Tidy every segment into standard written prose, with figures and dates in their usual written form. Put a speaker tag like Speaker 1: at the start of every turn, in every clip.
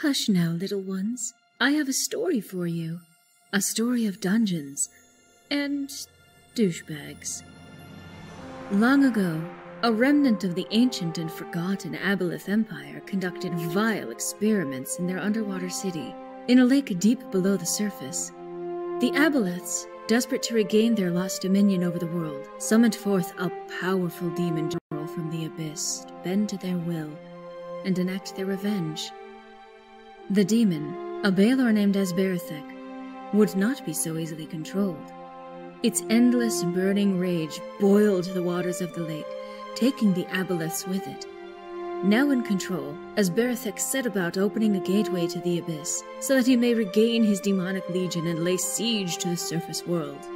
Speaker 1: Hush now, little ones. I have a story for you. A story of dungeons and douchebags. Long ago, a remnant of the ancient and forgotten Aboleth Empire conducted vile experiments in their underwater city, in a lake deep below the surface. The Aboleths, desperate to regain their lost dominion over the world, summoned forth a powerful demon general from the abyss to bend to their will and enact their revenge. The demon, a Balor named Asberethek, would not be so easily controlled. Its endless burning rage boiled the waters of the lake, taking the Aboleths with it. Now in control, Asberethek set about opening a gateway to the abyss, so that he may regain his demonic legion and lay siege to the surface world.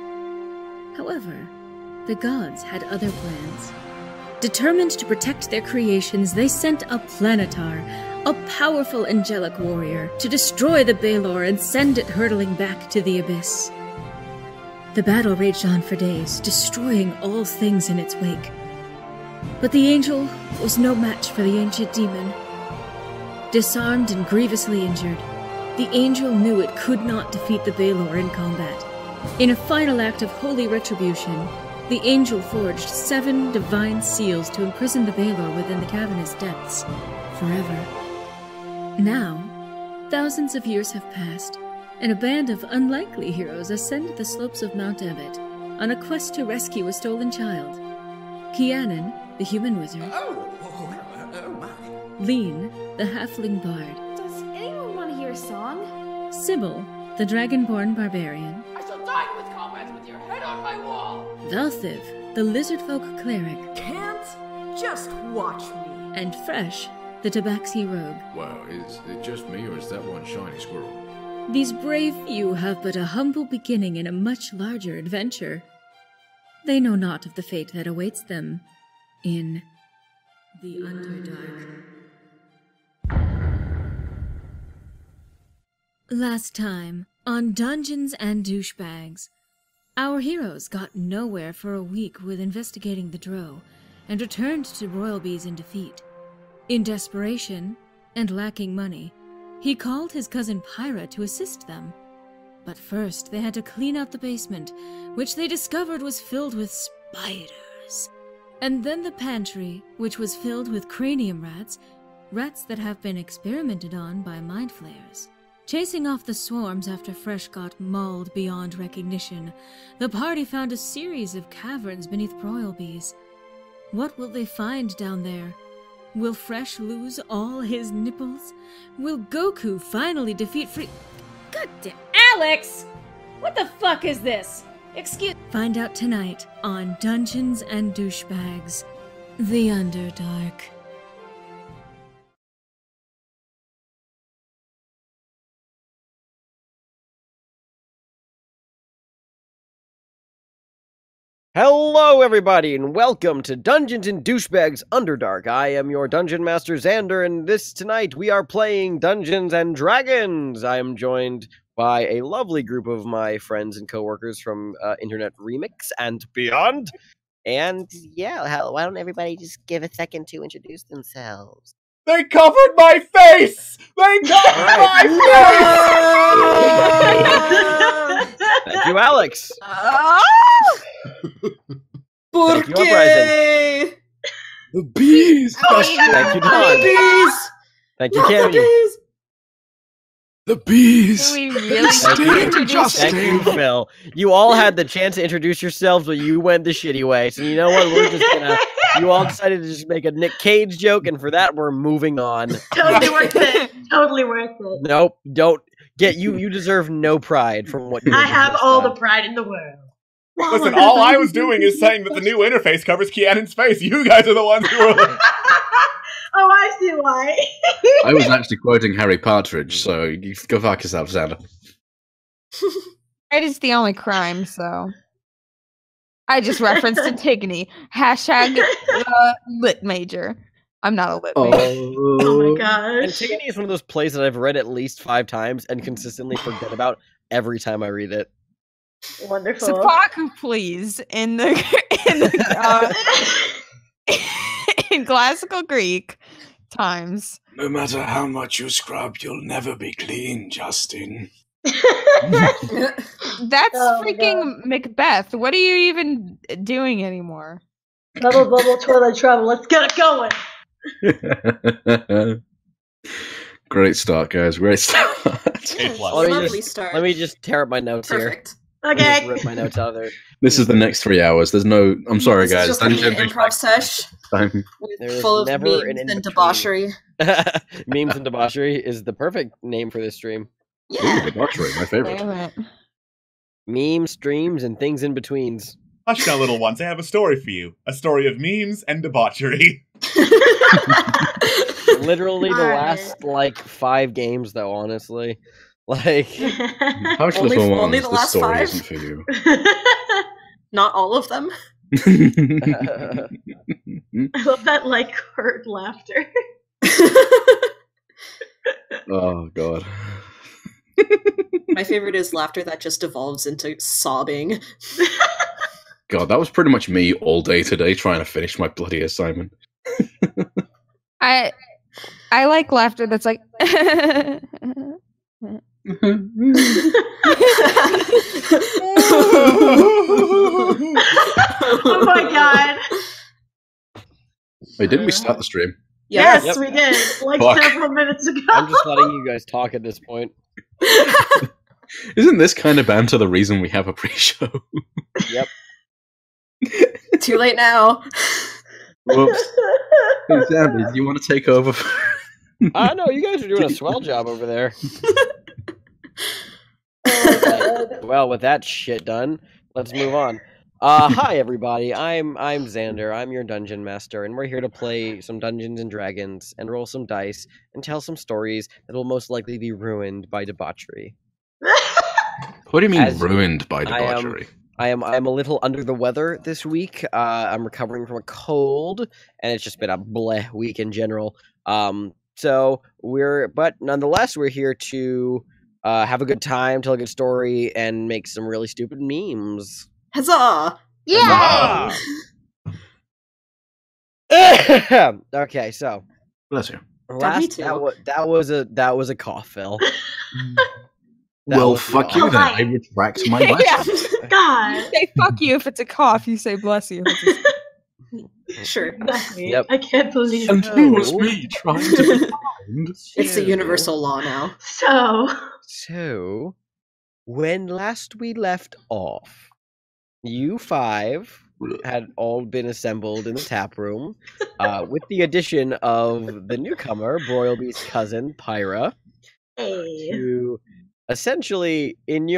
Speaker 1: However, the gods had other plans. Determined to protect their creations, they sent a Planetar, a powerful angelic warrior, to destroy the Balor and send it hurtling back to the abyss. The battle raged on for days, destroying all things in its wake. But the angel was no match for the ancient demon. Disarmed and grievously injured, the angel knew it could not defeat the Balor in combat. In a final act of holy retribution, the angel forged 7 divine seals to imprison the Balor within the cavernous depths, forever. Now, thousands of years have passed, and a band of unlikely heroes ascend the slopes of Mount Ebott on a quest to rescue a stolen child. Kianan, the human wizard.
Speaker 2: Oh my.
Speaker 1: Lean, the halfling bard.
Speaker 3: Does anyone want to hear a song?
Speaker 1: Sybil, the dragonborn barbarian.
Speaker 2: I shall die with combat with your head on my wall.
Speaker 1: Valthiv, the lizardfolk cleric.
Speaker 4: Can't just watch me.
Speaker 1: And Fresh, the tabaxi rogue.
Speaker 5: Wow, is it just me or is that one shiny squirrel?
Speaker 1: These brave few have but a humble beginning in a much larger adventure. They know not of the fate that awaits them in the Underdark. Last time, on Dungeons and Douchebags, our heroes got nowhere for a week with investigating the Drow, and returned to Royalbees in defeat. In desperation, and lacking money, he called his cousin Pyra to assist them. But first, they had to clean out the basement, which they discovered was filled with spiders. And then the pantry, which was filled with cranium rats, rats that have been experimented on by mind flayers. Chasing off the swarms after Fresh got mauled beyond recognition, the party found a series of caverns beneath Royalbees. What will they find down there? Will Fresh lose all his nipples? Will Goku finally defeat
Speaker 3: Goddamn Alex! What the fuck is this?
Speaker 1: Find out tonight on Dungeons and Douchebags, the Underdark.
Speaker 6: Hello everybody and welcome to Dungeons and Douchebags Underdark. I am your Dungeon Master Xander, and tonight we are playing Dungeons and Dragons. I am joined by a lovely group of my friends and coworkers from Internet Remix and beyond. And yeah, why don't everybody just give a second to introduce themselves?
Speaker 7: They covered my face! They covered my face!
Speaker 6: Thank you, Alex.
Speaker 4: ¿Por qué?
Speaker 7: The bees!
Speaker 6: Thank you, Don.
Speaker 4: The bees!
Speaker 6: Thank you, Cammy.
Speaker 7: The bees!
Speaker 3: Do we really
Speaker 6: Thank you, Phil. You all had the chance to introduce yourselves, but you went the shitty way. So you know what? We're just gonna... You all decided to just make a Nick Cage joke, and for that, we're moving on.
Speaker 4: Totally worth it. Totally worth it.
Speaker 6: Nope, don't get you. You deserve no pride from what you.
Speaker 4: I have all the pride in the world.
Speaker 7: Listen, all I was doing is saying that the new interface covers Kianan's face. You guys are the ones who were like...
Speaker 4: Oh, I see why.
Speaker 5: I was actually quoting Harry Partridge, so you go fuck yourself, Xander.
Speaker 8: It is the only crime, so... I just referenced Antigone. Hashtag lit major. I'm not a lit major.
Speaker 4: Oh my gosh.
Speaker 6: Antigone is one of those plays that I've read at least 5 times and consistently forget about every time I read it.
Speaker 4: Wonderful.
Speaker 8: Seppuku, please. In classical Greek times.
Speaker 5: No matter how much you scrub, you'll never be clean, Justin.
Speaker 8: That's
Speaker 4: Oh my
Speaker 8: freaking Macbeth. What are you even doing anymore?
Speaker 4: Bubble, bubble, toilet trouble. Let's get it going.
Speaker 5: Great start, guys. Great start.
Speaker 2: Yeah,
Speaker 7: plus.
Speaker 2: lovely start.
Speaker 6: Let me just tear up my notes
Speaker 2: Perfect.
Speaker 6: here. Let me just
Speaker 4: Okay.
Speaker 6: rip my notes out of there.
Speaker 5: This is the next 3 hours. There's no. I'm sorry,
Speaker 2: This
Speaker 5: guys.
Speaker 2: is just gonna be an
Speaker 5: Dungeon
Speaker 2: improv sesh
Speaker 5: time.
Speaker 6: There's
Speaker 2: full of
Speaker 6: never
Speaker 2: memes
Speaker 6: an in-between.
Speaker 2: and debauchery.
Speaker 6: Memes and debauchery is the perfect name for this stream.
Speaker 5: Ooh,
Speaker 2: Yeah.
Speaker 5: debauchery, my favorite.
Speaker 8: Damn it.
Speaker 6: Memes, streams, and things in betweens.
Speaker 7: Hush now, little ones. I have a story for you. A story of memes and debauchery.
Speaker 6: Literally the
Speaker 4: Alright.
Speaker 6: last 5 games, though. Honestly, like
Speaker 5: Hush,
Speaker 2: Only-
Speaker 5: little ones.
Speaker 2: only the
Speaker 5: This
Speaker 2: last
Speaker 5: story
Speaker 2: 5?
Speaker 5: isn't for you.
Speaker 2: Not all of them.
Speaker 4: I love that hurt laughter.
Speaker 5: Oh god.
Speaker 2: My favorite is laughter that just devolves into sobbing.
Speaker 5: God, that was pretty much me all day today trying to finish my bloody assignment.
Speaker 8: I like laughter that's like
Speaker 4: Oh my god.
Speaker 5: Wait, didn't we start the stream?
Speaker 4: Yes,
Speaker 6: Yep.
Speaker 4: we did.
Speaker 5: Fuck.
Speaker 4: Several minutes ago.
Speaker 6: I'm just letting you guys talk at this point.
Speaker 5: Isn't this kind of banter the reason we have a pre-show?
Speaker 6: Yep.
Speaker 2: Too late now.
Speaker 5: Whoops. Hey, Sammy, do you want to take over?
Speaker 6: I know you guys are doing a swell job over there. Well, with that shit done, let's move on. Hi everybody, I'm Xander. I'm your dungeon master, and we're here to play some Dungeons and Dragons and roll some dice and tell some stories that will most likely be ruined by debauchery.
Speaker 5: What do you mean
Speaker 6: As
Speaker 5: ruined by
Speaker 6: I am-
Speaker 5: debauchery?
Speaker 6: I am a little under the weather this week. I'm recovering from a cold, and it's just been a bleh week in general. But nonetheless, we're here to have a good time, tell a good story, and make some really stupid memes.
Speaker 2: Huzzah!
Speaker 8: yeah.
Speaker 6: Okay, so
Speaker 5: Bless you.
Speaker 2: me too.
Speaker 6: that was a cough, Phil. That
Speaker 5: Well,
Speaker 6: was
Speaker 5: fuck
Speaker 6: wrong.
Speaker 5: you then.
Speaker 4: Hi.
Speaker 5: I retract my
Speaker 8: Yeah.
Speaker 5: license.
Speaker 4: God.
Speaker 8: You say fuck you if it's a cough. You say bless you. If it's a...
Speaker 2: Sure.
Speaker 4: Bless me.
Speaker 6: Yep.
Speaker 4: I can't believe
Speaker 5: And
Speaker 4: it.
Speaker 5: who was me trying to be kind?
Speaker 2: It's the universal law now.
Speaker 6: So, when last we left off, you 5 had all been assembled in the tap room, with the addition of the newcomer, Broilby's cousin, Pyra,
Speaker 4: Hey.
Speaker 6: to essentially in the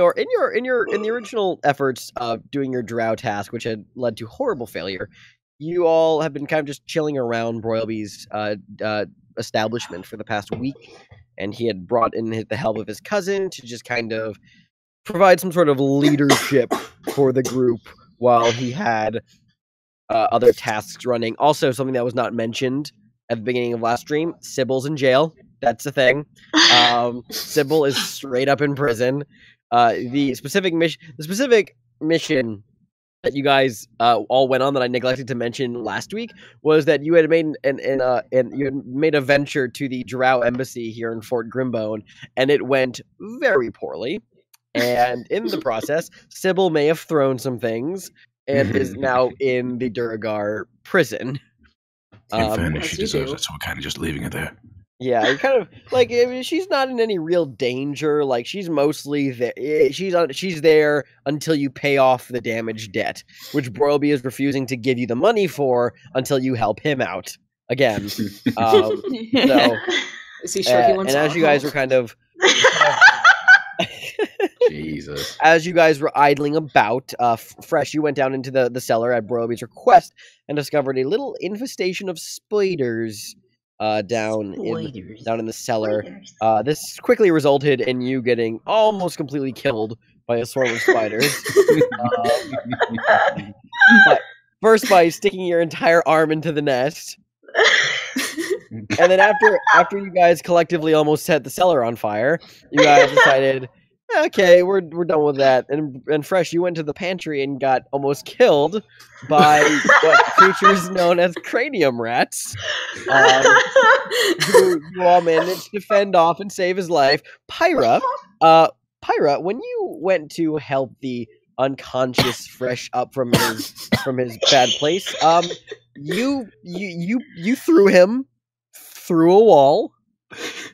Speaker 6: original efforts of doing your drow task, which had led to horrible failure, you all have been kind of just chilling around Broilby's establishment for the past week, and he had brought in the help of his cousin to just kind of provide some sort of leadership for the group while he had other tasks running. Also, something that was not mentioned at the beginning of last stream, Sybil's in jail. That's a thing. Sybil is straight up in prison. The specific mission that you guys all went on that I neglected to mention last week was that you had made you had made a venture to the Drow embassy here in Fort Grimbone, and it went very poorly. And in the process, Sybil may have thrown some things and is now in the Duragar prison.
Speaker 5: In fairness,
Speaker 2: as
Speaker 5: she
Speaker 2: you
Speaker 5: deserves
Speaker 2: do.
Speaker 5: it, so we're kind of just leaving it there.
Speaker 6: Yeah, you're kind of like, I mean, she's not in any real danger. Like, she's mostly there. She's there until you pay off the damaged debt, which Broilby is refusing to give you the money for until you help him out again. So,
Speaker 2: Is he sure he wants
Speaker 6: and as you guys were
Speaker 2: alcohol?
Speaker 6: kind of
Speaker 5: Jesus.
Speaker 6: as you guys were idling about, Fresh, you went down into the cellar at Broilby's request and discovered a little infestation of spiders down in the cellar. This quickly resulted in you getting almost completely killed by a swarm of spiders. But first by sticking your entire arm into the nest. And then after you guys collectively almost set the cellar on fire, you guys decided, Okay, we're done with that. And Fresh, you went to the pantry and got almost killed by what creatures known as cranium rats. Who you all managed to fend off and save his life. Pyra, when you went to help the unconscious Fresh up from his bad place, you threw him through a wall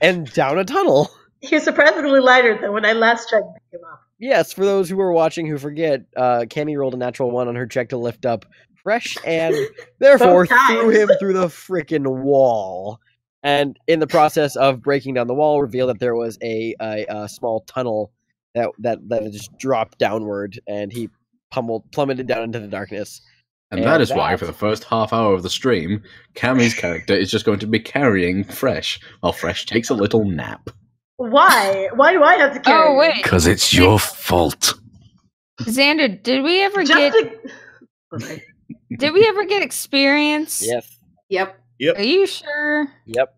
Speaker 6: and down a tunnel.
Speaker 4: He was surprisingly lighter than when I last tried to pick him up.
Speaker 6: Yes, for those who are watching who forget, Cammy rolled a natural 1 on her check to lift up Fresh, and therefore threw him through the frickin' wall. And in the process of breaking down the wall, revealed that there was a small tunnel that just dropped downward, and he plummeted down into the darkness.
Speaker 5: And that is why, for the first half hour of the stream, Cammy's character is just going to be carrying Fresh, while Fresh takes a little nap.
Speaker 4: Why? Why do I have to carry?
Speaker 8: Oh wait,
Speaker 5: Because it's your fault.
Speaker 8: Xander, did we ever get experience?
Speaker 6: Yes.
Speaker 2: Yep.
Speaker 8: Are you sure?
Speaker 6: Yep.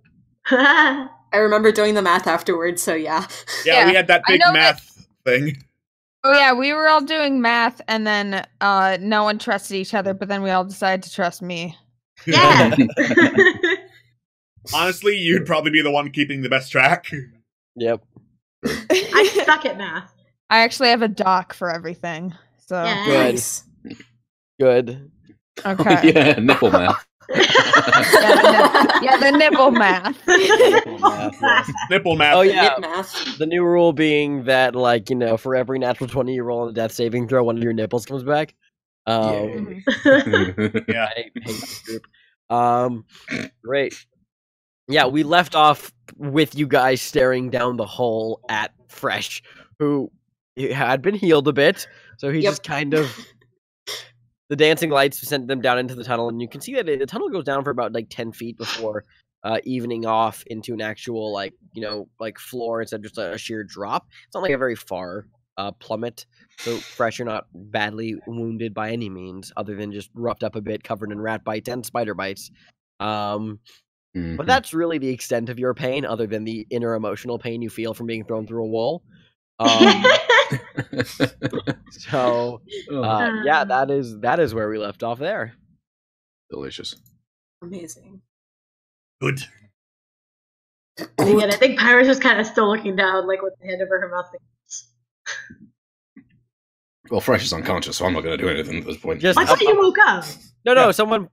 Speaker 2: I remember doing the math afterwards, so yeah.
Speaker 7: Yeah, we had that big
Speaker 8: know
Speaker 7: math thing.
Speaker 8: Oh yeah, we were all doing math, and then no one trusted each other, but then we all decided to trust me.
Speaker 4: Yeah.
Speaker 7: Honestly, you'd probably be the one keeping the best track.
Speaker 6: Yep.
Speaker 4: I suck at math.
Speaker 8: I actually have a doc for everything, so
Speaker 4: Yeah.
Speaker 6: Good.
Speaker 2: Nice.
Speaker 6: Good.
Speaker 8: okay.
Speaker 5: Yeah, nipple math.
Speaker 8: Yeah, the nipple math.
Speaker 7: Nipple math.
Speaker 6: Oh yeah.
Speaker 2: Nip math.
Speaker 6: The new rule being that, like, you know, for every natural 20 you roll on a death saving throw, one of your nipples comes back.
Speaker 7: Yeah.
Speaker 6: I hate this group. Great. Yeah, we left off with you guys staring down the hole at Fresh, who had been healed a bit, so he just kind of... The dancing lights sent them down into the tunnel, and you can see that the tunnel goes down for about, like, 10 feet before evening off into an actual, like, you know, like, floor instead of just a sheer drop. It's not like a very far plummet, so Fresh, you're not badly wounded by any means, other than just roughed up a bit, covered in rat bites and spider bites. But that's really the extent of your pain, other than the inner emotional pain you feel from being thrown through a wall. So, yeah, that is where we left off there.
Speaker 5: Delicious.
Speaker 2: Amazing.
Speaker 7: Good.
Speaker 4: And again, I think Pyra's just kind of still looking down, like with the hand over her mouth.
Speaker 5: Well, Fresh is unconscious, so I'm not going to do anything at this point.
Speaker 6: Just
Speaker 4: I thought you woke up.
Speaker 6: No, someone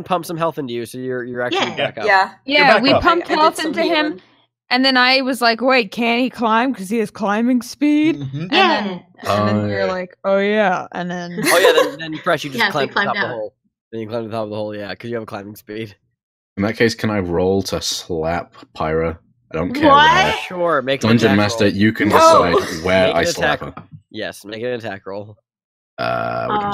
Speaker 6: pumped some health into you, so you're actually back up.
Speaker 2: Yeah.
Speaker 8: Yeah,
Speaker 7: back
Speaker 8: we
Speaker 7: up.
Speaker 8: pumped
Speaker 2: I did
Speaker 8: health
Speaker 2: some
Speaker 8: into him,
Speaker 2: healing.
Speaker 8: and then I was like, "Wait, can he climb? Because he has climbing speed."
Speaker 7: Mhm.
Speaker 4: Yeah.
Speaker 8: And then we
Speaker 5: yeah.
Speaker 8: were like, "Oh yeah," and then
Speaker 6: Oh yeah, then Fresh, you just
Speaker 4: Yeah, so
Speaker 6: climb
Speaker 4: you
Speaker 6: to the
Speaker 4: climbed
Speaker 6: top of the
Speaker 4: down.
Speaker 6: hole. Then you climb to the top of the hole, yeah, because you have a climbing speed.
Speaker 5: In that case, can I roll to slap Pyra? I don't care.
Speaker 4: What?
Speaker 5: where.
Speaker 6: Sure, make an
Speaker 5: Dungeon
Speaker 6: attack
Speaker 5: Master,
Speaker 6: roll.
Speaker 5: you can
Speaker 2: No.
Speaker 5: decide where
Speaker 6: Make
Speaker 5: I
Speaker 6: an
Speaker 5: slap
Speaker 6: attack.
Speaker 5: her.
Speaker 6: Yes, make an attack roll.
Speaker 5: What do you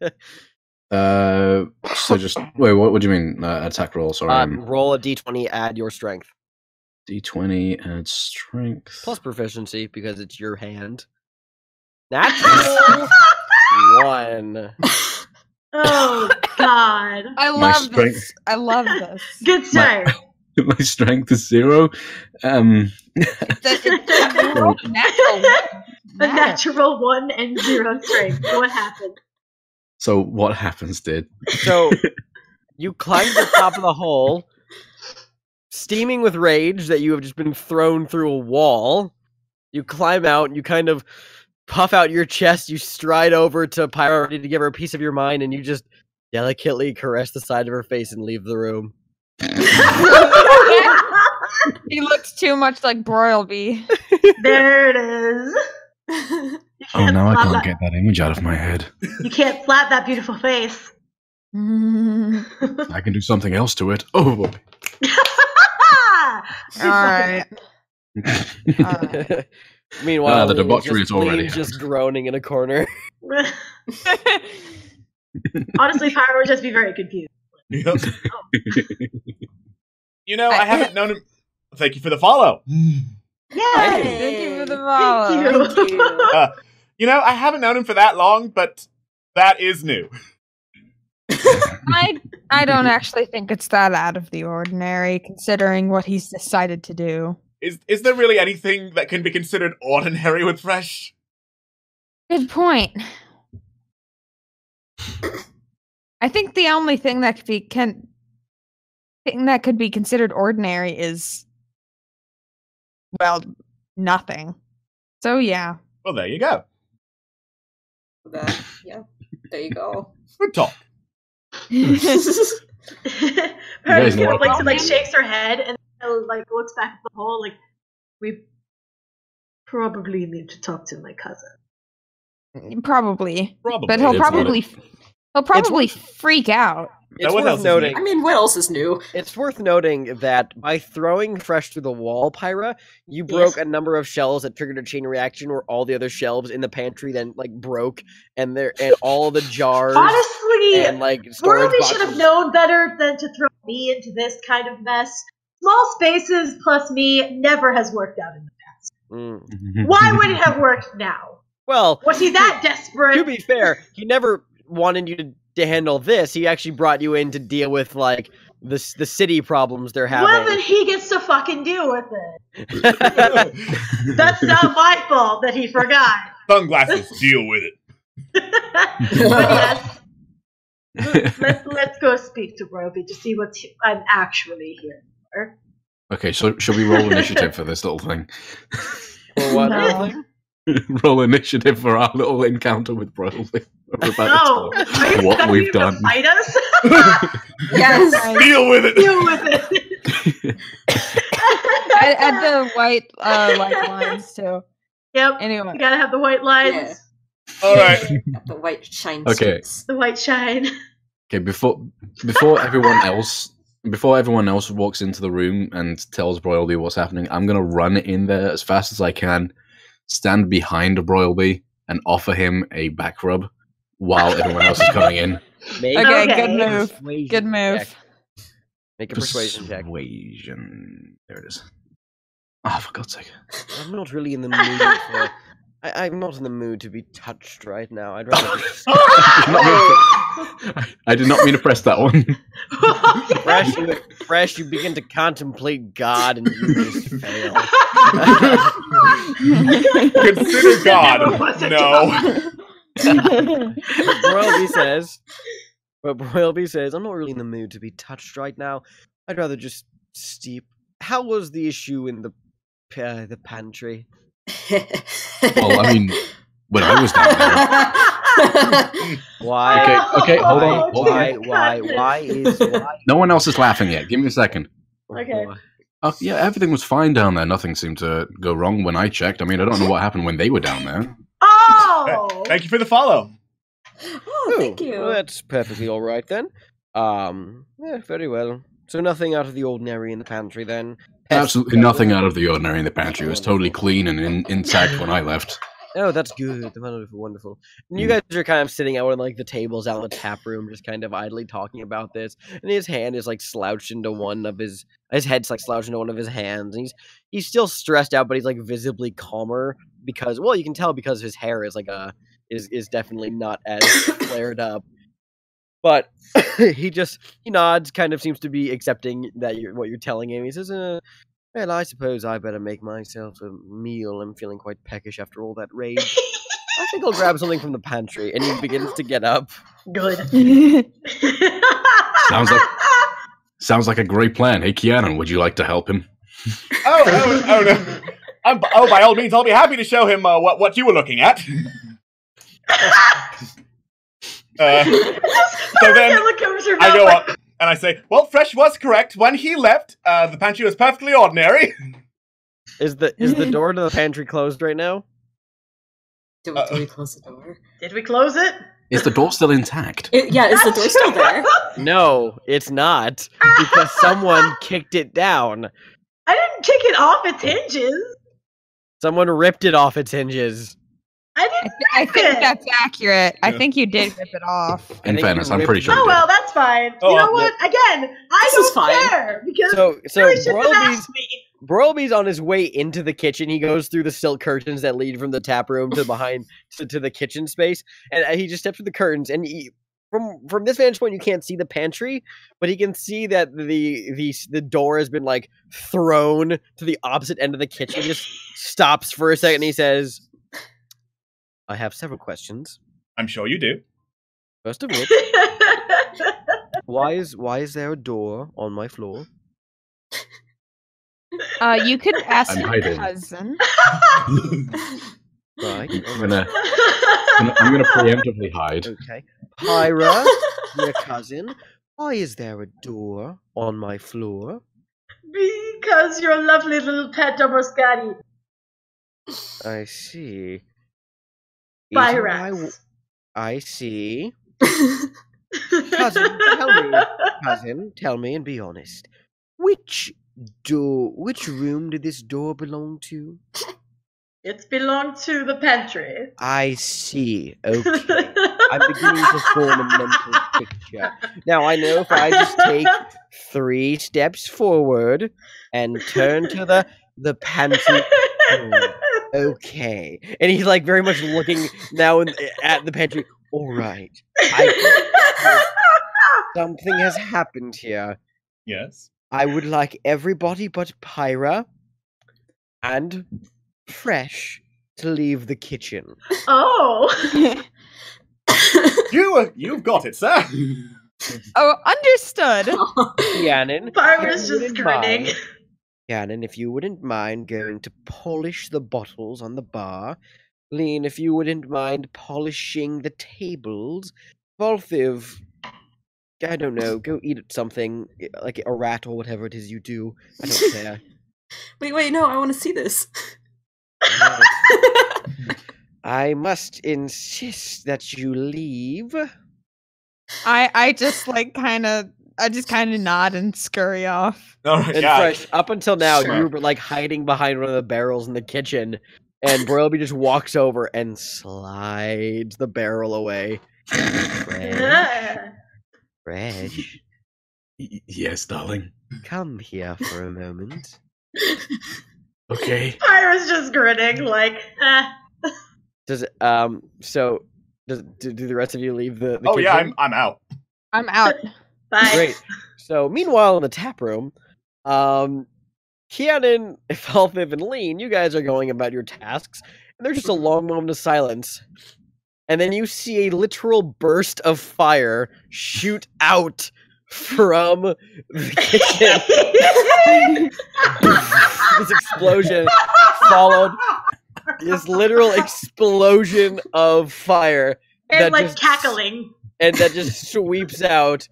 Speaker 5: say? So just wait. What do you mean attack roll? Sorry,
Speaker 6: Roll a d20, add your strength.
Speaker 5: D20 add strength.
Speaker 6: Plus proficiency, because it's your hand. Natural 1.
Speaker 4: Oh God.
Speaker 8: I
Speaker 5: My
Speaker 8: love
Speaker 5: strength-
Speaker 8: this. I love this.
Speaker 4: Good start.
Speaker 5: My strength is 0.
Speaker 8: It's natural.
Speaker 4: A natural 1 and 0 strength. What happened?
Speaker 5: So what happens, dude?
Speaker 6: So, you climb to the top of the hole, steaming with rage that you have just been thrown through a wall. You climb out, and you kind of puff out your chest, you stride over to Pyra, ready to give her a piece of your mind, and you just delicately caress the side of her face and leave the room.
Speaker 8: He looks too much like Broilby.
Speaker 4: There it is.
Speaker 5: Oh, now I
Speaker 4: slap
Speaker 5: can't
Speaker 4: that-
Speaker 5: get that image out of my head.
Speaker 4: You can't slap that beautiful face.
Speaker 5: I can do something else to it. Oh boy.
Speaker 8: All right.
Speaker 6: Meanwhile,
Speaker 5: the debauchery
Speaker 6: just
Speaker 5: is already
Speaker 6: Lean's just groaning in a corner.
Speaker 4: Honestly, Pyra would just be very confused.
Speaker 7: Yep. You know, I haven't known him. Thank you for the follow.
Speaker 4: Yay!
Speaker 8: Thank you for the follow.
Speaker 4: Thank you.
Speaker 7: You know, I haven't known him for that long, but that is new.
Speaker 8: I don't actually think it's that out of the ordinary, considering what he's decided to do.
Speaker 7: Is there really anything that can be considered ordinary with fresh?
Speaker 8: Good point. I think the only thing that could be considered ordinary is, well, nothing. So yeah.
Speaker 7: Well, there you go.
Speaker 2: Yeah, there you go.
Speaker 7: Good talk.
Speaker 4: Paris
Speaker 5: guys know
Speaker 4: kind of
Speaker 5: what-
Speaker 4: like shakes her head and like looks back at the hole like, we probably need to talk to my cousin.
Speaker 8: Probably.
Speaker 7: Probably.
Speaker 8: But he'll
Speaker 5: It's what
Speaker 8: probably freak out.
Speaker 6: It's
Speaker 7: what else
Speaker 6: worth
Speaker 7: is
Speaker 6: noting.
Speaker 2: I mean, what else is new?
Speaker 6: It's worth noting that by throwing fresh through the wall, Pyra, you broke a number of shelves that triggered a chain reaction where all the other shelves in the pantry then like broke and all the jars
Speaker 4: Honestly,
Speaker 6: and like storage
Speaker 4: Worldy
Speaker 6: boxes.
Speaker 4: should have known better than to throw me into this kind of mess. Small spaces plus me never has worked out in the past.
Speaker 6: Mm.
Speaker 4: Why would it have worked now?
Speaker 6: Well,
Speaker 4: Was he that desperate?
Speaker 6: to be fair, he never wanted you to handle this. He actually brought you in to deal with like the city problems they're having.
Speaker 4: Well, then he gets to fucking deal with it. That's not my fault that he forgot.
Speaker 7: Sunglasses, deal with it.
Speaker 4: But yes, let's go speak to Roby to see what I'm actually here for.
Speaker 5: Okay, so should we roll initiative for this little thing?
Speaker 6: For what
Speaker 8: No.
Speaker 6: little thing?
Speaker 5: Roll initiative for our little encounter with Broly. We're about
Speaker 4: No,
Speaker 5: to
Speaker 4: are
Speaker 5: tell
Speaker 4: you
Speaker 5: what
Speaker 4: expecting
Speaker 5: we've
Speaker 4: him to
Speaker 5: done.
Speaker 4: fight us?
Speaker 2: Yes.
Speaker 7: Deal with it.
Speaker 4: Deal with it.
Speaker 8: Add the white like lines too.
Speaker 4: Yep.
Speaker 8: Anyway.
Speaker 4: You gotta have the white lines,
Speaker 2: Yeah.
Speaker 7: All right.
Speaker 2: The white shine
Speaker 5: Okay.
Speaker 2: streaks.
Speaker 4: the white shine.
Speaker 5: Okay, before everyone else walks into the room and tells Broilby what's happening, I'm gonna run in there as fast as I can, stand behind Broilby, and offer him a back rub while everyone else is coming in.
Speaker 6: Make
Speaker 8: Okay,
Speaker 4: Okay.
Speaker 8: good move.
Speaker 6: persuasion
Speaker 8: Good move.
Speaker 6: check. Make a persuasion check.
Speaker 5: Persuasion. There it is. Oh, for God's sake!
Speaker 6: I'm not really in the mood for. I'm not in the mood to be touched right now. I'd rather just
Speaker 5: I did not mean to press that one.
Speaker 6: fresh. You begin to contemplate God, and you just fail.
Speaker 7: Consider God.
Speaker 4: Never was a
Speaker 7: No.
Speaker 6: Broilby says, I'm not really in the mood to be touched right now. I'd rather just steep. How was the issue in the pantry?
Speaker 5: Well, I mean, when I was down there,
Speaker 6: Why?
Speaker 5: Okay, hold on,
Speaker 4: Oh,
Speaker 5: hold on.
Speaker 6: Why?
Speaker 5: no one else is laughing yet. Give me a second.
Speaker 4: Okay.
Speaker 5: Yeah, everything was fine down there. Nothing seemed to go wrong when I checked. I mean, I don't know what happened when they were down there.
Speaker 4: Oh!
Speaker 7: Thank you for the follow.
Speaker 2: Oh, thank you.
Speaker 6: Well, that's perfectly all right then. Yeah, very well. So nothing out of the ordinary in the pantry then.
Speaker 5: Absolutely nothing out of the ordinary in the pantry. It was totally clean and intact when I left.
Speaker 6: Oh, that's good. Wonderful, wonderful. And you guys are kind of sitting out on like the tables out in the tap room, just kind of idly talking about this. And his hand is like slouched into one of his head's like slouched into one of his hands. And he's still stressed out, but he's like visibly calmer because, well, you can tell because his hair is like is definitely not as flared up. But he nods, kind of seems to be accepting that what you're telling him. He says, well, I suppose I better make myself a meal. I'm feeling quite peckish after all that rage. I think I'll grab something from the pantry. And he begins to get up.
Speaker 4: Good.
Speaker 5: Sounds like a great plan. Hey, Keanu, would you like to help him?
Speaker 7: Oh no. By all means, I'll be happy to show him what you were looking at. So then I go up and I say, well, Fresh was correct. When he left, the pantry was perfectly ordinary.
Speaker 6: Is the door to the pantry closed right now?
Speaker 2: Do we close the door?
Speaker 4: Did we close it?
Speaker 5: Is the door still intact?
Speaker 2: Yeah, is the door still there?
Speaker 6: No, it's not. Because someone kicked it down.
Speaker 4: I didn't kick it off its hinges.
Speaker 6: Someone ripped it off its hinges.
Speaker 4: I didn't
Speaker 8: I
Speaker 4: rip
Speaker 8: think
Speaker 4: it.
Speaker 8: that's accurate. I
Speaker 7: Yeah.
Speaker 8: think you did rip it off.
Speaker 6: I
Speaker 5: In
Speaker 6: think
Speaker 5: fairness,
Speaker 6: you
Speaker 5: I'm
Speaker 6: ripped
Speaker 5: pretty
Speaker 6: it.
Speaker 5: sure.
Speaker 4: Oh
Speaker 5: it did.
Speaker 4: well, that's fine.
Speaker 7: Oh,
Speaker 4: you know
Speaker 7: well,
Speaker 4: what? Again, I
Speaker 2: This is
Speaker 4: don't
Speaker 2: fine.
Speaker 4: care because
Speaker 6: So
Speaker 4: Billy shouldn't have asked me.
Speaker 6: Broilby's on his way into the kitchen. He goes through the silk curtains that lead from the tap room to behind to the kitchen space, and he just steps through the curtains. And from this vantage point, you can't see the pantry, but he can see that the door has been like thrown to the opposite end of the kitchen. He just stops for a second. And he says, "I have several questions.
Speaker 7: I'm sure you do.
Speaker 6: First of which, why is there a door on my floor?"
Speaker 8: You could ask
Speaker 5: I'm
Speaker 8: your
Speaker 5: hiding.
Speaker 8: cousin.
Speaker 6: Right.
Speaker 5: I'm gonna preemptively hide.
Speaker 6: Okay. Pyra, your cousin, why is there a door on my floor?
Speaker 4: Because you're a lovely little pet Domoscati.
Speaker 6: I see.
Speaker 4: Pyrax.
Speaker 6: I see. Cousin, tell me and be honest. Which room did this door belong to?
Speaker 4: It's belonged to the pantry.
Speaker 6: I see. Okay. I'm beginning to form a mental picture. Now, I know if I just take 3 steps forward and turn to the pantry. Okay. And he's like very much looking now at the pantry. All right. Something has happened here.
Speaker 7: Yes.
Speaker 6: I would like everybody but Pyra and Fresh to leave the kitchen.
Speaker 4: Oh.
Speaker 7: You've got it, sir.
Speaker 8: Oh, understood.
Speaker 6: Rhiannon,
Speaker 4: Pyra's just grinning.
Speaker 6: Rhiannon, if you wouldn't mind going to polish the bottles on the bar. Lean, if you wouldn't mind polishing the tables. Valthiv, I don't know, go eat something, like a rat or whatever it is you do. I don't care.
Speaker 2: Wait, no, I want to see this.
Speaker 6: I must insist that you leave.
Speaker 8: I just kind of nod and scurry off.
Speaker 7: Oh my
Speaker 6: And
Speaker 7: god.
Speaker 6: Fresh, up until now,
Speaker 7: Sure.
Speaker 6: you were like hiding behind one of the barrels in the kitchen, and Broilby just walks over and slides the barrel away. Fresh,
Speaker 5: Yes, darling.
Speaker 6: come here for a moment.
Speaker 5: Okay.
Speaker 4: Pyra's just grinning, like,
Speaker 6: Does do the rest of you leave the
Speaker 7: Oh
Speaker 6: kitchen?
Speaker 7: yeah, I'm out.
Speaker 8: I'm out.
Speaker 4: bye.
Speaker 6: Great. So meanwhile in the tap room, Kianan, Valthiv, and Lean, you guys are going about your tasks, and there's just a long moment of silence. And then you see a literal burst of fire shoot out from the kitchen. This explosion followed this literal explosion of fire
Speaker 4: And like cackling.
Speaker 6: and that just sweeps out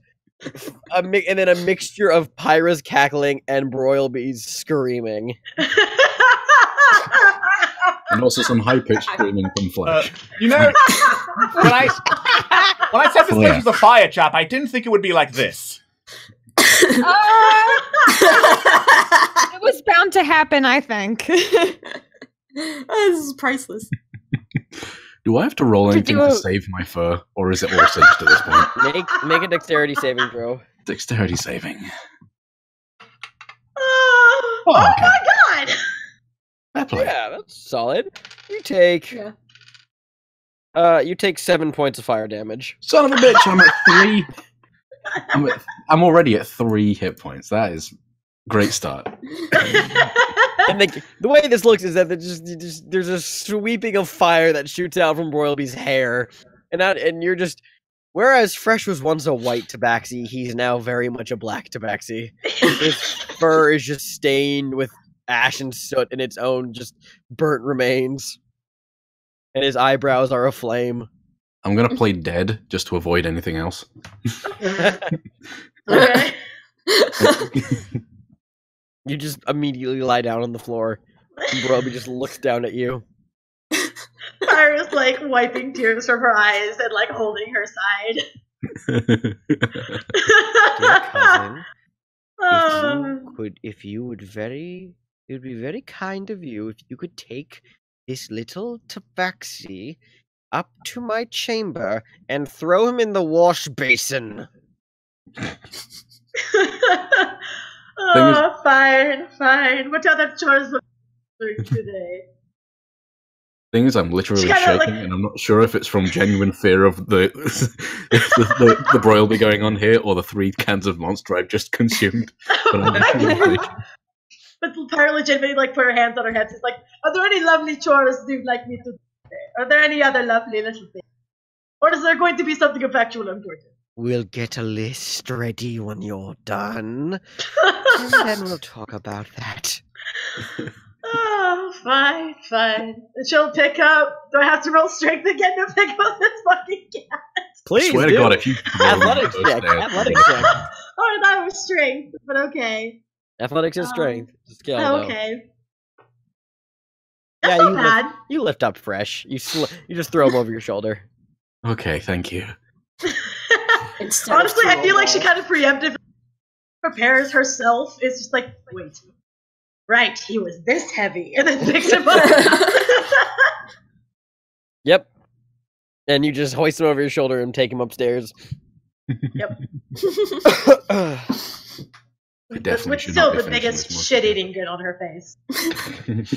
Speaker 6: and then a mixture of Pyra's cackling and Broilby's screaming.
Speaker 5: And also some high-pitched screaming from Flash.
Speaker 7: When I said this place was a fire trap, I didn't think it would be like this.
Speaker 8: It was bound to happen, I think.
Speaker 2: This is priceless.
Speaker 5: Do I have to roll anything to save my fur, or is it all singed at this point?
Speaker 6: Make a dexterity saving throw.
Speaker 5: Dexterity saving.
Speaker 4: Oh
Speaker 5: okay.
Speaker 4: my god!
Speaker 5: Fair play.
Speaker 6: Yeah, that's solid. You take you take 7 points of fire damage.
Speaker 5: Son of a bitch! I'm at 3. I'm already at 3 hit points. That is great start.
Speaker 6: And the way this looks is that there's a sweeping of fire that shoots out from Broilby's hair, and you're just. Whereas Fresh was once a white tabaxi, he's now very much a black tabaxi. His fur is just stained with ash and soot and its own just burnt remains, and his eyebrows are aflame.
Speaker 5: I'm gonna play dead just to avoid anything else.
Speaker 4: Okay.
Speaker 6: You just immediately lie down on the floor, and Broilby just looks down at you.
Speaker 4: Pyra's like wiping tears from her eyes and like holding her side.
Speaker 6: Dear cousin,
Speaker 4: Um,
Speaker 6: it would be very kind of you if you could take this little tabaxi up to my chamber and throw him in the wash basin.
Speaker 4: oh, fine. What other chores look like today?
Speaker 5: Thing is, I'm literally shaking, and I'm not sure if it's from genuine fear of the broilby going on here, or the 3 cans of Monster I've just consumed. But I'm literally shaking.
Speaker 4: But Pyro legitimately like put her hands on her head. It's like, are there any lovely chores you'd like me to do today? Are there any other lovely little things? Or is there going to be something of actual importance?
Speaker 6: We'll get a list ready when you're done, and then we'll talk about that.
Speaker 4: Oh, fine. She'll pick up. Do I have to roll strength again to pick up this fucking cat?
Speaker 6: Please,
Speaker 5: I swear to God, if you
Speaker 6: athletics check. Athletics check.
Speaker 4: Oh, I thought it was strength, but okay.
Speaker 6: Athletics and strength. Skill,
Speaker 4: okay. That's
Speaker 6: yeah,
Speaker 4: not bad.
Speaker 6: You lift up fresh. You just throw him over your shoulder.
Speaker 5: Okay, thank you.
Speaker 4: Honestly, I feel like she kind of preemptively prepares herself. It's just like, wait. Right, he was this heavy, and then picks him up.
Speaker 6: Yep. And you just hoist him over your shoulder and take him upstairs.
Speaker 4: Yep.
Speaker 5: With
Speaker 4: still the biggest shit-eating grin on her face.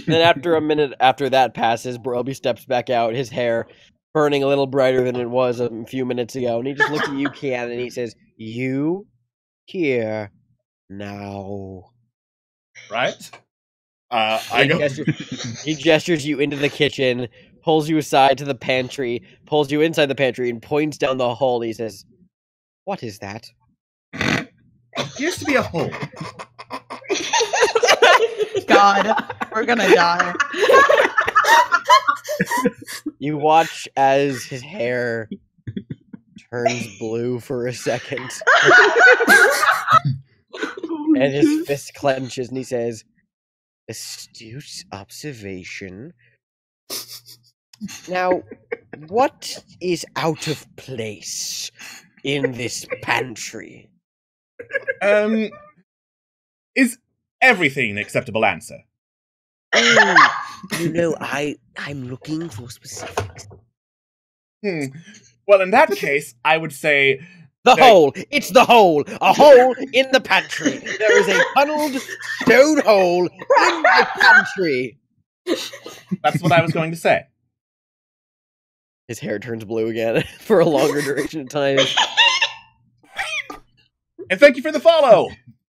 Speaker 6: Then after a minute after that passes, Broby steps back out, his hair burning a little brighter than it was a few minutes ago, and he just looks at you, Kian, and he says, "You here now."
Speaker 7: Right?
Speaker 6: He gestures you into the kitchen, pulls you aside to the pantry, pulls you inside the pantry, and points down the hall. He says, "What is that?"
Speaker 7: Appears to be a hole.
Speaker 8: God, we're gonna die.
Speaker 6: You watch as his hair turns blue for a second. And his fist clenches and he says, "Astute observation. Now, what is out of place in this pantry?"
Speaker 7: Is everything an acceptable answer?
Speaker 6: I'm looking for specifics.
Speaker 7: Well, in that case, I would say...
Speaker 6: The hole! It's the hole! A hole in the pantry! There is a tunneled stone hole in my pantry!
Speaker 7: That's what I was going to say.
Speaker 6: His hair turns blue again for a longer duration of time.
Speaker 7: And thank you for the follow!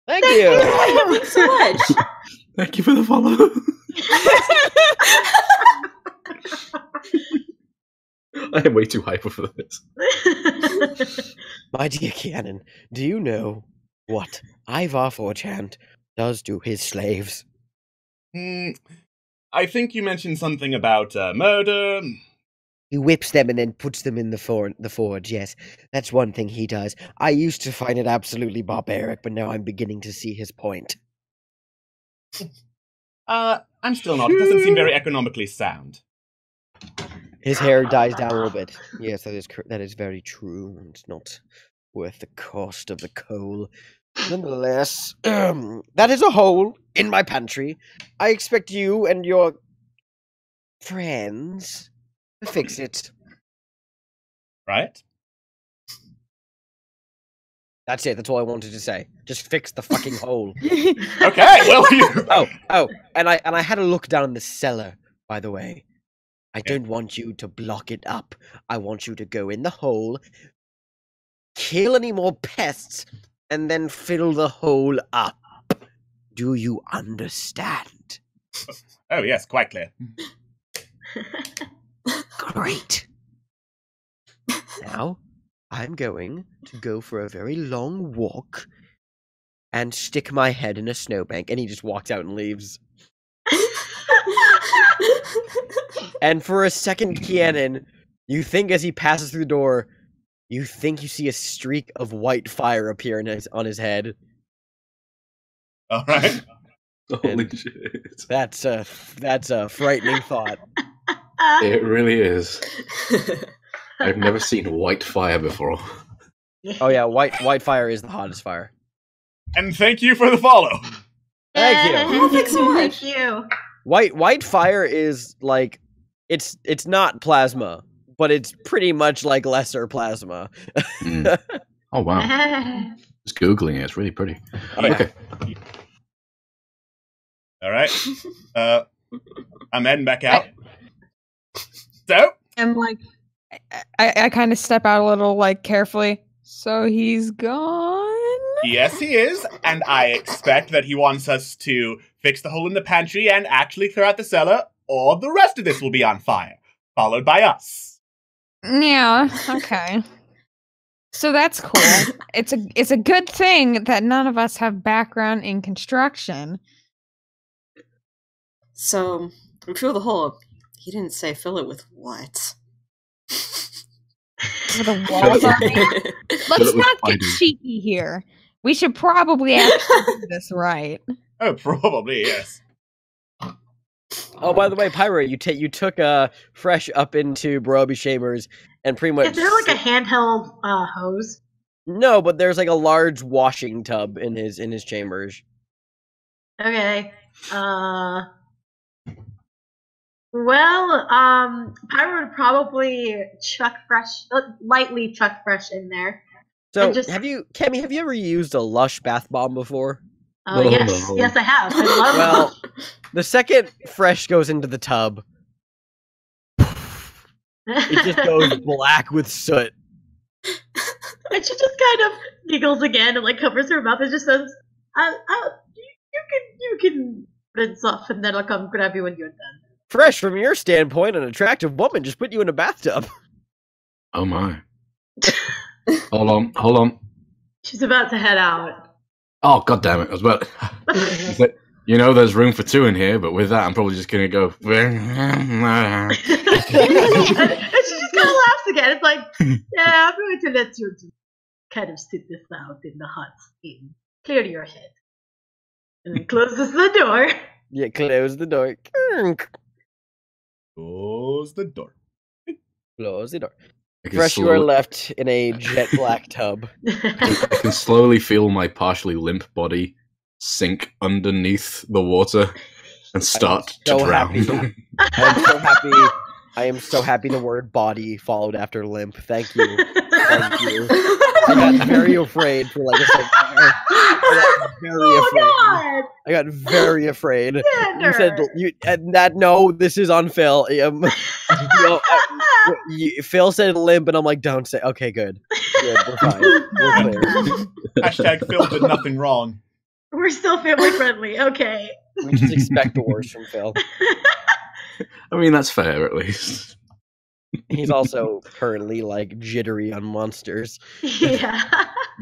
Speaker 6: Thank you!
Speaker 2: Thanks so much!
Speaker 5: Thank you for the follow. I am way too hyper for this.
Speaker 6: My dear Kianan, do you know what Ivar Forchand does to his slaves?
Speaker 7: I think you mentioned something about murder.
Speaker 6: He whips them and then puts them in the forge, yes. That's one thing he does. I used to find it absolutely barbaric, but now I'm beginning to see his point.
Speaker 7: I'm still not. It doesn't seem very economically sound.
Speaker 6: His hair dies down a little bit. Yes, that is very true. It's not worth the cost of the coal. Nonetheless, that is a hole in my pantry. I expect you and your friends to fix it.
Speaker 7: Right?
Speaker 6: That's it. That's all I wanted to say. Just fix the fucking hole.
Speaker 7: Okay, well, you...
Speaker 6: Oh, and I had a look down the cellar, by the way. I don't want you to block it up. I want you to go in the hole, kill any more pests, and then fill the hole up. Do you understand?
Speaker 7: Oh, yes, quite clear.
Speaker 6: Great. Now, I'm going to go for a very long walk and stick my head in a snowbank. And he just walks out and leaves. And for a second, Kianan, you think as he passes through the door, you think you see a streak of white fire appear on his head.
Speaker 7: All right.
Speaker 5: Holy shit.
Speaker 6: That's a frightening thought.
Speaker 5: It really is. I've never seen white fire before.
Speaker 6: Oh yeah, white fire is the hottest fire.
Speaker 7: And thank you for the follow.
Speaker 6: Thank you.
Speaker 2: Oh, thanks so much.
Speaker 4: Thank you.
Speaker 6: White fire is like it's not plasma, but it's pretty much like lesser plasma.
Speaker 5: Oh wow. Just Googling it, it's really pretty.
Speaker 7: Yeah.
Speaker 5: Okay.
Speaker 7: All right. I'm heading back out. So,
Speaker 8: And like, I kind of step out a little, like carefully. So he's gone.
Speaker 7: yes, he is, and I expect that he wants us to fix the hole in the pantry and actually clear out the cellar, or the rest of this will be on fire, followed by us.
Speaker 8: Yeah. Okay. So that's cool. It's a good thing that none of us have background in construction.
Speaker 2: So, fill the hole. He didn't say fill it with what?
Speaker 8: With a walls on it. Let's not get cheeky here. We should probably actually do this right.
Speaker 7: Oh, probably, yes.
Speaker 6: Oh, by the way, Pyro, you took Fresh up into Barobi Chambers and pretty much...
Speaker 4: Is there like a handheld hose?
Speaker 6: No, but there's like a large washing tub in his chambers.
Speaker 4: Okay. Well, Pyro would probably lightly chuck Fresh in there.
Speaker 6: So,
Speaker 4: just...
Speaker 6: Kemi, have you ever used a Lush bath bomb before?
Speaker 4: Oh, yes. Yes, I have. I love them.
Speaker 6: Well, the second Fresh goes into the tub, it just goes black with soot.
Speaker 4: And she just kind of giggles again and like covers her mouth and just says, you can rinse off and then I'll come grab you when you're done.
Speaker 6: Fresh, from your standpoint, an attractive woman just put you in a bathtub.
Speaker 5: Oh my. Hold on.
Speaker 4: She's about to head out.
Speaker 5: Oh, god damn it. I was about you know, there's room for two in here, but with that, I'm probably just gonna go.
Speaker 4: And she just kind of laughs again. It's like, yeah, I'm going to let you just kind of sit this out in the hot steam. Clear your head. And then closes the door.
Speaker 6: Yeah, close the door.
Speaker 7: Close the door.
Speaker 6: Close the door. Fresh, you are left in a jet black tub.
Speaker 5: I can slowly feel my partially limp body sink underneath the water and start to drown.
Speaker 6: I'm so happy. I am so happy the word body followed after limp. Thank you. Thank you. I got very afraid for like a second. I got very afraid. You said no, this is on Phil. Phil said limp, and I'm like, don't say. Okay, good. We're fine. We're clear.
Speaker 7: Hashtag Phil did nothing wrong.
Speaker 4: We're still family friendly. Okay.
Speaker 6: We just expect the worst from Phil.
Speaker 5: I mean, that's fair, at least.
Speaker 6: He's also currently like jittery on monsters.
Speaker 4: Yeah.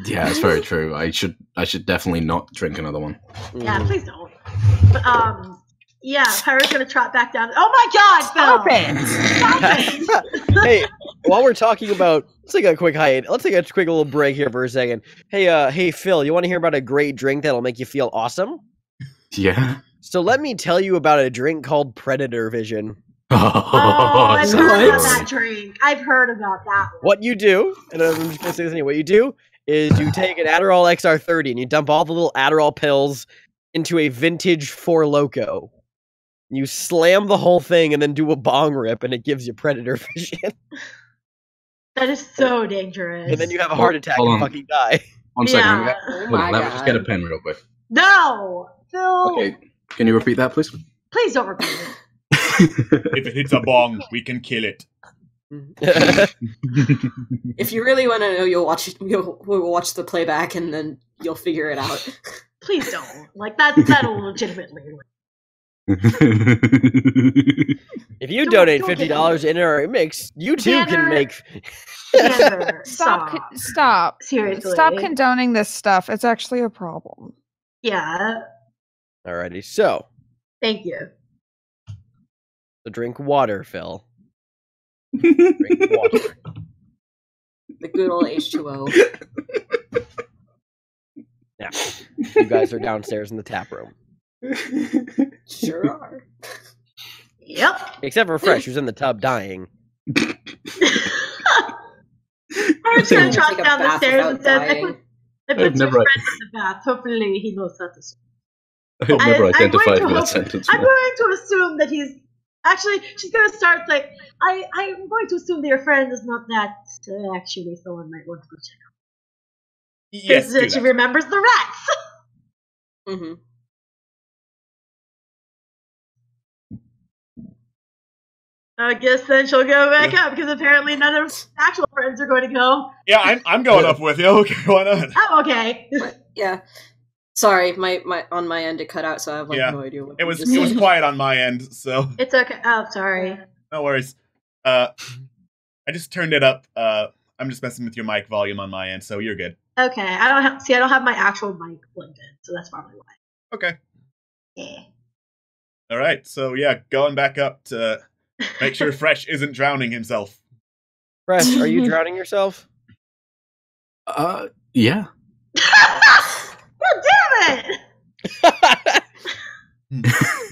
Speaker 5: Yeah, it's very true. I should definitely not drink another one.
Speaker 4: Yeah, please don't. But, yeah, Pyro's gonna trot back down. Oh my god,
Speaker 8: Stop
Speaker 4: it! Stop it!
Speaker 6: Hey, while we're talking about, let's take a quick little break here for a second. Hey, Phil, you want to hear about a great drink that'll make you feel awesome?
Speaker 5: Yeah.
Speaker 6: So let me tell you about a drink called Predator Vision.
Speaker 4: I've heard about that drink. I've heard about that one.
Speaker 6: What you do, and I'm just gonna say this anyway, what you do is you take an Adderall XR30 and you dump all the little Adderall pills into a vintage Four Loko. You slam the whole thing and then do a bong rip, and it gives you Predator Vision.
Speaker 4: That is so dangerous.
Speaker 6: And then you have a heart attack and fucking die.
Speaker 5: 1 second.
Speaker 4: Yeah.
Speaker 5: Let me just get a pen real quick.
Speaker 4: No! Phil!
Speaker 5: Okay, can you repeat that, please?
Speaker 4: Please don't repeat it.
Speaker 7: If it hits a bong, we can kill it.
Speaker 2: If you really want to know, we'll watch the playback and then you'll figure it out.
Speaker 4: Please don't. Like, that'll legitimately...
Speaker 6: If you donate $50 in our mix, you too can make...
Speaker 8: Stop.
Speaker 4: Seriously.
Speaker 8: Stop condoning this stuff. It's actually a problem.
Speaker 4: Yeah.
Speaker 6: Alrighty, so...
Speaker 4: Thank you.
Speaker 6: So drink water, Phil. Drink water.
Speaker 2: The good old H2O.
Speaker 6: Now, you guys are downstairs in the tap room.
Speaker 2: Sure are.
Speaker 4: Yep.
Speaker 6: Except for Fresh, who's in the tub dying.
Speaker 4: I'm just gonna trot down the stairs and says, I put your friend in the bath. Hopefully he knows how to swim.
Speaker 5: I've never identified with that sentence.
Speaker 4: I'm going to assume that he's... Actually, she's going to start like... I'm going to assume that your friend is not that... actually, someone might want to go check out.
Speaker 7: Yes,
Speaker 4: Because she remembers the rats!
Speaker 2: Mm-hmm.
Speaker 4: I guess then she'll go back up because apparently none of her actual friends are going to go.
Speaker 7: Yeah, I'm going up with you. Okay, why not?
Speaker 4: I'm okay.
Speaker 2: Yeah. Sorry, my on my end it cut out, so I have no idea what
Speaker 7: it was quiet on my end, so
Speaker 4: it's okay. Oh, sorry.
Speaker 7: no worries. I just turned it up. I'm just messing with your mic volume on my end, so you're good.
Speaker 4: Okay, I don't have my actual mic plugged in, so that's probably why.
Speaker 7: Okay.
Speaker 4: Yeah.
Speaker 7: All right, so going back up to make sure Fresh isn't drowning himself.
Speaker 6: Fresh, are you drowning yourself?
Speaker 5: Yeah.
Speaker 4: God damn it!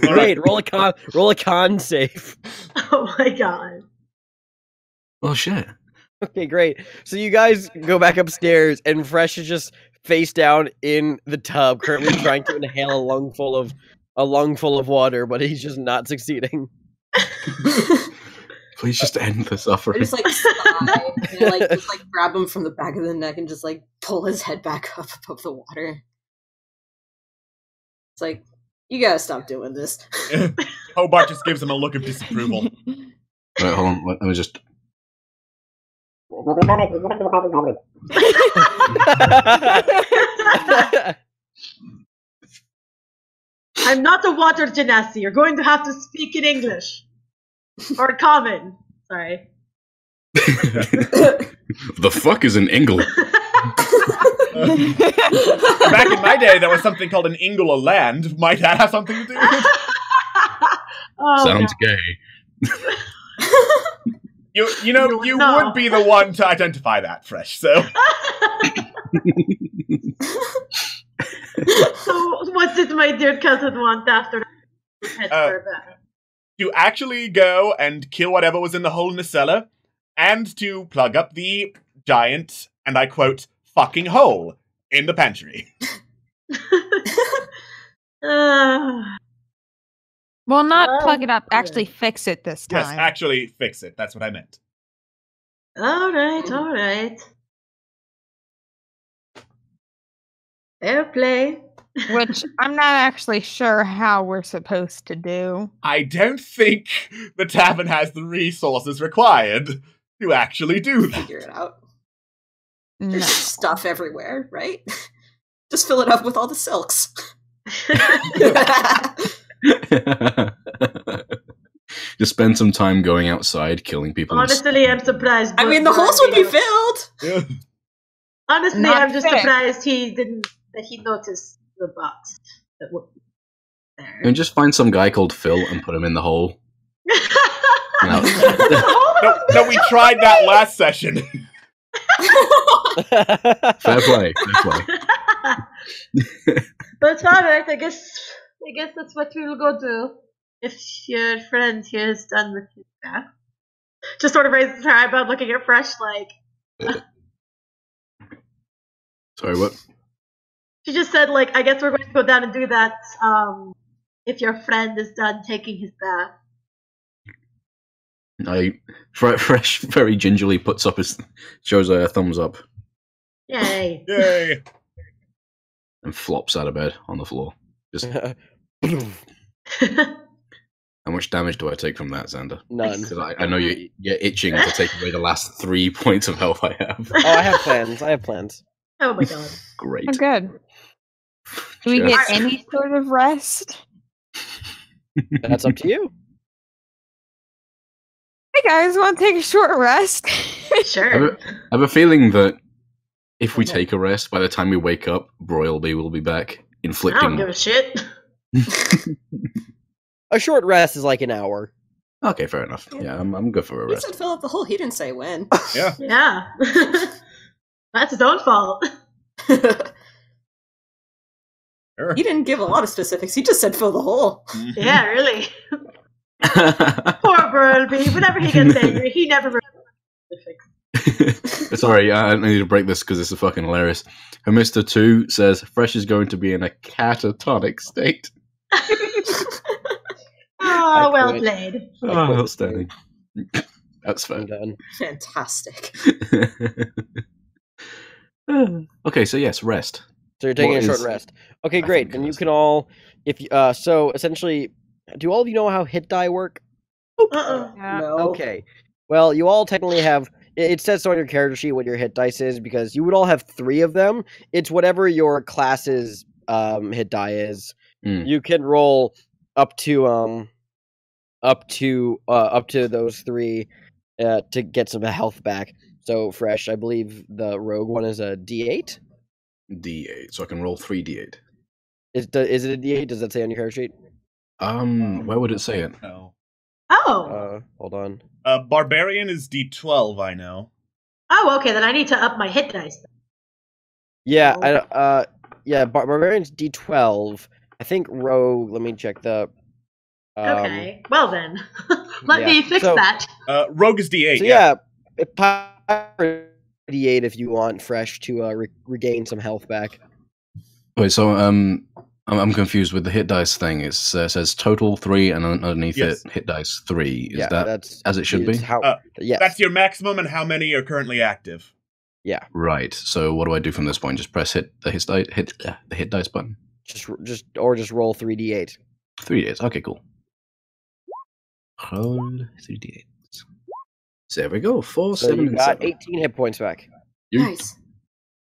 Speaker 6: Great, roll a con save.
Speaker 4: Oh my god.
Speaker 5: Oh shit.
Speaker 6: Okay, great. So you guys go back upstairs, and Fresh is just face down in the tub, currently trying to inhale a lungful of water, but he's just not succeeding.
Speaker 5: Please just end the suffering.
Speaker 2: I just sigh and just grab him from the back of the neck and just pull his head back up above the water. It's like, you gotta stop doing this.
Speaker 7: Hobart just gives him a look of disapproval.
Speaker 5: Right, hold on. Let me just.
Speaker 4: I'm not a water genasi. You're going to have to speak in English. Or common. Sorry.
Speaker 5: The fuck is an ingle?
Speaker 7: Back in my day, there was something called an ingle of land. Might that have something to do with it?
Speaker 5: Sounds gay.
Speaker 7: You would be the one to identify that, Fresh, so...
Speaker 4: So, what did my dear cousin want after that?
Speaker 7: To actually go and kill whatever was in the hole in the cellar, and to plug up the giant, and I quote, fucking hole in the pantry.
Speaker 8: Well, not plug it up, actually fix it this time.
Speaker 7: Yes, actually fix it. That's what I meant.
Speaker 4: Alright. Fair play.
Speaker 8: Which I'm not actually sure how we're supposed to do.
Speaker 7: I don't think the tavern has the resources required to actually do that.
Speaker 2: Figure it out.
Speaker 8: No.
Speaker 2: There's stuff everywhere, right? Just fill it up with all the silks.
Speaker 5: Just spend some time going outside, killing people.
Speaker 4: Honestly, I'm surprised.
Speaker 2: I mean, the holes would be filled.
Speaker 7: Yeah.
Speaker 4: Honestly,
Speaker 8: Not
Speaker 4: I'm just
Speaker 8: fair.
Speaker 4: surprised that he noticed the box that was there.
Speaker 5: And just find some guy called Phil and put him in the hole. No.
Speaker 7: No, we tried that last session.
Speaker 5: Fair play.
Speaker 4: But alright, I guess that's what we'll go do. If your friend here is done with his bath. Just sort of raises her eyebrow, looking at Fresh like...
Speaker 5: Sorry, what?
Speaker 4: She just said, I guess we're going to go down and do that, if your friend is done taking his bath.
Speaker 5: Fresh very gingerly shows a thumbs up.
Speaker 4: Yay.
Speaker 7: Yay.
Speaker 5: And flops out of bed on the floor. Just how much damage do I take from that, Xander?
Speaker 6: None.
Speaker 5: Because I know you're itching to take away the last 3 points of health I have.
Speaker 6: Oh, I have plans.
Speaker 4: Oh my god.
Speaker 5: Great.
Speaker 8: Oh, good. Do we get any sort of rest?
Speaker 6: That's up to you.
Speaker 8: Hey guys, want to take a short rest?
Speaker 4: Sure.
Speaker 5: I have a feeling that if we take a rest, by the time we wake up, Broilby will be back,
Speaker 4: I
Speaker 5: inflicting...
Speaker 4: don't give a shit.
Speaker 6: A short rest is like an hour.
Speaker 5: Okay, fair enough. Yeah, I'm good for a
Speaker 2: He
Speaker 5: rest.
Speaker 2: said fill up the hole. He didn't say when.
Speaker 7: Yeah.
Speaker 4: Yeah. That's his own fault.
Speaker 7: Sure.
Speaker 2: He didn't give a lot of specifics. He just said fill the hole.
Speaker 4: Yeah, really. Poor Burlby. Whenever he gets angry, he never remembers specifics.
Speaker 5: Sorry, I need to break this because this is fucking hilarious. And Mr. 2 says, Fresh is going to be in a catatonic state.
Speaker 4: Oh, well played.
Speaker 5: Oh, outstanding. That's fair.
Speaker 6: I'm done.
Speaker 2: Fantastic.
Speaker 5: Okay, so yes, rest.
Speaker 6: So you're taking
Speaker 5: What
Speaker 6: a short
Speaker 5: is-
Speaker 6: rest. Okay,
Speaker 5: I
Speaker 6: great.
Speaker 5: think
Speaker 6: Then you
Speaker 5: rest.
Speaker 6: can all, if you, so essentially, do all of you know how hit die work?
Speaker 8: Yeah.
Speaker 2: No.
Speaker 6: Okay. Well, you all technically have. It says so on your character sheet what your hit dice is because you would all have 3 of them. It's whatever your class's hit die is.
Speaker 5: Mm.
Speaker 6: You can roll up to those 3 to get some health back. So fresh, I believe the rogue one is a D8.
Speaker 5: D8, so I can roll 3d8.
Speaker 6: Is it a D8? Does that say on your character sheet?
Speaker 5: Where would it say it?
Speaker 7: No.
Speaker 4: Oh.
Speaker 6: Hold on.
Speaker 7: Barbarian is D12, I know.
Speaker 4: Oh, okay. Then I need to up my hit dice.
Speaker 6: Yeah,
Speaker 4: Oh.
Speaker 6: Barbarian's D12. I think rogue. Let me check the.
Speaker 4: Okay. Well then, let me fix
Speaker 6: so-
Speaker 4: that.
Speaker 7: Rogue is D8.
Speaker 6: So yeah, D8 if you want fresh to regain some health back.
Speaker 5: Wait, so I'm confused with the hit dice thing. It says total 3, and underneath
Speaker 7: Yes.
Speaker 5: it, hit dice 3. Is
Speaker 6: Yeah,
Speaker 5: that
Speaker 6: that's
Speaker 5: as it should be?
Speaker 6: Yes.
Speaker 7: That's your maximum, and how many are currently active?
Speaker 6: Yeah.
Speaker 5: Right. So what do I do from this point? Just press the hit dice button.
Speaker 6: Just roll 3d8.
Speaker 5: 3d8. Okay, cool. Roll 3d8. So there we go. 4,
Speaker 6: So
Speaker 5: 7,
Speaker 6: you
Speaker 5: and
Speaker 6: got
Speaker 5: 7.
Speaker 6: 18 hit points back.
Speaker 2: Nice.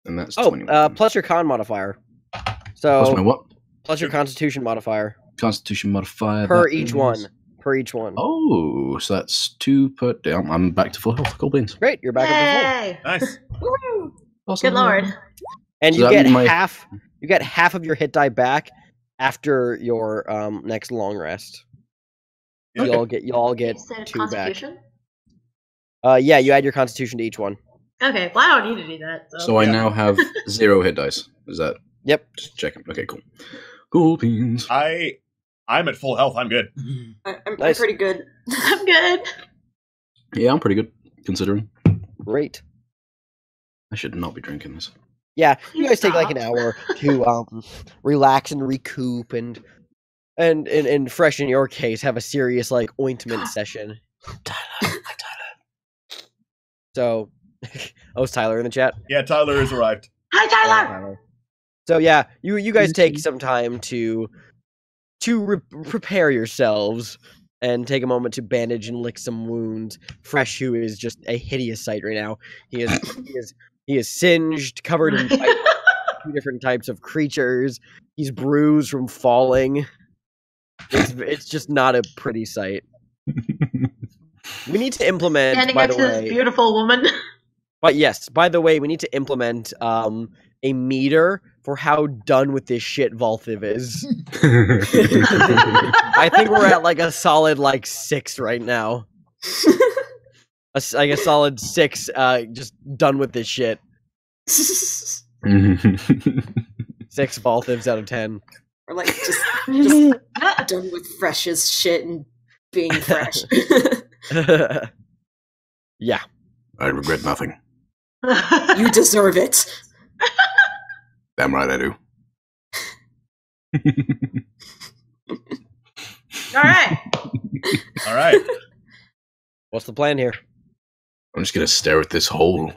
Speaker 5: And that's
Speaker 6: Oh,
Speaker 5: 21.
Speaker 6: plus your con modifier.
Speaker 5: Plus my
Speaker 6: So
Speaker 5: what?
Speaker 6: plus your Constitution modifier
Speaker 5: Constitution modifier.
Speaker 6: per
Speaker 5: that
Speaker 6: each
Speaker 5: is-
Speaker 6: one. Per each one.
Speaker 5: Oh, so that's 2 per. Damn, I'm back to full health. Cool beans.
Speaker 6: Great, you're back up to full.
Speaker 4: Yay!
Speaker 7: Nice.
Speaker 4: Woo!
Speaker 5: Awesome.
Speaker 4: Good lord.
Speaker 6: And
Speaker 5: So
Speaker 6: you
Speaker 5: that
Speaker 6: get
Speaker 5: means my-
Speaker 6: half. You get half of your hit die back after your next long rest.
Speaker 7: Okay.
Speaker 6: You all get
Speaker 4: Instead of
Speaker 6: 2 back.
Speaker 4: Constitution.
Speaker 6: Yeah, you add your Constitution to each one.
Speaker 4: Okay, well I don't need to do that.
Speaker 5: So I
Speaker 7: Yeah.
Speaker 5: now have 0 hit dice. Is that?
Speaker 6: Yep.
Speaker 5: Just checking. Okay, cool. Cool beans.
Speaker 7: I'm at full health. I'm good.
Speaker 2: I'm
Speaker 6: Nice.
Speaker 2: pretty good.
Speaker 4: I'm good.
Speaker 5: Yeah, I'm pretty good considering.
Speaker 6: Great.
Speaker 5: I should not be drinking this.
Speaker 6: Yeah, you guys take like
Speaker 4: Stop.
Speaker 6: an hour to relax and recoup and fresh in your case have a serious like ointment session.
Speaker 5: Tyler.
Speaker 6: So, oh, is Tyler in the chat?
Speaker 7: Yeah, Tyler has arrived.
Speaker 4: Hi Tyler.
Speaker 6: So yeah, you guys take some time to prepare yourselves and take a moment to bandage and lick some wounds. Fresh, who is just a hideous sight right now. He is singed, covered in 2 different types of creatures. He's bruised from falling. It's just not a pretty sight. We need to implement,
Speaker 4: Standing
Speaker 6: by
Speaker 4: next
Speaker 6: the
Speaker 4: to this
Speaker 6: way.
Speaker 4: beautiful woman.
Speaker 6: But yes, by the way, we need to implement a meter for how done with this shit Valthiv is. I think we're at like a solid 6 right now. Like a solid 6, just done with this shit. 6 Valthivs out of 10.
Speaker 2: Or like just done with fresh as shit and being fresh.
Speaker 6: Yeah.
Speaker 5: I regret nothing.
Speaker 2: You deserve it.
Speaker 5: Damn right I do.
Speaker 4: All right.
Speaker 7: All right.
Speaker 6: What's the plan here?
Speaker 5: I'm just gonna stare at this hole.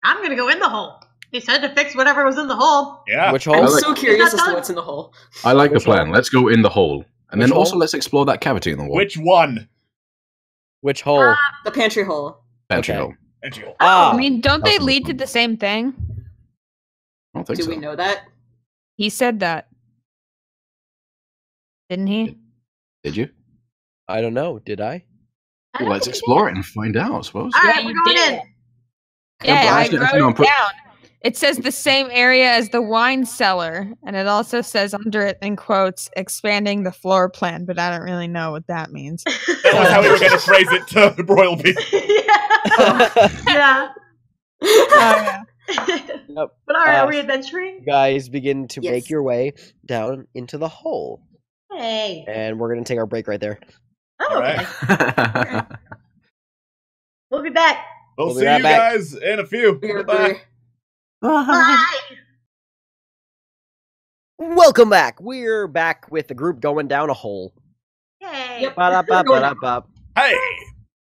Speaker 4: I'm gonna go in the hole. He said to fix whatever was in the hole.
Speaker 7: Yeah.
Speaker 6: Which
Speaker 2: I'm
Speaker 6: hole?
Speaker 2: so curious
Speaker 4: Not
Speaker 2: as to
Speaker 4: done.
Speaker 2: what's in the hole.
Speaker 5: I like the
Speaker 6: Which
Speaker 5: plan.
Speaker 6: hole?
Speaker 5: Let's go in the hole. And
Speaker 6: Which
Speaker 5: then also
Speaker 6: hole?
Speaker 5: let's explore that cavity in the wall.
Speaker 7: Which one?
Speaker 6: Which hole?
Speaker 2: The pantry hole.
Speaker 5: Pantry
Speaker 6: okay.
Speaker 5: hole.
Speaker 7: Angel.
Speaker 6: Ah,
Speaker 8: I mean, don't they
Speaker 5: Awesome.
Speaker 8: lead to the same thing?
Speaker 5: I don't think
Speaker 2: Do
Speaker 5: so.
Speaker 2: we know that?
Speaker 8: He said that. Didn't he?
Speaker 5: Did you?
Speaker 6: I don't know. Did I?
Speaker 4: I don't
Speaker 5: Well, let's
Speaker 4: think he
Speaker 5: explore
Speaker 4: did.
Speaker 5: it and find out, I suppose.
Speaker 4: All
Speaker 8: Yeah,
Speaker 4: right, we're
Speaker 8: you
Speaker 4: going
Speaker 8: did.
Speaker 4: in.
Speaker 8: Yeah,
Speaker 5: but
Speaker 8: I
Speaker 5: actually,
Speaker 8: wrote
Speaker 5: no,
Speaker 8: it down. It says the same area as the wine cellar, and it also says under it in quotes, expanding the floor plan, but I don't really know what that means.
Speaker 7: That was how we were going to phrase it to Royal B.
Speaker 4: Yeah.
Speaker 8: Oh,
Speaker 6: Yep.
Speaker 4: But all right,
Speaker 6: Uh,
Speaker 4: are we adventuring?
Speaker 6: Guys, begin to
Speaker 2: Yes.
Speaker 6: make your way down into the hole.
Speaker 4: Hey.
Speaker 6: And we're going to take our break right there.
Speaker 4: Oh,
Speaker 7: All
Speaker 4: okay.
Speaker 7: right.
Speaker 4: We'll be back.
Speaker 7: We'll
Speaker 6: We'll be
Speaker 7: see
Speaker 6: right
Speaker 7: you
Speaker 6: back.
Speaker 7: guys in a few.
Speaker 2: We're-
Speaker 7: Bye.
Speaker 4: Bye.
Speaker 6: Welcome back. We're back with the group going down a hole.
Speaker 4: Yay.
Speaker 2: Yep.
Speaker 6: Ba-da-ba-ba-da-ba.
Speaker 7: Hey.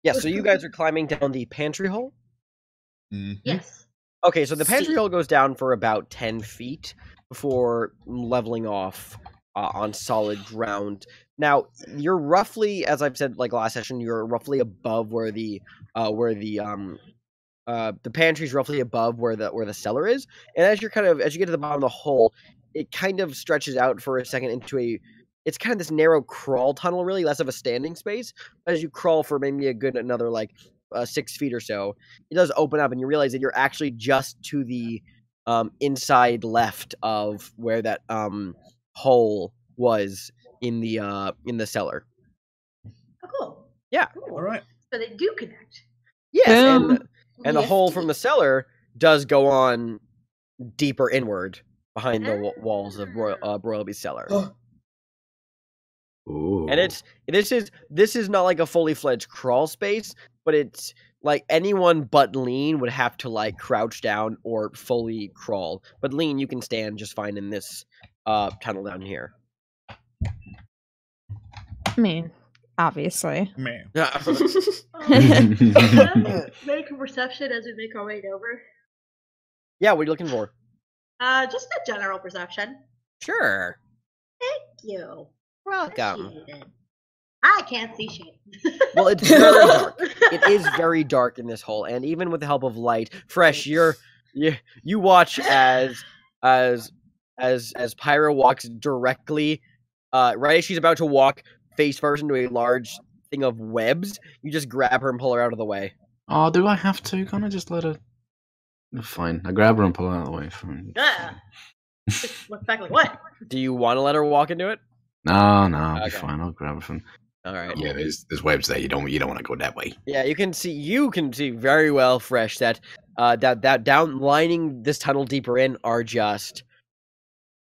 Speaker 6: Yeah, so you guys are climbing down the pantry hole?
Speaker 4: Yes.
Speaker 6: Okay, so the pantry
Speaker 2: See.
Speaker 6: hole goes down for about 10 feet before leveling off on solid ground. Now, you're roughly, as I've said, like last session, you're roughly above where the pantry's roughly above where the cellar is, and as you get to the bottom of the hole, it kind of stretches out for a second into it's kind of this narrow crawl tunnel, really less of a standing space. As you crawl for maybe a good another 6 feet or so, it does open up, and you realize that you're actually just to the inside left of where that hole was in the cellar.
Speaker 4: Oh, cool.
Speaker 6: Yeah.
Speaker 4: Cool.
Speaker 7: All right.
Speaker 4: So they do connect.
Speaker 6: Yes, and the hole
Speaker 2: Nifty.
Speaker 6: from the cellar does go on deeper inward behind the walls of Royalby's cellar.
Speaker 5: Ooh.
Speaker 6: And this is not like a fully fledged crawl space, but it's like anyone but Lean would have to like crouch down or fully crawl. But Lean, you can stand just fine in this tunnel down here.
Speaker 8: I mean, obviously.
Speaker 7: Man.
Speaker 4: Can I make a perception as we make our way over?
Speaker 6: Yeah, what are you looking for?
Speaker 4: Just a general perception.
Speaker 6: Sure.
Speaker 4: Thank you.
Speaker 6: Welcome.
Speaker 4: Appreciate it. I can't see shit.
Speaker 6: Well, it's very dark. It is very dark in this hole, and even with the help of light, Fresh, you watch as Pyra walks directly, right as she's about to walk face first into a large thing of webs. You just grab her and pull her out of the way.
Speaker 5: Oh, do I have to? Can't I just let her? Fine, I grab her and pull her out of the way. Fine.
Speaker 4: Yeah. Just look back like what?
Speaker 6: Do you want to let her walk into it?
Speaker 5: No, I'll be
Speaker 6: Okay.
Speaker 5: fine. I'll grab her from.
Speaker 6: All right.
Speaker 5: Yeah, there's webs there. You don't want to go that way.
Speaker 6: Yeah, you can see very well, Fresh, that that down lining this tunnel deeper in are just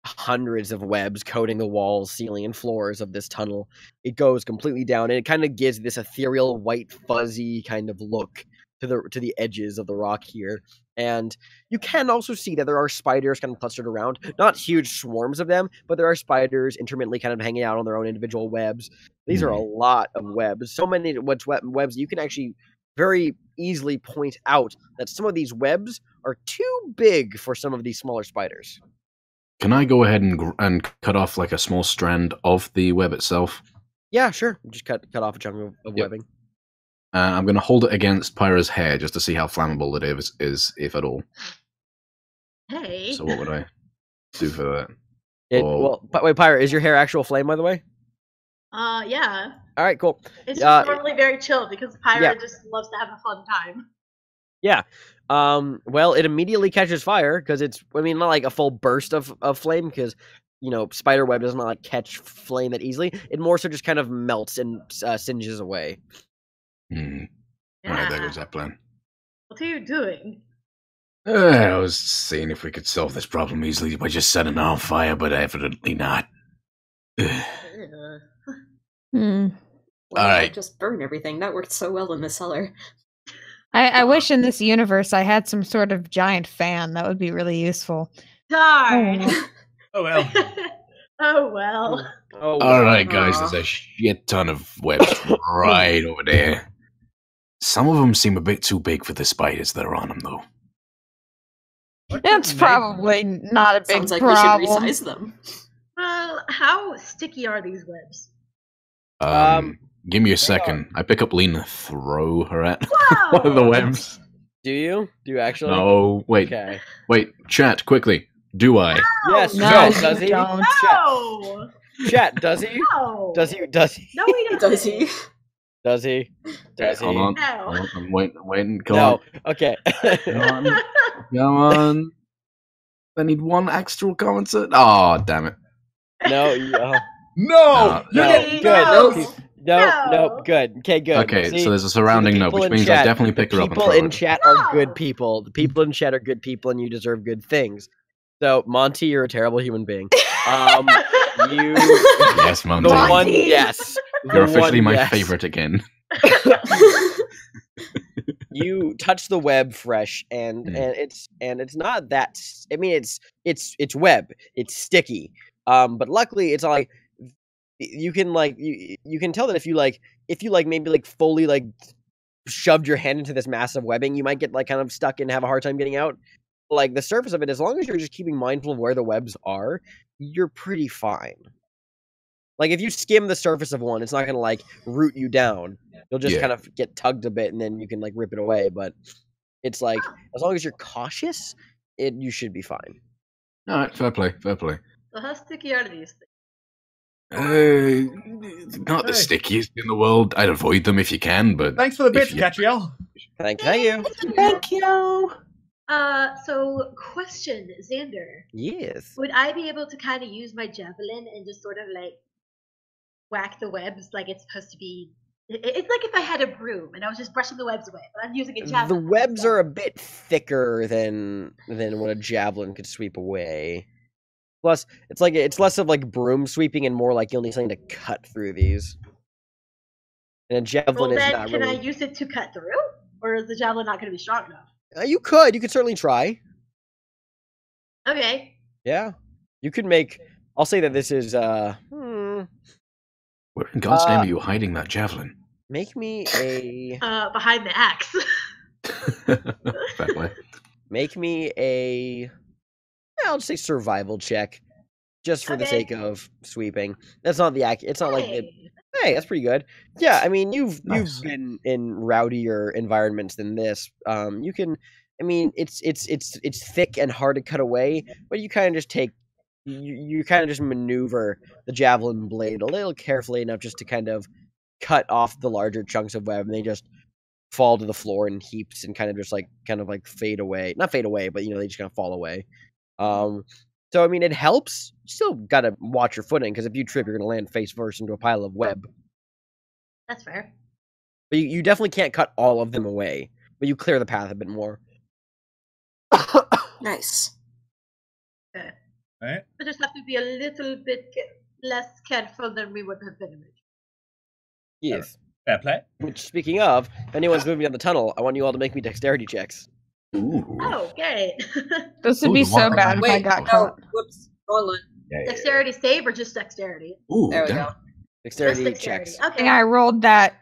Speaker 6: hundreds of webs coating the walls, ceiling, and floors of this tunnel. It goes completely down, and it kind of gives this ethereal, white, fuzzy kind of look to the edges of the rock here. And you can also see that there are spiders kind of clustered around. Not huge swarms of them, but there are spiders intermittently kind of hanging out on their own individual webs. These are a lot of webs. So many webs you can actually very easily point out that some of these webs are too big for some of these smaller spiders.
Speaker 5: Can I go ahead and cut off like a small strand of the web itself?
Speaker 6: Yeah, sure. Just cut off a chunk of
Speaker 5: Yep.
Speaker 6: webbing.
Speaker 5: I'm going to hold it against Pyra's hair just to see how flammable it is, if at all.
Speaker 4: Hey.
Speaker 5: So what would I do for that?
Speaker 6: Wait, Pyra, is your hair actual flame, by the way?
Speaker 4: Yeah.
Speaker 6: All right, cool.
Speaker 4: It's just normally very chill because Pyra
Speaker 6: yeah.
Speaker 4: just loves to have a fun time.
Speaker 6: Yeah. Well, it immediately catches fire because not like a full burst of flame because, spider web does not like catch flame that easily. It more so just kind of melts and singes away.
Speaker 5: Yeah.
Speaker 4: Yeah.
Speaker 5: Alright, there goes that plan.
Speaker 4: What are you doing?
Speaker 5: I was seeing if we could solve this problem easily by just setting it on fire, but evidently not.
Speaker 4: Ugh.
Speaker 2: Well,
Speaker 5: Alright.
Speaker 2: just burn everything. That worked so well in the cellar.
Speaker 8: I wish in this universe I had some sort of giant fan. That would be really useful.
Speaker 4: Darn.
Speaker 7: Oh well.
Speaker 4: Oh well.
Speaker 6: Oh,
Speaker 5: Alright, guys, there's a shit ton of webs right over there. Some of them seem a bit too big for the spiders that are on them, though.
Speaker 8: It's probably not a big
Speaker 2: Sounds like
Speaker 8: problem.
Speaker 2: we should resize them.
Speaker 4: Well, how sticky are these webs?
Speaker 5: Give me a second. I pick up Lean and throw her at one of the webs.
Speaker 6: Do you? Do you actually?
Speaker 5: No, wait.
Speaker 6: Okay.
Speaker 5: Wait, chat, quickly. Do I?
Speaker 6: Yes.
Speaker 8: No,
Speaker 6: No.
Speaker 8: you
Speaker 6: Does he?
Speaker 8: don't.
Speaker 4: No.
Speaker 6: Chat. Does he?
Speaker 4: No.
Speaker 6: Does he? Does he?
Speaker 4: No, he doesn't.
Speaker 2: Does he?
Speaker 6: Does he? Does he?
Speaker 5: Hold on.
Speaker 4: No.
Speaker 5: I'm waiting. Come
Speaker 6: No.
Speaker 5: on.
Speaker 6: Okay.
Speaker 5: Come on. Come on. I need one extra comment. Oh, damn it.
Speaker 6: No.
Speaker 7: No!
Speaker 5: No,
Speaker 7: You
Speaker 6: no,
Speaker 7: get
Speaker 6: good.
Speaker 4: No.
Speaker 6: No. Good. Okay. Good.
Speaker 5: Okay,
Speaker 6: See?
Speaker 5: so there's a surrounding
Speaker 6: the
Speaker 5: note,
Speaker 6: people
Speaker 5: which
Speaker 6: in
Speaker 5: means
Speaker 6: chat-
Speaker 5: I definitely pick her up and
Speaker 6: People
Speaker 5: throw
Speaker 6: in
Speaker 5: her.
Speaker 6: chat are
Speaker 4: No.
Speaker 6: good people. The people in chat are good people, and you deserve good things. So, Monty, you're a terrible human being. You.
Speaker 5: Yes,
Speaker 6: The
Speaker 5: Monty.
Speaker 6: one. Yes. The
Speaker 5: You're officially
Speaker 6: one,
Speaker 5: my
Speaker 6: yes.
Speaker 5: favorite again.
Speaker 6: You touch the web, Fresh, and it's not that. I mean, it's web. It's sticky. But luckily, it's like you can tell that if you maybe fully shoved your hand into this massive webbing, you might get kind of stuck and have a hard time getting out. Like the surface of it, as long as you're just keeping mindful of where the webs are, you're pretty fine. Like if you skim the surface of one, it's not gonna like root you down. You'll just kind of get tugged a bit, and then you can like rip it away. But it's like as long as you're cautious, you should be fine.
Speaker 5: All right, fair play, fair play.
Speaker 4: So how sticky are these things?
Speaker 5: Not the stickiest in the world. I'd avoid them if you can, but
Speaker 7: Thanks for the bits, Catriel.
Speaker 6: Thank you.
Speaker 2: Thank you.
Speaker 4: So question, Xander.
Speaker 6: Yes.
Speaker 4: Would I be able to kind of use my javelin and just sort of like whack the webs like it's supposed to be? It's like if I had a broom and I was just brushing the webs away, but I'm using a javelin.
Speaker 6: The webs are a bit thicker than what a javelin could sweep away. Plus, it's less of like broom sweeping and more like you'll need something to cut through these. And a javelin is not
Speaker 4: can
Speaker 6: really.
Speaker 4: I use it to cut through, or is the javelin not going to be strong enough?
Speaker 6: You could certainly try.
Speaker 4: Okay.
Speaker 6: Yeah, you could make. I'll say that this is.
Speaker 5: Where in God's name are you hiding that javelin?
Speaker 6: Make me a.
Speaker 4: Behind the axe.
Speaker 5: Fair play.
Speaker 6: Make me a. I'll just say survival check, just for the sake of sweeping. That's not the act. It's not like it. Hey, that's pretty good. Yeah, I mean you've been in rowdier environments than this. You can. I mean, it's thick and hard to cut away, but you kind of just take. You kind of just maneuver the javelin blade a little carefully enough just to kind of cut off the larger chunks of web, and they just fall to the floor in heaps and kind of fade away. Not fade away, but they just kind of fall away. So I mean, it helps. You still gotta watch your footing because if you trip, you're gonna land face first into a pile of web.
Speaker 4: That's fair.
Speaker 6: But you definitely can't cut all of them away. But you clear the path a bit more.
Speaker 2: Nice.
Speaker 4: Okay.
Speaker 7: Right.
Speaker 4: We just have to be a little bit less careful than we would have been originally.
Speaker 6: Yes.
Speaker 7: Fair play.
Speaker 6: Which, speaking of, if anyone's moving down the tunnel, I want you all to make me dexterity checks.
Speaker 5: Ooh.
Speaker 4: Oh, great.
Speaker 8: This would be so bad if I got caught.
Speaker 2: Whoops. Wrong one.
Speaker 5: Yeah.
Speaker 4: Dexterity save or just dexterity?
Speaker 5: Ooh,
Speaker 2: There we
Speaker 5: damn.
Speaker 2: go.
Speaker 6: Dexterity
Speaker 4: Just
Speaker 6: checks.
Speaker 4: dexterity.
Speaker 8: And
Speaker 4: Okay.
Speaker 8: I rolled that.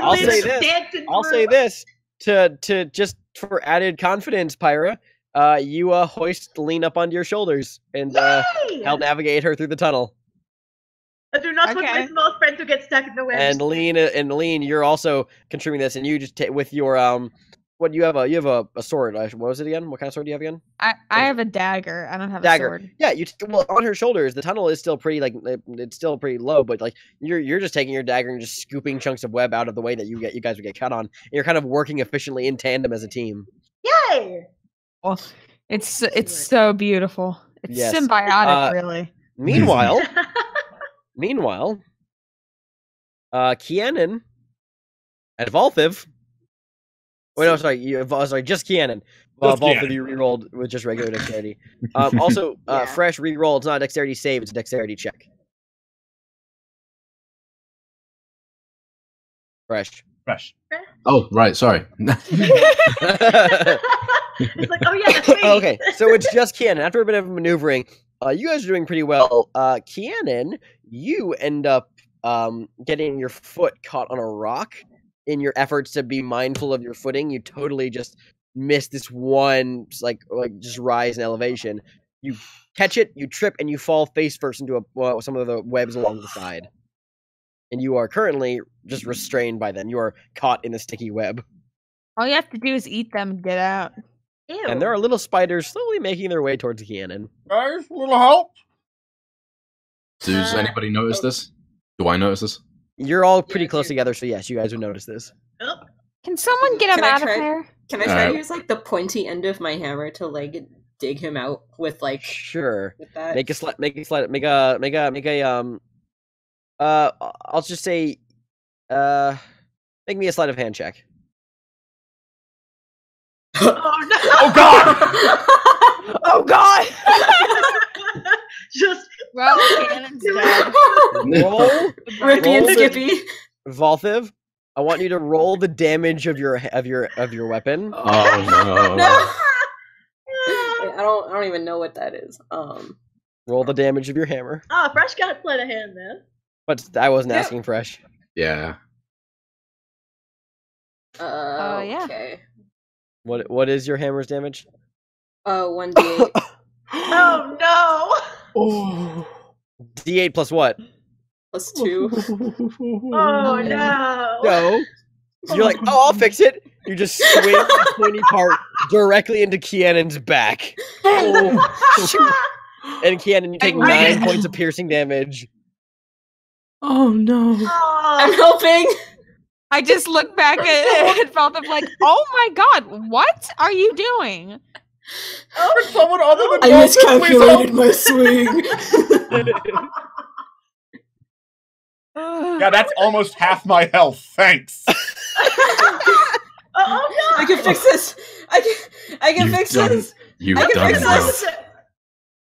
Speaker 6: I'll say this. I'll say this to just for added confidence, Pyra. You hoist Lean up onto your shoulders and help navigate her through the tunnel.
Speaker 4: I do not want
Speaker 8: Okay.
Speaker 4: my small friend to get stuck in the webs.
Speaker 6: And Lean, you're also contributing this, and you just with your what you have a sword. What was it again? What kind of sword do you have again?
Speaker 8: I have a dagger. I don't have
Speaker 6: Dagger.
Speaker 8: a sword.
Speaker 6: Yeah, well on her shoulders. The tunnel is still pretty it's still pretty low, but like you're just taking your dagger and just scooping chunks of web out of the way that you guys would get cut on. And you're kind of working efficiently in tandem as a team.
Speaker 4: Yay!
Speaker 8: Well, it's so beautiful. It's
Speaker 6: Yes.
Speaker 8: symbiotic, really.
Speaker 6: Meanwhile, Kianan and Valthiv. Wait, no, sorry, just Kianan.
Speaker 7: Just
Speaker 6: Valthiv,
Speaker 7: Kianan.
Speaker 6: you rerolled with just regular dexterity. Also,
Speaker 2: Yeah.
Speaker 6: Fresh reroll. It's not a dexterity save; it's a dexterity check. Fresh.
Speaker 5: Oh, right. Sorry.
Speaker 4: It's like, oh yeah, that's me.
Speaker 6: Okay, so it's just Kianan. After a bit of maneuvering, you guys are doing pretty well. Kianan, you end up getting your foot caught on a rock. In your efforts to be mindful of your footing, you totally just miss this one, like just rise in elevation. You catch it, you trip, and you fall face first into some of the webs along the side. And you are currently just restrained by them. You are caught in a sticky web.
Speaker 8: All you have to do is eat them and get out.
Speaker 4: Ew.
Speaker 6: And there are little spiders slowly making their way towards Kianan.
Speaker 7: Guys, a little help.
Speaker 5: Does anybody notice this? Do I notice this?
Speaker 6: You're all pretty
Speaker 2: Yeah,
Speaker 6: close
Speaker 2: you-
Speaker 6: together, so yes, you guys would notice this.
Speaker 4: Oh.
Speaker 8: Can someone get him
Speaker 2: Can I
Speaker 8: out
Speaker 2: try-
Speaker 8: of there?
Speaker 2: Can I try to
Speaker 5: Uh,
Speaker 2: use like the pointy end of my hammer to like dig him out with like
Speaker 6: Sure.
Speaker 2: with that?
Speaker 6: I'll just say, make me a sleight of hand check.
Speaker 4: Oh no!
Speaker 7: Oh God!
Speaker 8: Oh God!
Speaker 4: Just
Speaker 8: Well, Cannon's dead.
Speaker 6: Roll,
Speaker 2: Rippy and
Speaker 6: Roll the-
Speaker 2: Skippy.
Speaker 6: Valthiv. I want you to roll the damage of your weapon.
Speaker 5: Oh no.
Speaker 2: No. Wait, I don't even know what that is.
Speaker 6: Roll the damage of your hammer.
Speaker 4: oh, Fresh got sleight of hand then.
Speaker 6: But I wasn't
Speaker 2: Yeah.
Speaker 6: asking Fresh.
Speaker 5: Yeah.
Speaker 8: Yeah.
Speaker 2: Okay.
Speaker 6: What is your hammer's damage?
Speaker 2: 1d8.
Speaker 4: Oh no!
Speaker 5: Oh.
Speaker 6: D8 plus what?
Speaker 2: +2.
Speaker 4: Oh no!
Speaker 6: No. So you're like, oh, I'll fix it. You just swing the pointy part directly into Kianon's back. And Kianon, you take 9 points of piercing damage.
Speaker 5: Oh no.
Speaker 2: I'm helping.
Speaker 8: I just look back at Valthiv like, oh my god, what are you doing?
Speaker 7: For someone other than
Speaker 2: I
Speaker 7: Walter, please
Speaker 2: miscalculated
Speaker 7: help.
Speaker 2: my swing.
Speaker 7: Yeah, that's almost half my health. Thanks.
Speaker 4: Oh no!
Speaker 2: I can fix this. I can fix this.
Speaker 5: You've
Speaker 2: I can
Speaker 5: done
Speaker 2: fix
Speaker 5: it.
Speaker 2: this.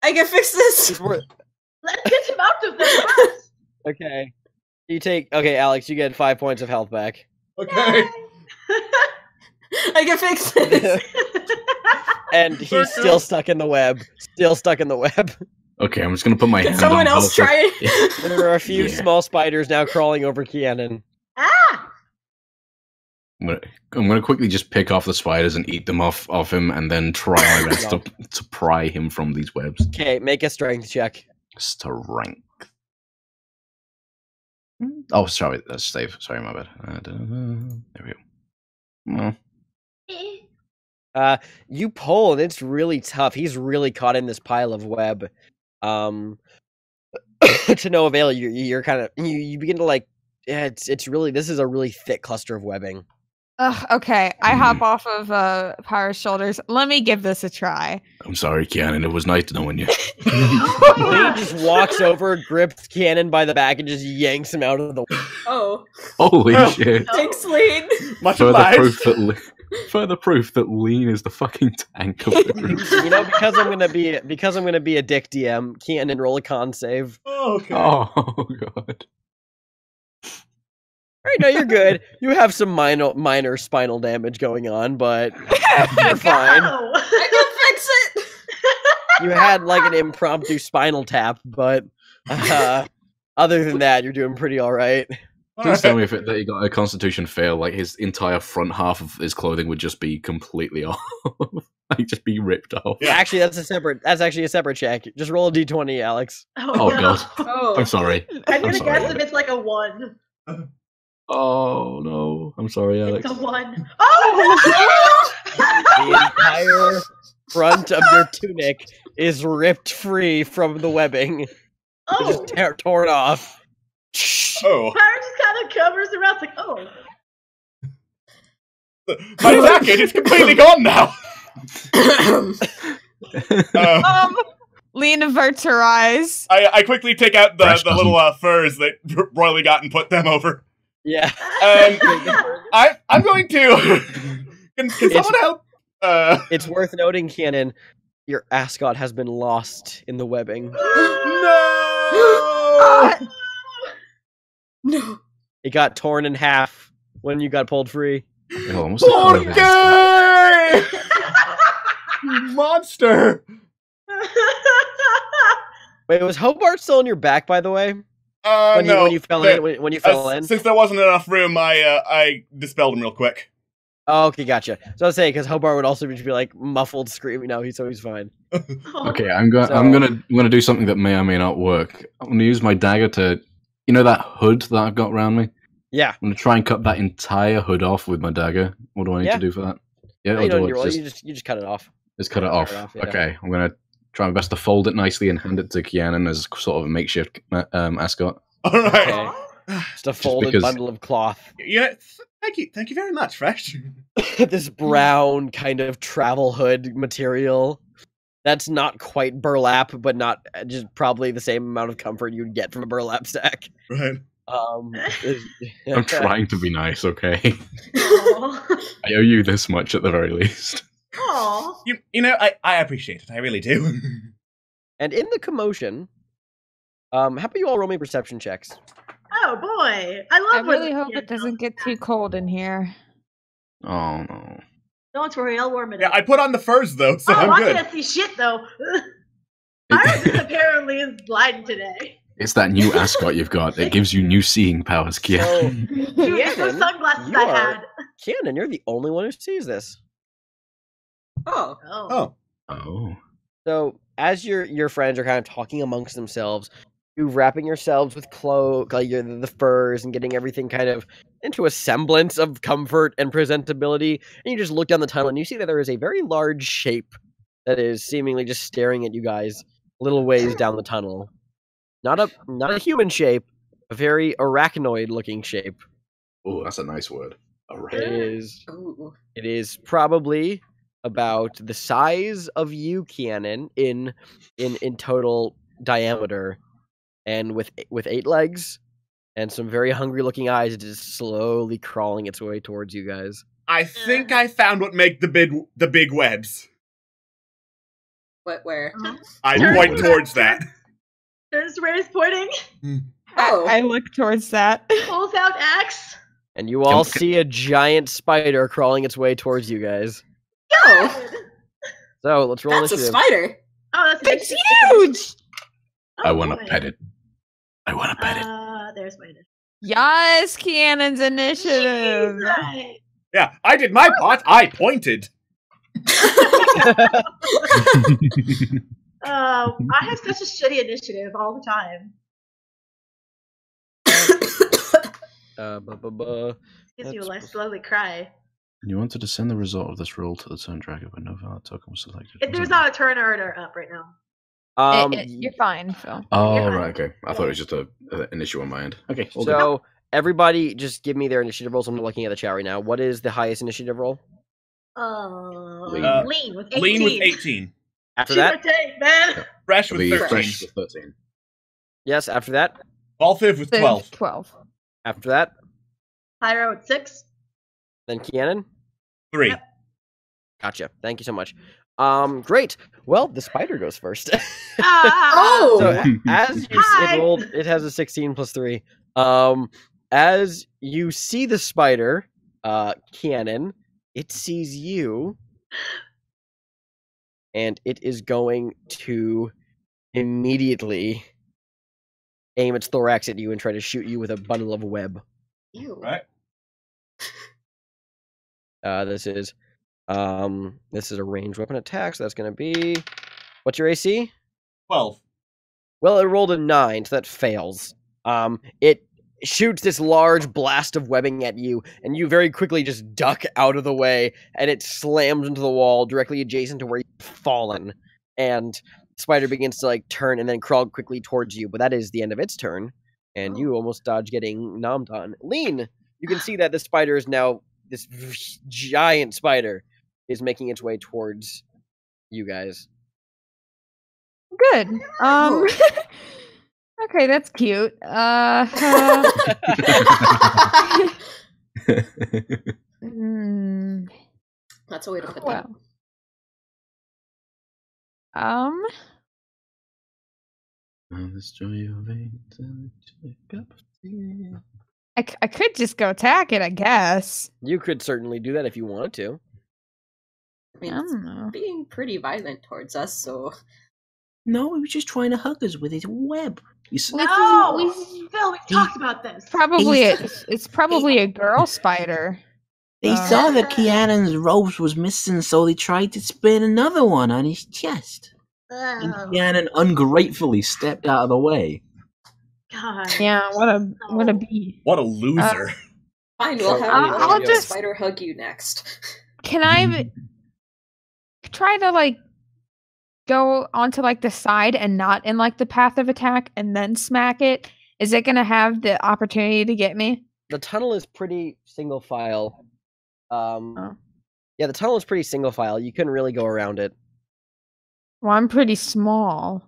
Speaker 2: I can fix this.
Speaker 4: Let's get him out of there first.
Speaker 6: Okay. Okay, Alex, you get 5 points of health back.
Speaker 7: Okay.
Speaker 2: I can fix this.
Speaker 6: And he's still stuck in the web.
Speaker 5: Okay, I'm just gonna put my
Speaker 2: Can
Speaker 5: hand
Speaker 2: someone
Speaker 5: on
Speaker 2: else
Speaker 5: Valthiv.
Speaker 2: try it?
Speaker 6: There are a few
Speaker 5: Yeah.
Speaker 6: small spiders now crawling over Kianon.
Speaker 4: Ah!
Speaker 5: I'm gonna quickly just pick off the spiders and eat them off him, and then try my best to pry him from these webs.
Speaker 6: Okay, make a strength check.
Speaker 5: Strength. Oh, sorry, that's Stave. Sorry, my bad. There we go.
Speaker 6: You pull, and it's really tough. He's really caught in this pile of web. To no avail. You're kind of you begin to like. Yeah, it's really, this is a really thick cluster of webbing.
Speaker 8: Okay, I hop off of Pyro's shoulders. Let me give this a try.
Speaker 5: I'm sorry, Kianon. It was nice knowing you.
Speaker 6: Lee just walks over, grips Kianon by the back, and just yanks him out of the.
Speaker 2: Oh,
Speaker 5: Holy shit!
Speaker 2: thanks, Lean.
Speaker 7: Much
Speaker 5: Further
Speaker 7: obliged.
Speaker 5: proof that Lean is the fucking tank of the group.
Speaker 6: You know, because I'm gonna be a dick DM. Kianon, roll a con save.
Speaker 7: Okay.
Speaker 5: Oh god.
Speaker 6: All right, no, you're good. You have some minor spinal damage going on, but you're fine.
Speaker 4: No.
Speaker 2: I can fix it.
Speaker 6: You had like an impromptu spinal tap, but other than that, you're doing pretty all right.
Speaker 5: Please tell me that he got a Constitution fail, like his entire front half of his clothing would just be completely off, like just be ripped off.
Speaker 7: Yeah.
Speaker 6: Actually, that's actually a separate check. Just roll a d20, Alex.
Speaker 5: Oh
Speaker 4: no.
Speaker 5: god,
Speaker 2: Oh,
Speaker 5: I'm sorry.
Speaker 4: I'm gonna
Speaker 5: sorry,
Speaker 4: guess if it's like a 1.
Speaker 5: Oh no, I'm sorry, Alex.
Speaker 4: It's a 1. Oh!
Speaker 6: The entire front of your tunic is ripped free from the webbing.
Speaker 4: Oh!
Speaker 6: Just torn off.
Speaker 7: Oh.
Speaker 4: Pyro just kind of covers around, it's like, oh.
Speaker 7: My jacket is completely gone now.
Speaker 8: Lean averts her eyes.
Speaker 7: I quickly take out the
Speaker 5: Fresh
Speaker 7: little furs that Royally got and put them over.
Speaker 6: Yeah.
Speaker 7: I'm going to. Can someone help?
Speaker 6: It's worth noting, Kianon, your ascot has been lost in the webbing.
Speaker 7: No.
Speaker 2: no.
Speaker 6: It got torn in half when you got pulled free.
Speaker 5: Oh, what's the color of his-
Speaker 7: Okay. You monster.
Speaker 6: Wait, was Hobart still on your back, by the way?
Speaker 7: No.
Speaker 6: When you fell in? When you fell in?
Speaker 7: Since there wasn't enough room, I dispelled him real quick.
Speaker 6: Oh, okay, gotcha. So I was saying, because Hobart would also just be like muffled screaming. No, so he's fine.
Speaker 5: Okay, I'm gonna do something that may or may not work. I'm gonna use my dagger to, you know, that hood that I've got around me.
Speaker 6: Yeah.
Speaker 5: I'm gonna try and cut that entire hood off with my dagger. What do I need
Speaker 6: Yeah.
Speaker 5: to do for that? Yeah,
Speaker 6: No,
Speaker 5: or
Speaker 6: you don't
Speaker 5: do
Speaker 6: need
Speaker 5: I
Speaker 6: to roll.
Speaker 5: just
Speaker 6: You just cut it off.
Speaker 5: cut it off?
Speaker 6: yeah.
Speaker 5: Okay, I'm gonna try my best to fold it nicely and hand it to Kianon as sort of a makeshift ascot.
Speaker 7: All right.
Speaker 6: Okay. Just a folded
Speaker 5: because-
Speaker 6: bundle of cloth.
Speaker 7: Yeah. Thank you very much, Fresh.
Speaker 6: This brown kind of travel hood material. That's not quite burlap, but not just probably the same amount of comfort you'd get from a burlap stack.
Speaker 7: Right.
Speaker 5: I'm trying to be nice, okay?
Speaker 4: Aw.
Speaker 5: I owe you this much at the very least.
Speaker 4: Aw.
Speaker 7: You know, I appreciate it. I really do.
Speaker 6: And in the commotion, how about you all roll me perception checks?
Speaker 4: Oh boy. I
Speaker 8: I
Speaker 4: love when
Speaker 8: really hope
Speaker 4: yeah,
Speaker 8: it doesn't get too cold in here.
Speaker 5: Oh no.
Speaker 4: Don't worry, I'll warm it
Speaker 7: Yeah,
Speaker 4: up.
Speaker 7: I put on the furs though, so
Speaker 4: Oh,
Speaker 7: I'm
Speaker 4: I
Speaker 7: good.
Speaker 4: can't see shit though. Iris apparently is blind today.
Speaker 5: It's that new ascot you've got. It gives you new seeing powers, Kia.
Speaker 6: So,
Speaker 4: Dude, it's the
Speaker 6: Kianon,
Speaker 4: sunglasses
Speaker 6: you
Speaker 4: I
Speaker 6: are-
Speaker 4: had.
Speaker 6: Kianon, you're the only one who sees this.
Speaker 2: Oh.
Speaker 4: Oh.
Speaker 7: Oh.
Speaker 5: Oh.
Speaker 6: So as your friends are kind of talking amongst themselves, you wrapping yourselves with like the furs and getting everything kind of into a semblance of comfort and presentability, and you just look down the tunnel and you see that there is a very large shape that is seemingly just staring at you guys a little ways down the tunnel. Not a human shape, a very arachnoid looking shape.
Speaker 5: Oh, that's a nice word.
Speaker 6: It is probably about the size of you, Kianan, in total diameter, and with 8 legs and some very hungry looking eyes, it is slowly crawling its way towards you guys.
Speaker 7: I think I found what make the big webs.
Speaker 2: What? Where?
Speaker 7: I point towards that.
Speaker 4: There's where he's pointing.
Speaker 8: I look towards that.
Speaker 4: Pulls out axe.
Speaker 6: And you all see a giant spider crawling its way towards you guys.
Speaker 2: Yo!
Speaker 6: So let's roll
Speaker 2: That's a
Speaker 6: initiative.
Speaker 2: spider!
Speaker 4: Oh,
Speaker 8: It's huge!
Speaker 5: I want to pet it. I want to pet it.
Speaker 4: There's my initiative.
Speaker 8: Yes, Kianon's initiative.
Speaker 4: Right.
Speaker 7: Yeah, I did my part. I pointed.
Speaker 4: I have such a shitty initiative all the time. Gives you a slowly cry.
Speaker 5: You wanted to send the result of this roll to the turn tracker, but no valid token was selected.
Speaker 4: If there's not a turn order up right now.
Speaker 8: You're fine, Phil.
Speaker 5: Oh,
Speaker 4: Yeah.
Speaker 5: right, okay. I thought it was just an issue on my end. Okay, all good.
Speaker 6: So everybody, just give me their initiative rolls. I'm looking at the chat right now. What is the highest initiative roll?
Speaker 4: Lean with 18.
Speaker 7: Lean with 18.
Speaker 6: After
Speaker 4: She's
Speaker 6: that,
Speaker 4: take, man.
Speaker 7: Fresh
Speaker 5: It'll
Speaker 7: with
Speaker 5: be
Speaker 7: 13.
Speaker 5: fresh with 13.
Speaker 6: yes. After that,
Speaker 7: Valthiv with 12.
Speaker 8: 12.
Speaker 6: after that,
Speaker 4: Pyro at 6.
Speaker 6: then Kianan.
Speaker 7: 3.
Speaker 4: Yep.
Speaker 6: Gotcha. Thank you so much. Great. Well, the spider goes first.
Speaker 2: Oh!
Speaker 6: So as you
Speaker 4: Hi.
Speaker 6: it rolled, it has a 16 plus 3. As you see the spider, Kianan, it sees you, and it is going to immediately aim its thorax at you and try to shoot you with a bundle of web.
Speaker 2: Ew.
Speaker 7: Right?
Speaker 6: This is a ranged weapon attack, so that's going to be, what's your AC?
Speaker 7: 12.
Speaker 6: Well, it rolled a 9, so that fails. It shoots this large blast of webbing at you, and you very quickly just duck out of the way, and it slams into the wall directly adjacent to where you've fallen. And the spider begins to turn and then crawl quickly towards you, but that is the end of its turn, and you almost dodge getting nommed on. Lean, you can see that the spider is now, this giant spider is making its way towards you guys.
Speaker 8: Good. Okay, that's cute.
Speaker 2: That's a way to put that.
Speaker 8: Well.
Speaker 5: This joy of
Speaker 8: I could just go attack it, I guess.
Speaker 6: You could certainly do that if you wanted to.
Speaker 2: I mean,
Speaker 8: I
Speaker 2: it's
Speaker 8: don't know.
Speaker 2: being pretty violent towards us, so...
Speaker 5: No, he was just trying to hug us with his web.
Speaker 4: No! Phil, we talked about this.
Speaker 8: It's probably a girl spider.
Speaker 5: They saw that Kianon's robes was missing, so they tried to spin another one on his chest. And Kianon ungratefully stepped out of the way.
Speaker 4: God.
Speaker 8: Yeah, what a bee.
Speaker 7: What a loser.
Speaker 2: Fine, we'll have
Speaker 8: I'll
Speaker 2: the
Speaker 8: just-
Speaker 2: spider hug you next.
Speaker 8: Can I try to go onto the side and not in the path of attack and then smack it? Is it gonna have the opportunity to get me?
Speaker 6: The tunnel is pretty single file.
Speaker 8: Oh.
Speaker 6: Yeah, the tunnel is pretty single file. You couldn't really go around it.
Speaker 8: Well, I'm pretty small.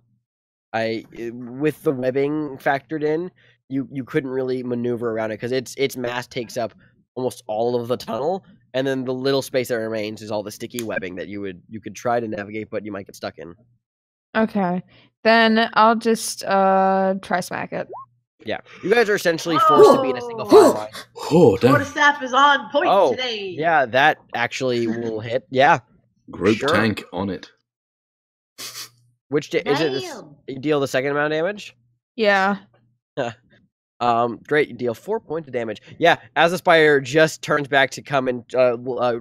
Speaker 6: With the webbing factored in, you couldn't really maneuver around it because its mass takes up almost all of the tunnel, and then the little space that remains is all the sticky webbing that you could try to navigate, but you might get stuck in.
Speaker 8: Okay, then I'll just try smack it.
Speaker 6: Yeah, you guys are essentially forced to be in a single file line.
Speaker 5: Oh, damn.
Speaker 4: Quarterstaff is on point today.
Speaker 6: Yeah, that actually will hit. Yeah,
Speaker 5: Group
Speaker 6: Sure.
Speaker 5: tank on it.
Speaker 6: which is it?
Speaker 4: Damn.
Speaker 6: You deal the second amount of damage.
Speaker 8: Yeah.
Speaker 6: Great. You deal 4 points of damage. Yeah, as the spider just turns back to come and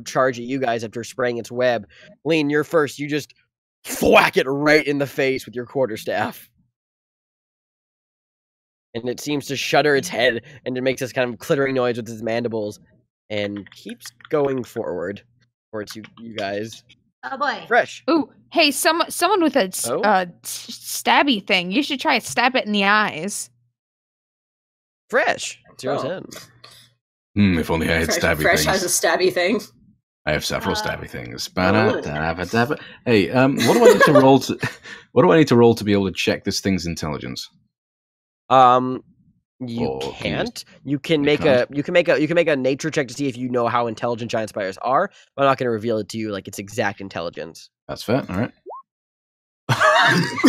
Speaker 6: charge at you guys after spraying its web. Lean, you're first. You just thwack it right in the face with your quarterstaff. And it seems to shudder its head, and it makes this kind of clittering noise with its mandibles, and keeps going forward towards you guys.
Speaker 4: Oh boy.
Speaker 6: Fresh.
Speaker 8: Ooh, hey, someone with a
Speaker 6: Oh?
Speaker 8: stabby thing. You should try to stab it in the eyes.
Speaker 6: Fresh. It's yours in.
Speaker 5: If only I had stabby
Speaker 2: Fresh
Speaker 5: things.
Speaker 2: has a stabby thing.
Speaker 5: I have several stabby things. Ba-da-da-ba-da-ba. Hey, what do I need to roll to? What do I need to roll to be able to check this thing's intelligence?
Speaker 6: You
Speaker 5: Or can you
Speaker 6: can't. You can make a nature check to see if you know how intelligent giant spiders are, but I'm not going to reveal it to you like its exact intelligence.
Speaker 5: That's fair. All right.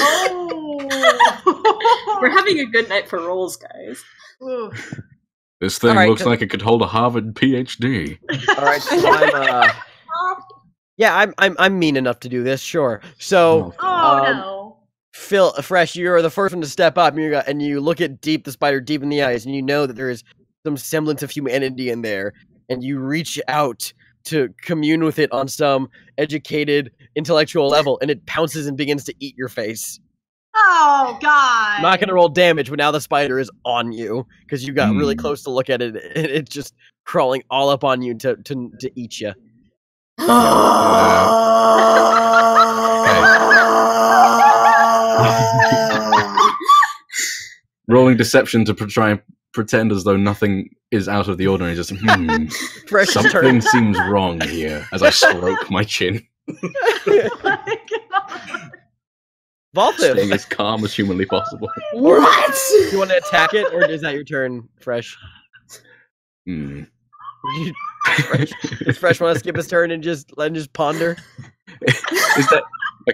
Speaker 4: Oh.
Speaker 2: We're having a good night for rolls, guys.
Speaker 4: Ooh.
Speaker 5: This thing
Speaker 6: All right,
Speaker 5: looks like it could hold a Harvard PhD.
Speaker 6: All right, so I'm mean enough to do this, sure. So,
Speaker 4: Oh no.
Speaker 6: Phil, Fresh, you're the first one to step up, and you look at the spider deep in the eyes, and you know that there is some semblance of humanity in there, and you reach out to commune with it on some educated, intellectual level, and it pounces and begins to eat your face.
Speaker 4: Oh god.
Speaker 6: I'm not going to roll damage, but now the spider is on you, because you got really close to look at it, and it's just crawling all up on you to eat you.
Speaker 5: Rolling deception to try and pretend as though nothing is out of the ordinary. Just
Speaker 6: Fresh
Speaker 5: something
Speaker 6: turn.
Speaker 5: seems wrong here. As I stroke my chin,
Speaker 4: Oh my god.
Speaker 6: Valthiv,
Speaker 5: staying as calm as humanly possible.
Speaker 2: What?
Speaker 6: you want to attack it, or is that your turn, Fresh?
Speaker 5: Hmm.
Speaker 6: Does Fresh want to skip his turn and just ponder?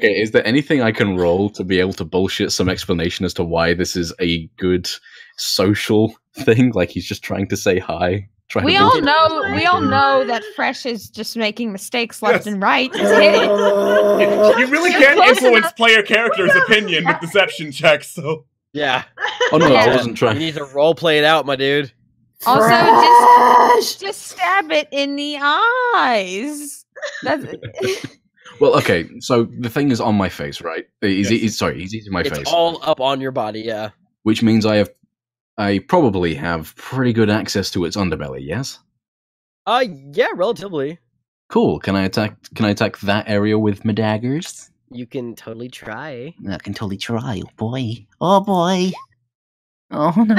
Speaker 5: Is there anything I can roll to be able to bullshit some explanation as to why this is a good social thing? Like he's just trying to say hi.
Speaker 8: We all know that Fresh is just making mistakes left and right. Just hit it.
Speaker 7: You really
Speaker 8: You're
Speaker 7: can't
Speaker 8: close
Speaker 7: influence
Speaker 8: enough.
Speaker 7: player character's opinion with deception checks, so...
Speaker 6: Yeah.
Speaker 5: Oh no, I
Speaker 8: Yeah.
Speaker 5: wasn't
Speaker 6: You
Speaker 5: trying.
Speaker 6: need to role play it out, my dude.
Speaker 8: Also,
Speaker 2: Fresh!
Speaker 8: just stab it in the eyes. That's
Speaker 5: Well, okay. So the thing is on my face, right? He's
Speaker 7: Yes.
Speaker 5: eating my
Speaker 6: It's
Speaker 5: face,
Speaker 6: all up on your body, yeah.
Speaker 5: which means I probably have pretty good access to its underbelly. Yes.
Speaker 6: Yeah, relatively.
Speaker 5: Cool. Can I attack that area with my daggers?
Speaker 6: You can totally try.
Speaker 5: I can totally try. Oh boy. Oh boy. Oh no.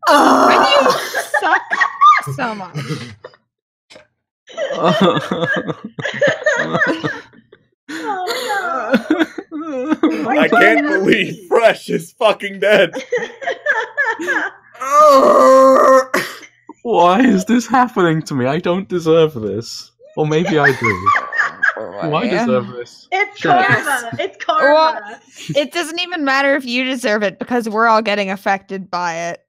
Speaker 8: when you suck so much.
Speaker 7: I can't believe Fresh is fucking dead.
Speaker 5: Why is this happening to me? I don't deserve this. Or maybe I do. Do I deserve this?
Speaker 4: It's
Speaker 5: Sure.
Speaker 4: karma. It's karma.
Speaker 8: It doesn't even matter if you deserve it because we're all getting affected by it.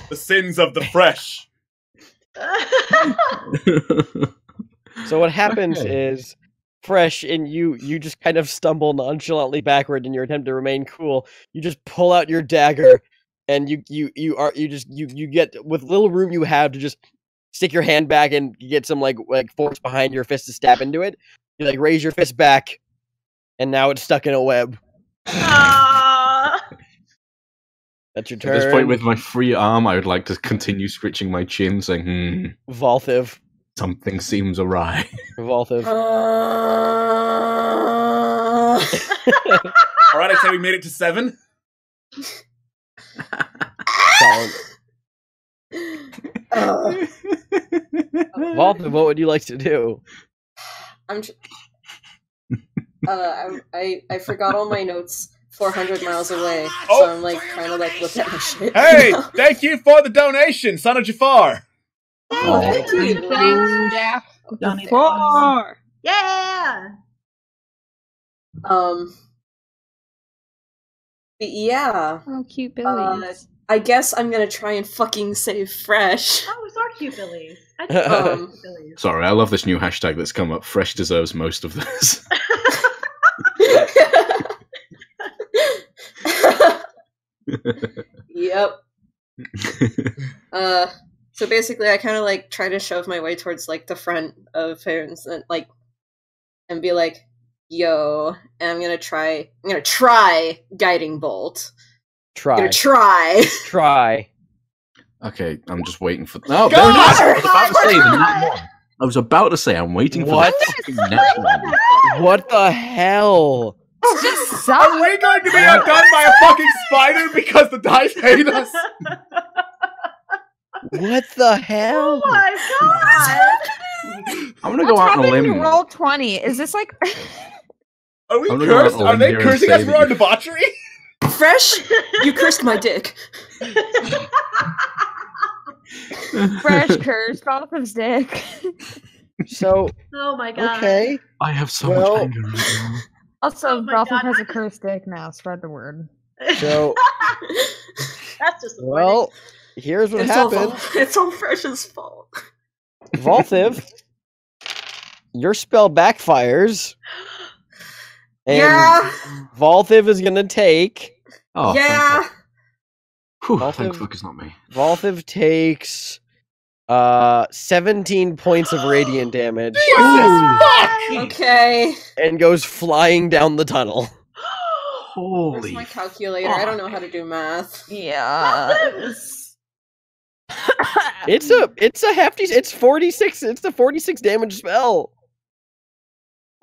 Speaker 7: The sins of the Fresh.
Speaker 6: So what happens
Speaker 5: Okay.
Speaker 6: is Fresh and you just kind of stumble nonchalantly backward in your attempt to remain cool. You just pull out your dagger and you get with little room you have to just stick your hand back and get some like force behind your fist to stab into it. You like raise your fist back and now it's stuck in a web.
Speaker 4: Aw.
Speaker 6: That's your turn.
Speaker 5: At this point, with my free arm, I would like to continue scritching my chin, saying,
Speaker 6: Valthiv.
Speaker 5: something seems awry.
Speaker 6: Valthiv.
Speaker 7: Alright, I say we made it to 7.
Speaker 6: Solid. Valthiv, what would you like to do?
Speaker 2: I forgot all my notes 400 miles away,
Speaker 7: Oh.
Speaker 2: so I'm like trying to like look at my shit.
Speaker 7: Hey, thank you for the donation, son of Jafar.
Speaker 5: Oh.
Speaker 2: Thank you.
Speaker 8: Thanks, Jeff.
Speaker 4: Yeah.
Speaker 2: But yeah,
Speaker 8: Oh, cute Billies.
Speaker 2: I guess I'm gonna try and fucking save Fresh.
Speaker 4: Oh, it's our cute Billies. I just love cute Billies.
Speaker 5: Sorry, I love this new hashtag that's come up. Fresh deserves most of this.
Speaker 2: Yep. So basically, I kind of like try to shove my way towards like the front of Ferns and like, and be like, "Yo," and I'm gonna try guiding bolt.
Speaker 6: Try.
Speaker 2: I'm gonna try.
Speaker 6: Try.
Speaker 5: Okay, I'm just waiting for. No,
Speaker 7: Go!
Speaker 5: there it is. I was about to say I'm waiting for
Speaker 6: What?
Speaker 5: the fucking next one.
Speaker 6: What the hell?
Speaker 8: It's just
Speaker 7: Are
Speaker 8: sucks.
Speaker 7: we going to be outdone by a fucking spider because the dice hate us?
Speaker 6: What the hell?
Speaker 4: Oh my god!
Speaker 5: I'm gonna
Speaker 8: What's
Speaker 5: go out on a
Speaker 8: happening
Speaker 5: limb.
Speaker 8: to roll 20? Is this like
Speaker 7: Are we
Speaker 5: I'm gonna go out
Speaker 7: cursed?
Speaker 5: on a
Speaker 7: Are
Speaker 5: limb
Speaker 7: they
Speaker 5: here and
Speaker 7: cursing
Speaker 5: say
Speaker 7: us for
Speaker 5: that
Speaker 7: our
Speaker 5: you-
Speaker 7: debauchery?
Speaker 2: Fresh, you cursed my dick.
Speaker 8: fresh curse, Valthiv's dick?
Speaker 6: So,
Speaker 4: Oh my god.
Speaker 6: okay.
Speaker 5: I have so
Speaker 6: Well-
Speaker 5: much anger right now.
Speaker 8: Also,
Speaker 4: Oh my
Speaker 8: Valthiv
Speaker 4: God,
Speaker 8: has
Speaker 4: I
Speaker 8: a cursed dick now. Spread the word.
Speaker 6: So,
Speaker 4: That's just
Speaker 6: well, here's what happened.
Speaker 2: It's all Fresh's fault.
Speaker 6: Valthiv, your spell backfires. And
Speaker 2: Yeah.
Speaker 6: Valthiv is gonna take.
Speaker 5: Oh,
Speaker 2: Yeah.
Speaker 5: Thank fuck. Whew,
Speaker 6: Valthiv-
Speaker 5: thank fuck it's not me.
Speaker 6: Valthiv takes 17 points of radiant damage
Speaker 2: Okay.
Speaker 6: and goes flying down the tunnel.
Speaker 2: Where's
Speaker 5: Holy.
Speaker 2: my calculator? I don't know how to do math.
Speaker 8: Yeah.
Speaker 6: It's a hefty. It's 46. It's a 46 damage spell.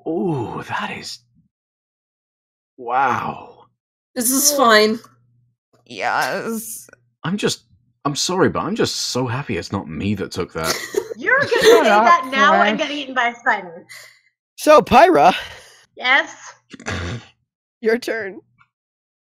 Speaker 5: Oh, that is. Wow.
Speaker 2: This is fine.
Speaker 8: Yes.
Speaker 5: I'm sorry, but I'm just so happy it's not me that took that.
Speaker 4: You're gonna
Speaker 8: Shut
Speaker 4: say
Speaker 8: up,
Speaker 4: that now and
Speaker 8: Fresh.
Speaker 4: get eaten by a spider.
Speaker 6: So, Pyra,
Speaker 4: Yes.
Speaker 6: your turn.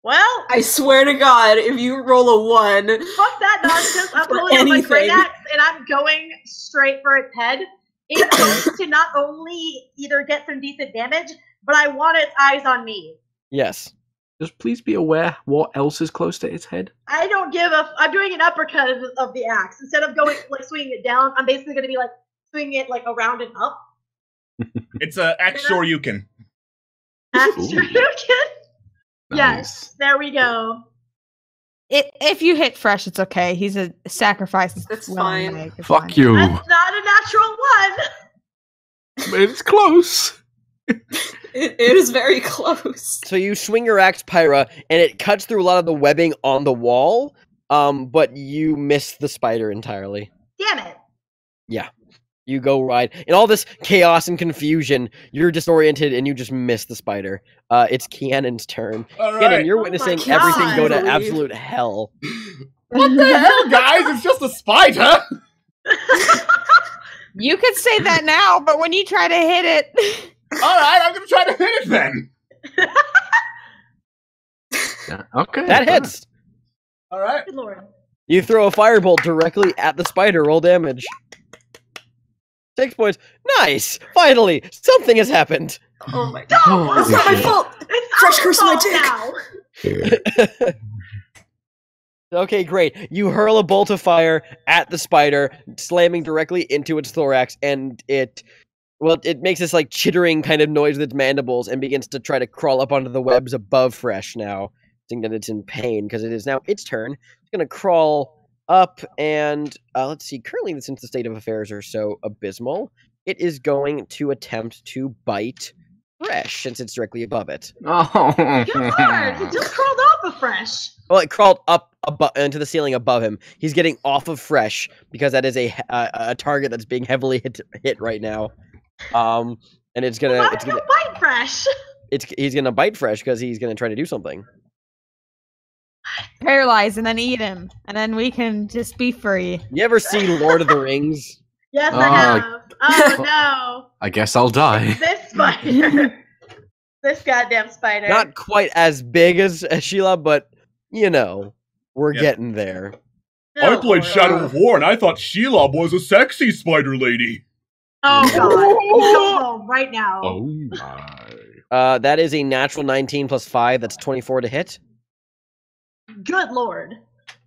Speaker 4: Well,
Speaker 2: I swear to God, if you roll a 1,
Speaker 4: fuck that nonsense. I'm
Speaker 2: For
Speaker 4: pulling out my great
Speaker 2: anything.
Speaker 4: axe and I'm going straight for its head. It's going to not only either get some decent damage, but I want its eyes on me.
Speaker 6: Yes.
Speaker 5: Just please be aware what else is close to its head.
Speaker 4: I don't give a. I'm doing an uppercut of the axe instead of going like swinging it down. I'm basically going to be like swinging it like around and up.
Speaker 7: It's a Shoryuken.
Speaker 4: Axe
Speaker 5: Ooh.
Speaker 4: Shoryuken.
Speaker 5: Nice.
Speaker 4: Yes, there we go.
Speaker 8: If you hit Fresh, it's okay. He's a sacrifice.
Speaker 2: That's
Speaker 8: willing to
Speaker 2: fine.
Speaker 8: make. It's
Speaker 5: Fuck
Speaker 8: fine.
Speaker 5: you.
Speaker 4: That's not a natural one.
Speaker 5: But it's close.
Speaker 2: it is very close.
Speaker 6: So you swing your axe, Pyra, and it cuts through a lot of the webbing on the wall. But you miss the spider entirely.
Speaker 4: Damn it.
Speaker 6: You go right in all this chaos and confusion. You're disoriented and you just miss the spider. It's Kianon's turn.
Speaker 7: All
Speaker 6: Kianon,
Speaker 7: right.
Speaker 6: you're
Speaker 4: Oh my
Speaker 6: witnessing
Speaker 4: God.
Speaker 6: everything go to
Speaker 2: Believe.
Speaker 6: absolute hell.
Speaker 7: What the hell, guys? It's just a spider.
Speaker 8: You could say that now, but when you try to hit it,
Speaker 7: All right, I'm gonna try to hit it then.
Speaker 5: Yeah, okay.
Speaker 6: That hits.
Speaker 7: All right.
Speaker 4: Good lord.
Speaker 6: You throw a firebolt directly at the spider. Roll damage. 6 points. Nice. Finally, something has happened.
Speaker 2: Oh my God.
Speaker 5: Holy
Speaker 2: It's not my
Speaker 5: shit.
Speaker 2: fault.
Speaker 4: It's
Speaker 2: Fresh
Speaker 4: our
Speaker 2: curse my
Speaker 4: fault
Speaker 2: dick.
Speaker 4: now.
Speaker 6: Okay, great. You hurl a bolt of fire at the spider, slamming directly into its thorax, and it makes this like chittering kind of noise with its mandibles and begins to try to crawl up onto the webs above Fresh now, seeing that it's in pain because it is now its turn. It's going to crawl up and let's see. Currently, since the state of affairs are so abysmal, it is going to attempt to bite Fresh since it's directly above it.
Speaker 5: Oh.
Speaker 4: Good lord. He just crawled off of Fresh.
Speaker 6: Well, it crawled up into the ceiling above him. He's getting off of Fresh because that is a target that's being heavily hit right now. And it's gonna
Speaker 4: bite Fresh.
Speaker 6: he's gonna bite Fresh because he's gonna try to do something.
Speaker 8: paralyze and then eat him, and then we can just be free.
Speaker 6: You ever see Lord of the Rings?
Speaker 4: Yes,
Speaker 5: Oh,
Speaker 4: I have. Oh no.
Speaker 5: I guess I'll die.
Speaker 4: This spider. This goddamn spider.
Speaker 6: Not quite as big as Sheila, but you know, we're
Speaker 7: Yeah.
Speaker 6: getting there.
Speaker 4: No,
Speaker 7: I played
Speaker 4: Lord.
Speaker 7: Shadow of War, and I thought Shelob was a sexy spider lady.
Speaker 4: Oh god. Go home right now.
Speaker 5: Oh my.
Speaker 6: That is a natural 19 plus 5. That's 24 to hit.
Speaker 4: Good lord.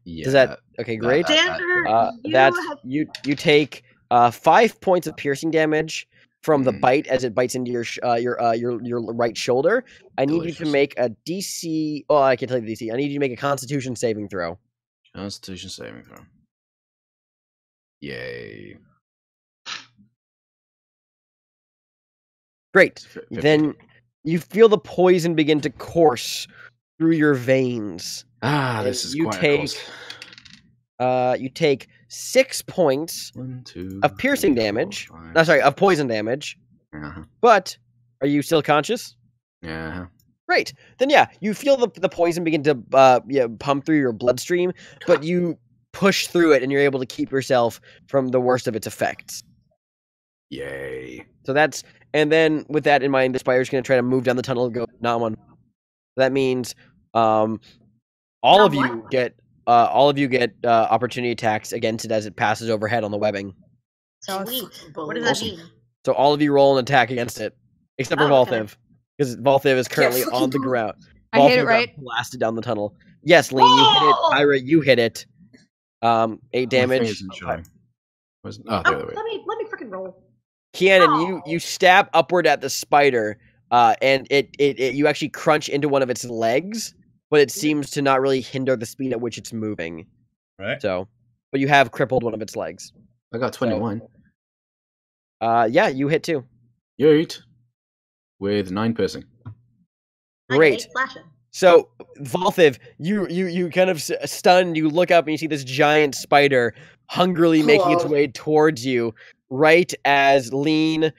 Speaker 5: Yeah.
Speaker 6: Does that? Okay, great.
Speaker 4: Xander, you
Speaker 6: That's
Speaker 4: have
Speaker 6: you take 5 points of piercing damage from the
Speaker 5: Mhm.
Speaker 6: bite as it bites into your right shoulder. I need you to
Speaker 5: Delicious.
Speaker 6: make a DC. Oh, I can't tell you the DC. I need you to make a Constitution saving throw.
Speaker 5: Constitution saving throw. Yay.
Speaker 6: Great.
Speaker 5: 50.
Speaker 6: Then you feel the poison begin to course through your veins.
Speaker 5: Ah,
Speaker 6: And
Speaker 5: this is
Speaker 6: you
Speaker 5: quite
Speaker 6: take-
Speaker 5: a course.
Speaker 6: You take 6 points
Speaker 5: 1, 2,
Speaker 6: of piercing
Speaker 5: 3, 4,
Speaker 6: damage.
Speaker 5: 5,
Speaker 6: No, sorry, of poison damage.
Speaker 5: Uh-huh.
Speaker 6: But are you still conscious?
Speaker 5: Yeah.
Speaker 6: Great. Then yeah, you feel the poison begin to pump through your bloodstream, but you push through it and you're able to keep yourself from the worst of its effects.
Speaker 5: Yay.
Speaker 6: So that's, and then with that in mind, the spider's going to try to move down the tunnel and go not one. That means all of you get opportunity attacks against it as it passes overhead on the webbing.
Speaker 4: Sweet. What does that
Speaker 5: Awesome.
Speaker 4: mean?
Speaker 6: So all of you roll an attack against it, except for
Speaker 4: Oh, okay.
Speaker 6: Valthiv, because Valthiv is currently
Speaker 2: fucking
Speaker 6: on the
Speaker 2: move.
Speaker 6: ground.
Speaker 8: I hit it
Speaker 6: Valthiv got
Speaker 8: right.
Speaker 6: blasted down the tunnel. Yes, Lee, you hit it.
Speaker 4: Oh!
Speaker 6: Ira, you hit it. 8
Speaker 5: My thing
Speaker 6: damage.
Speaker 5: isn't showing. Oh, the
Speaker 4: Oh,
Speaker 5: other way.
Speaker 4: let me freaking roll.
Speaker 6: Kianan,
Speaker 4: Oh.
Speaker 6: you stab upward at the spider, and it you actually crunch into one of its legs, but it seems to not really hinder the speed at which it's moving.
Speaker 7: Right.
Speaker 6: So, but you have crippled one of its legs.
Speaker 5: I got 21.
Speaker 6: Yeah, you hit too.
Speaker 5: Yeet. With 9 piercing.
Speaker 4: I
Speaker 6: Great.
Speaker 4: get 8 slashing.
Speaker 6: So, Valthiv, you kind of stunned, you look up and you see this giant spider hungrily making its
Speaker 2: Whoa.
Speaker 6: way towards you, right as Lean,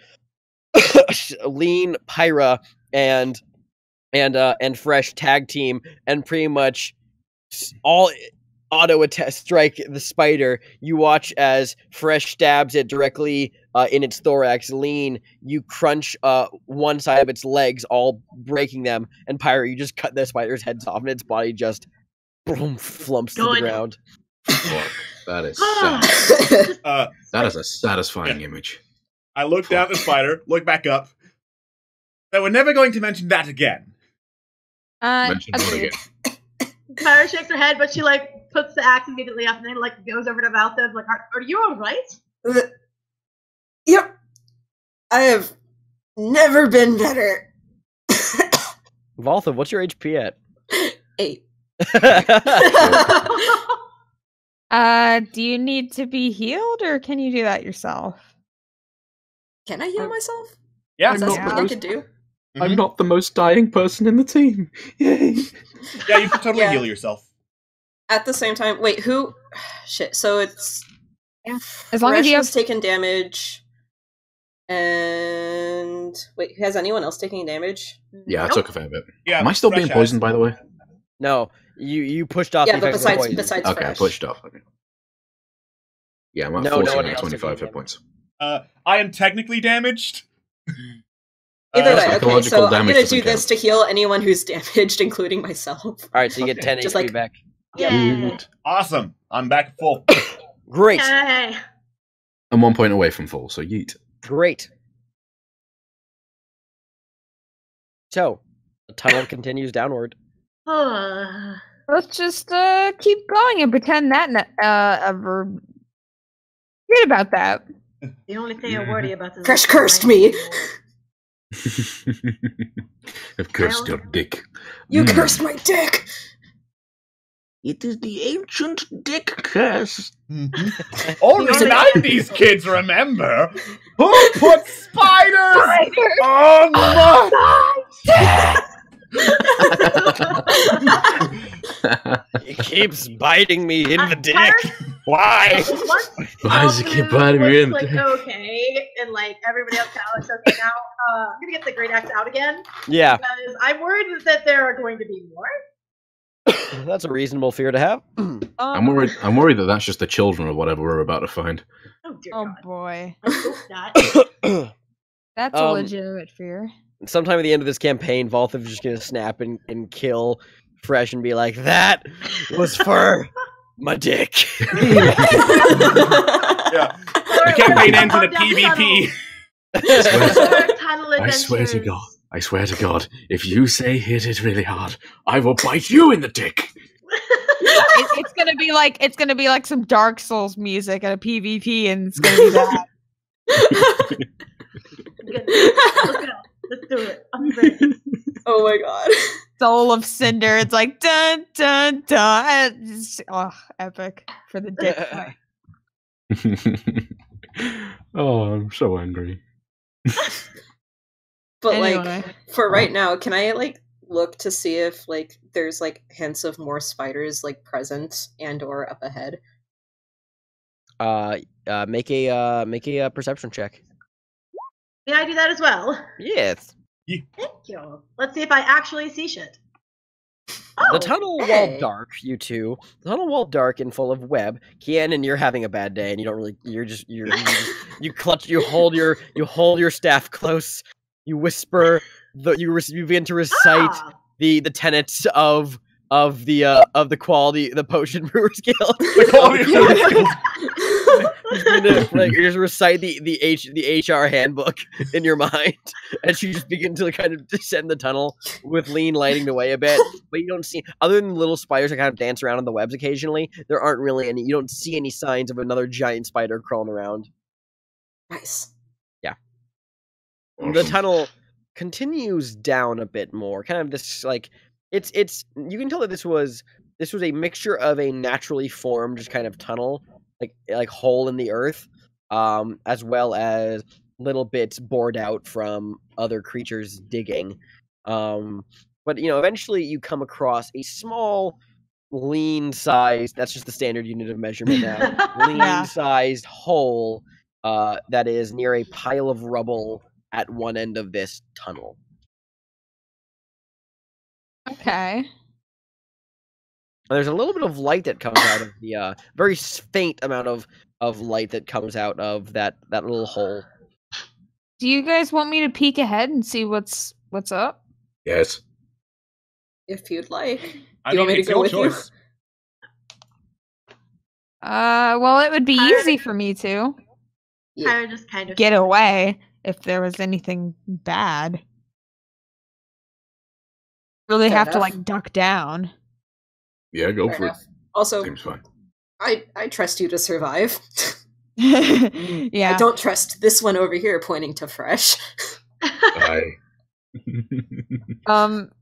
Speaker 6: Pyra, and Fresh tag team and pretty much all auto attack strike the spider. You watch as Fresh stabs it directly in its thorax. Lean, you crunch one side of its legs, all breaking them, and Pyra, you just cut the spider's heads off, and its body just boom, flumps to the
Speaker 4: Good.
Speaker 6: ground.
Speaker 5: Fuck. That is
Speaker 4: Ah.
Speaker 5: sad.
Speaker 7: Uh,
Speaker 5: That is a satisfying image.
Speaker 7: I look down at the spider, look back up. So we're never going to mention that again.
Speaker 5: Mention it
Speaker 8: Agreed.
Speaker 5: again.
Speaker 4: Pyra shakes her head, but she puts the axe immediately up and then goes over to Valthiv like, are you alright?
Speaker 2: Yep. I have never been better.
Speaker 6: Valthiv, what's your HP at?
Speaker 2: 8.
Speaker 8: Do you need to be healed, or can you do that yourself?
Speaker 2: Can I heal myself?
Speaker 7: Yeah.
Speaker 2: Is that
Speaker 5: not
Speaker 2: something I
Speaker 5: supposed-
Speaker 2: could do?
Speaker 5: I'm not the most dying person in the team. Yay.
Speaker 7: Yeah, you can totally
Speaker 2: Yeah.
Speaker 7: heal yourself.
Speaker 2: At the same time, wait, who? Shit. So it's
Speaker 8: As long as you
Speaker 2: Fresh has
Speaker 8: have.
Speaker 2: taken damage, and wait, has anyone else taking damage?
Speaker 5: Yeah, I
Speaker 4: Nope.
Speaker 5: took a fair bit.
Speaker 7: Yeah.
Speaker 5: Am I still
Speaker 7: Fresh
Speaker 5: being
Speaker 7: has-
Speaker 5: poisoned, by the way?
Speaker 6: No, you pushed off
Speaker 2: Yeah,
Speaker 6: the
Speaker 2: but
Speaker 6: effects of the poison.
Speaker 2: besides
Speaker 5: Okay, I
Speaker 2: Fresh.
Speaker 5: pushed off. Okay. Yeah, I'm at
Speaker 6: No,
Speaker 5: 14
Speaker 6: no one
Speaker 5: and
Speaker 6: else took
Speaker 5: 25
Speaker 6: any
Speaker 5: hit points.
Speaker 7: I am technically damaged.
Speaker 2: Either way, okay.
Speaker 5: psychological
Speaker 2: So I'm
Speaker 5: damage
Speaker 2: gonna
Speaker 5: doesn't
Speaker 2: do this to heal anyone who's damaged, including myself.
Speaker 6: Alright, so you get
Speaker 7: Okay.
Speaker 6: 10
Speaker 2: Just
Speaker 6: HP
Speaker 2: like-
Speaker 6: back.
Speaker 4: Yay.
Speaker 7: Awesome. I'm back full.
Speaker 6: Great.
Speaker 4: Yay.
Speaker 5: I'm 1 point away from full, so yeet.
Speaker 6: Great. So, the tunnel continues downward.
Speaker 8: Let's just keep going and pretend that ever. Forget about that.
Speaker 4: The only thing I worry about is
Speaker 2: Fresh cursed me.
Speaker 5: I've cursed your dick.
Speaker 2: You
Speaker 5: Mm.
Speaker 2: cursed my dick.
Speaker 5: It is the ancient dick curse.
Speaker 7: Only
Speaker 4: The only-
Speaker 7: 90s kids remember. Who put spiders on my...
Speaker 6: It keeps biting me in the dick.
Speaker 4: Pyra-
Speaker 6: Why?
Speaker 4: Once
Speaker 5: Why does it keep
Speaker 4: Valthiv
Speaker 5: biting me
Speaker 4: was,
Speaker 5: in the dick?
Speaker 4: okay, and everybody else kind of okay, now I'm gonna get the great axe out again
Speaker 6: Yeah,
Speaker 4: because I'm worried that there are going to be more.
Speaker 6: that's a reasonable fear to have.
Speaker 5: I'm worried. I'm worried that that's just the children of whatever we're about to find.
Speaker 4: Oh dear
Speaker 8: Oh
Speaker 4: God.
Speaker 8: boy,
Speaker 4: I hope not.
Speaker 8: that's a
Speaker 6: Um,
Speaker 8: legitimate fear.
Speaker 6: Sometime at the end of this campaign, Valthiv is just gonna snap and kill Fresh and be like, "That was for my dick."
Speaker 7: Yeah. The campaign ends in a PvP.
Speaker 5: I swear to God. I swear to God, if you say hit it really hard, I will bite you in the dick.
Speaker 8: It's gonna be like some Dark Souls music at a PvP, and it's gonna be that.
Speaker 4: Let's go. Let's do it. I'm ready.
Speaker 2: Oh my god.
Speaker 8: Soul of Cinder. It's like dun dun dun. It's, oh, epic for the dick fight.
Speaker 5: Oh, I'm so angry.
Speaker 2: But
Speaker 8: Anyway.
Speaker 2: like for right now, can I like look to see if like there's like hints of more spiders like present and or up ahead?
Speaker 6: Make a perception check.
Speaker 4: May I do that as well?
Speaker 6: Yes.
Speaker 4: Thank you. Let's see if I actually see shit.
Speaker 6: The
Speaker 4: Oh,
Speaker 6: tunnel
Speaker 2: hey.
Speaker 6: wall dark, you two. The tunnel wall dark and full of web. Kianan, you're having a bad day, and you don't really. You clutch. You hold your staff close. You whisper. You begin to recite
Speaker 4: ah,
Speaker 6: the tenets of the quality, the potion brewers guild.
Speaker 7: The quality of the skills.
Speaker 6: You just recite the HR handbook in your mind, as you just begin to kind of descend the tunnel with Lean lighting the way a bit. But you don't see, other than little spiders that kind of dance around in the webs occasionally, there aren't really any. You don't see any signs of another giant spider crawling around.
Speaker 2: Nice.
Speaker 6: The tunnel continues down a bit more, kind of this like it's you can tell that this was a mixture of a naturally formed just kind of tunnel, like hole in the earth, as well as little bits bored out from other creatures digging. But eventually you come across a small lean sized, that's just the standard unit of measurement now, lean sized hole that is near a pile of rubble at one end of this tunnel.
Speaker 8: Okay.
Speaker 6: And there's a little bit of light that comes out of the very faint amount of light that comes out of that little hole.
Speaker 8: Do you guys want me to peek ahead and see what's up?
Speaker 5: Yes.
Speaker 2: If you'd like.
Speaker 7: I
Speaker 2: You want
Speaker 7: mean,
Speaker 2: me to
Speaker 7: it's
Speaker 2: go
Speaker 7: your
Speaker 2: with you?
Speaker 7: choice.
Speaker 8: Well, it would be easy for me to
Speaker 2: Yeah.
Speaker 4: Kyra just kind of
Speaker 8: get away if there was anything bad. Really
Speaker 2: Fair
Speaker 8: have to
Speaker 2: enough.
Speaker 8: like duck down.
Speaker 5: Yeah, go
Speaker 2: Fair
Speaker 5: for
Speaker 2: enough. Also,
Speaker 5: it. Seems fine.
Speaker 2: I trust you to survive.
Speaker 8: Yeah.
Speaker 2: I don't trust this one over here pointing to Fresh.
Speaker 5: Bye.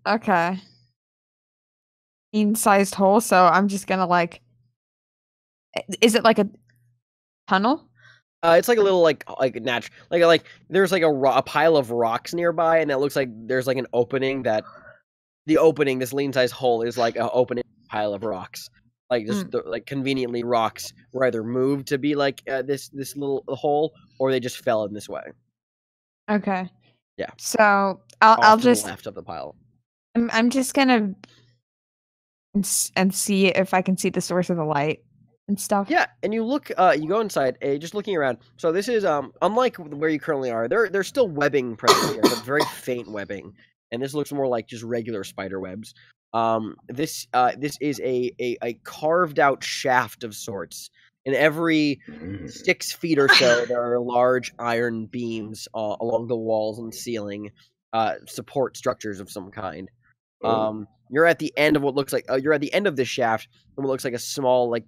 Speaker 8: Okay. Sized hole, so I'm just gonna like. Is it like a tunnel?
Speaker 6: It's like a little like natural like there's like a pile of rocks nearby, and it looks like there's like an opening that this lean sized hole is like an opening pile of rocks. Like just like conveniently rocks were either moved to be like this little hole, or they just fell in this way.
Speaker 8: Okay.
Speaker 6: Yeah.
Speaker 8: So I'll
Speaker 6: to the
Speaker 8: just
Speaker 6: left of the pile.
Speaker 8: I'm just gonna and see if I can see the source of the light and stuff.
Speaker 6: Yeah, and you look, you go inside, just looking around. So this is unlike where you currently are. There's still webbing present here, but very faint webbing, and this looks more like just regular spider webs. This is a carved out shaft of sorts. In every 6 feet or so, there are large iron beams along the walls and ceiling, support structures of some kind. You're at the end of what looks like you're at the end of this shaft, and what looks like a small like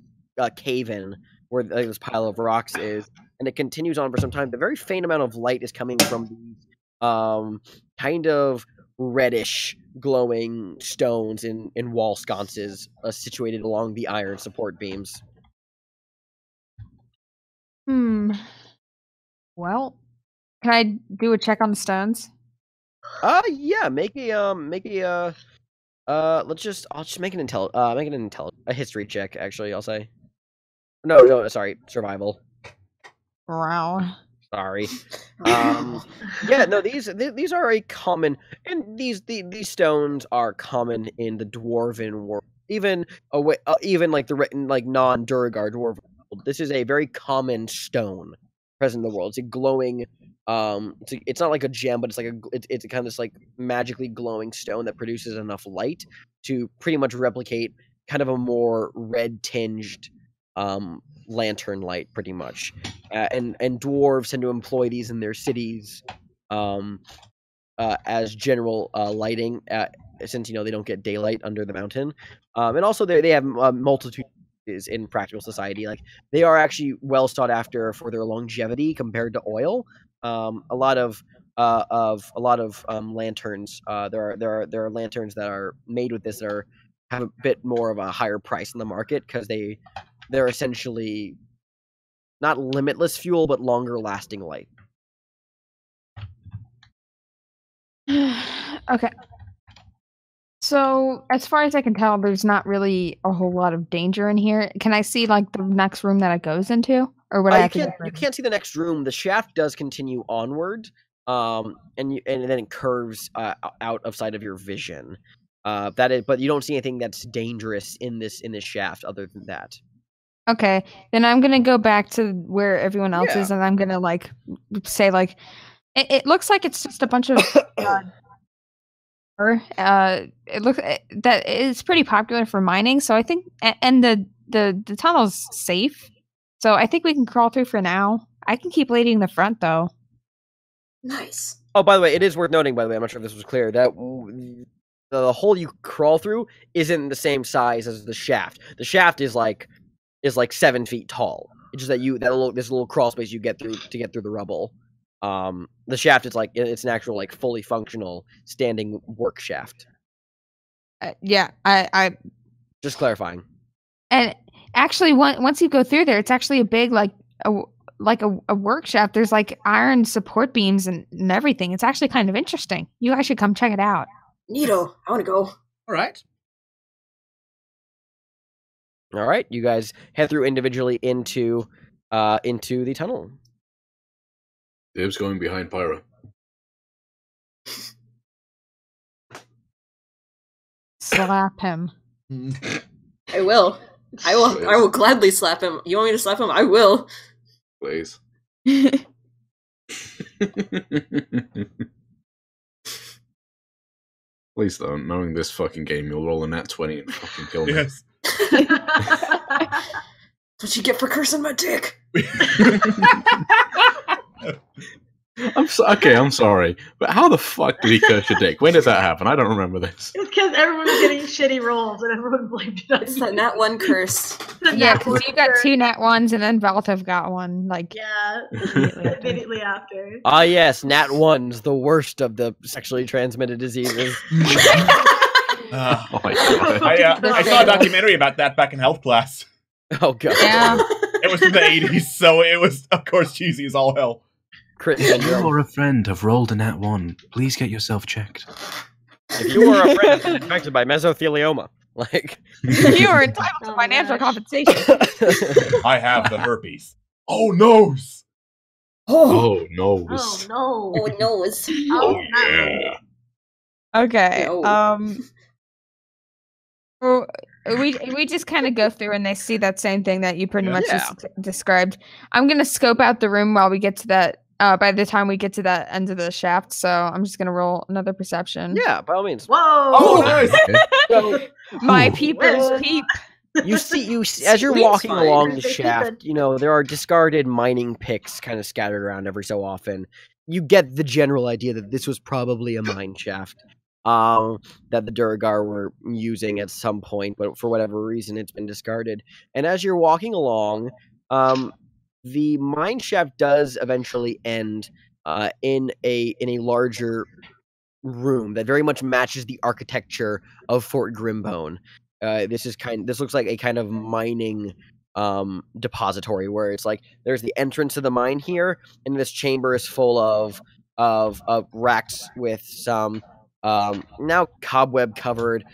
Speaker 6: cave-in where this pile of rocks is, and it continues on for some time. The very faint amount of light is coming from these kind of reddish glowing stones in wall sconces situated along the iron support beams.
Speaker 8: Well, can I do a check on the stones?
Speaker 6: Yeah, I'll just make a history check, actually, I'll say. No, sorry, survival.
Speaker 8: Wow.
Speaker 6: Sorry. Yeah, no, these are a common, and these stones are common in the dwarven world. Even like the written like non-Durgar dwarven world. This is a very common stone present in the world. It's a glowing it's not like a gem, but it's like it's a kind of this like magically glowing stone that produces enough light to pretty much replicate kind of a more red tinged lantern light, pretty much. And dwarves tend to employ these in their cities as general lighting, since they don't get daylight under the mountain. And also they have multitude in practical society. Like, they are actually well sought after for their longevity compared to oil. A lot of lanterns. There are lanterns that are made with this that have a bit more of a higher price in the market because they're essentially not limitless fuel, but longer lasting light.
Speaker 8: Okay. So, as far as I can tell, there's not really a whole lot of danger in here. Can I see like the next room that it goes into, or would I have to?
Speaker 6: You can't see the next room. The shaft does continue onward, and then it curves out of sight of your vision. But you don't see anything that's dangerous in this shaft other than that.
Speaker 8: Okay, then I'm gonna go back to where everyone else is, and I'm gonna like say like, it looks like it's just a bunch of. It looks that it's pretty popular for mining, so I think, and the tunnel's safe, so I think we can crawl through for now. I can keep leading the front though.
Speaker 2: Nice.
Speaker 6: Oh, by the way, it is worth noting. By the way, I'm not sure if this was clear that the hole you crawl through isn't the same size as the shaft. The shaft is like 7 feet tall. It's just that this little crawl space you get through to get through the rubble. The shaft is like it's an actual like fully functional standing work shaft.
Speaker 8: Yeah, I
Speaker 6: just clarifying.
Speaker 8: And actually, once you go through there, it's actually a big a work shaft. There's like iron support beams and everything. It's actually kind of interesting. You guys should come check it out.
Speaker 2: Neato, I want to go.
Speaker 7: All right.
Speaker 6: All right, you guys head through individually into the tunnel.
Speaker 5: Dave's going behind Pyro.
Speaker 8: Slap him.
Speaker 2: I will. I will gladly slap him. You want me to slap him? I will.
Speaker 5: Please. Please don't. Knowing this fucking game, you'll roll a nat 20 and fucking kill me.
Speaker 7: Yes.
Speaker 2: That's what you get for cursing my dick.
Speaker 5: I'm sorry, but how the fuck did he curse your dick? When did that happen? I don't remember this.
Speaker 4: It's because everyone was getting shitty rolls and everyone blamed it on
Speaker 2: It's
Speaker 4: you.
Speaker 2: that nat 1 curse.
Speaker 8: Yeah, because you got 2 nat 1s and then Valthiv got one. Like
Speaker 4: Immediately after.
Speaker 6: Ah, yes, nat 1's the worst of the sexually transmitted diseases.
Speaker 5: Oh my god!
Speaker 7: I saw a documentary about that back in health class.
Speaker 6: Oh god!
Speaker 8: Yeah,
Speaker 7: it was from the 80s, so it was of course cheesy as all hell.
Speaker 5: If you or a friend have rolled a nat 1, please get yourself checked.
Speaker 6: If you or a friend is infected by mesothelioma,
Speaker 8: you are entitled to financial compensation.
Speaker 7: I have the herpes. Oh noes!
Speaker 5: Oh noes!
Speaker 4: Oh no!
Speaker 2: Oh noes!
Speaker 5: Oh yeah!
Speaker 8: Okay.
Speaker 2: No.
Speaker 8: We just kind of go through and they see that same thing that you pretty much just described. I'm gonna scope out the room while we get to that. By the time we get to that end of the shaft, so I'm just gonna roll another perception.
Speaker 6: Yeah, by all means.
Speaker 4: Whoa!
Speaker 7: Oh, nice!
Speaker 6: So,
Speaker 8: my peepers peep.
Speaker 6: You see, as you're walking along the shaft, you know, there are discarded mining picks kind of scattered around every so often. You get the general idea that this was probably a mine shaft that the Durgar were using at some point, but for whatever reason, it's been discarded. And as you're walking along, the mine shaft does eventually end in a larger room that very much matches the architecture of Fort Grimbone. This looks like a kind of mining depository where it's like there's the entrance to the mine here, and this chamber is full of racks with some now cobweb covered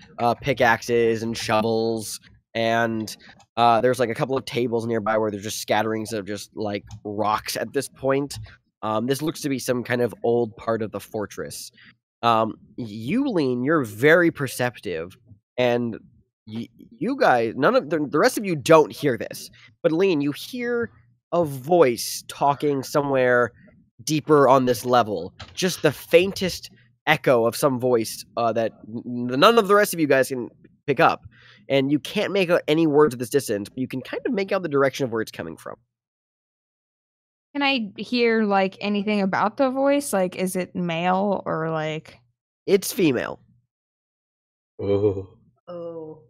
Speaker 6: pickaxes and shovels, and there's like a couple of tables nearby where there's just scatterings of just like rocks at this point. This looks to be some kind of old part of the fortress. Lean, you're very perceptive, and you guys, the rest of you don't hear this, but Lean, you hear a voice talking somewhere deeper on this level. Just the faintest echo of some voice that none of the rest of you guys can pick up. And you can't make out any words at this distance, but you can kind of make out the direction of where it's coming from.
Speaker 8: Can I hear, like, anything about the voice? Like, is it male or, like...
Speaker 6: It's female.
Speaker 5: Oh.
Speaker 4: Oh.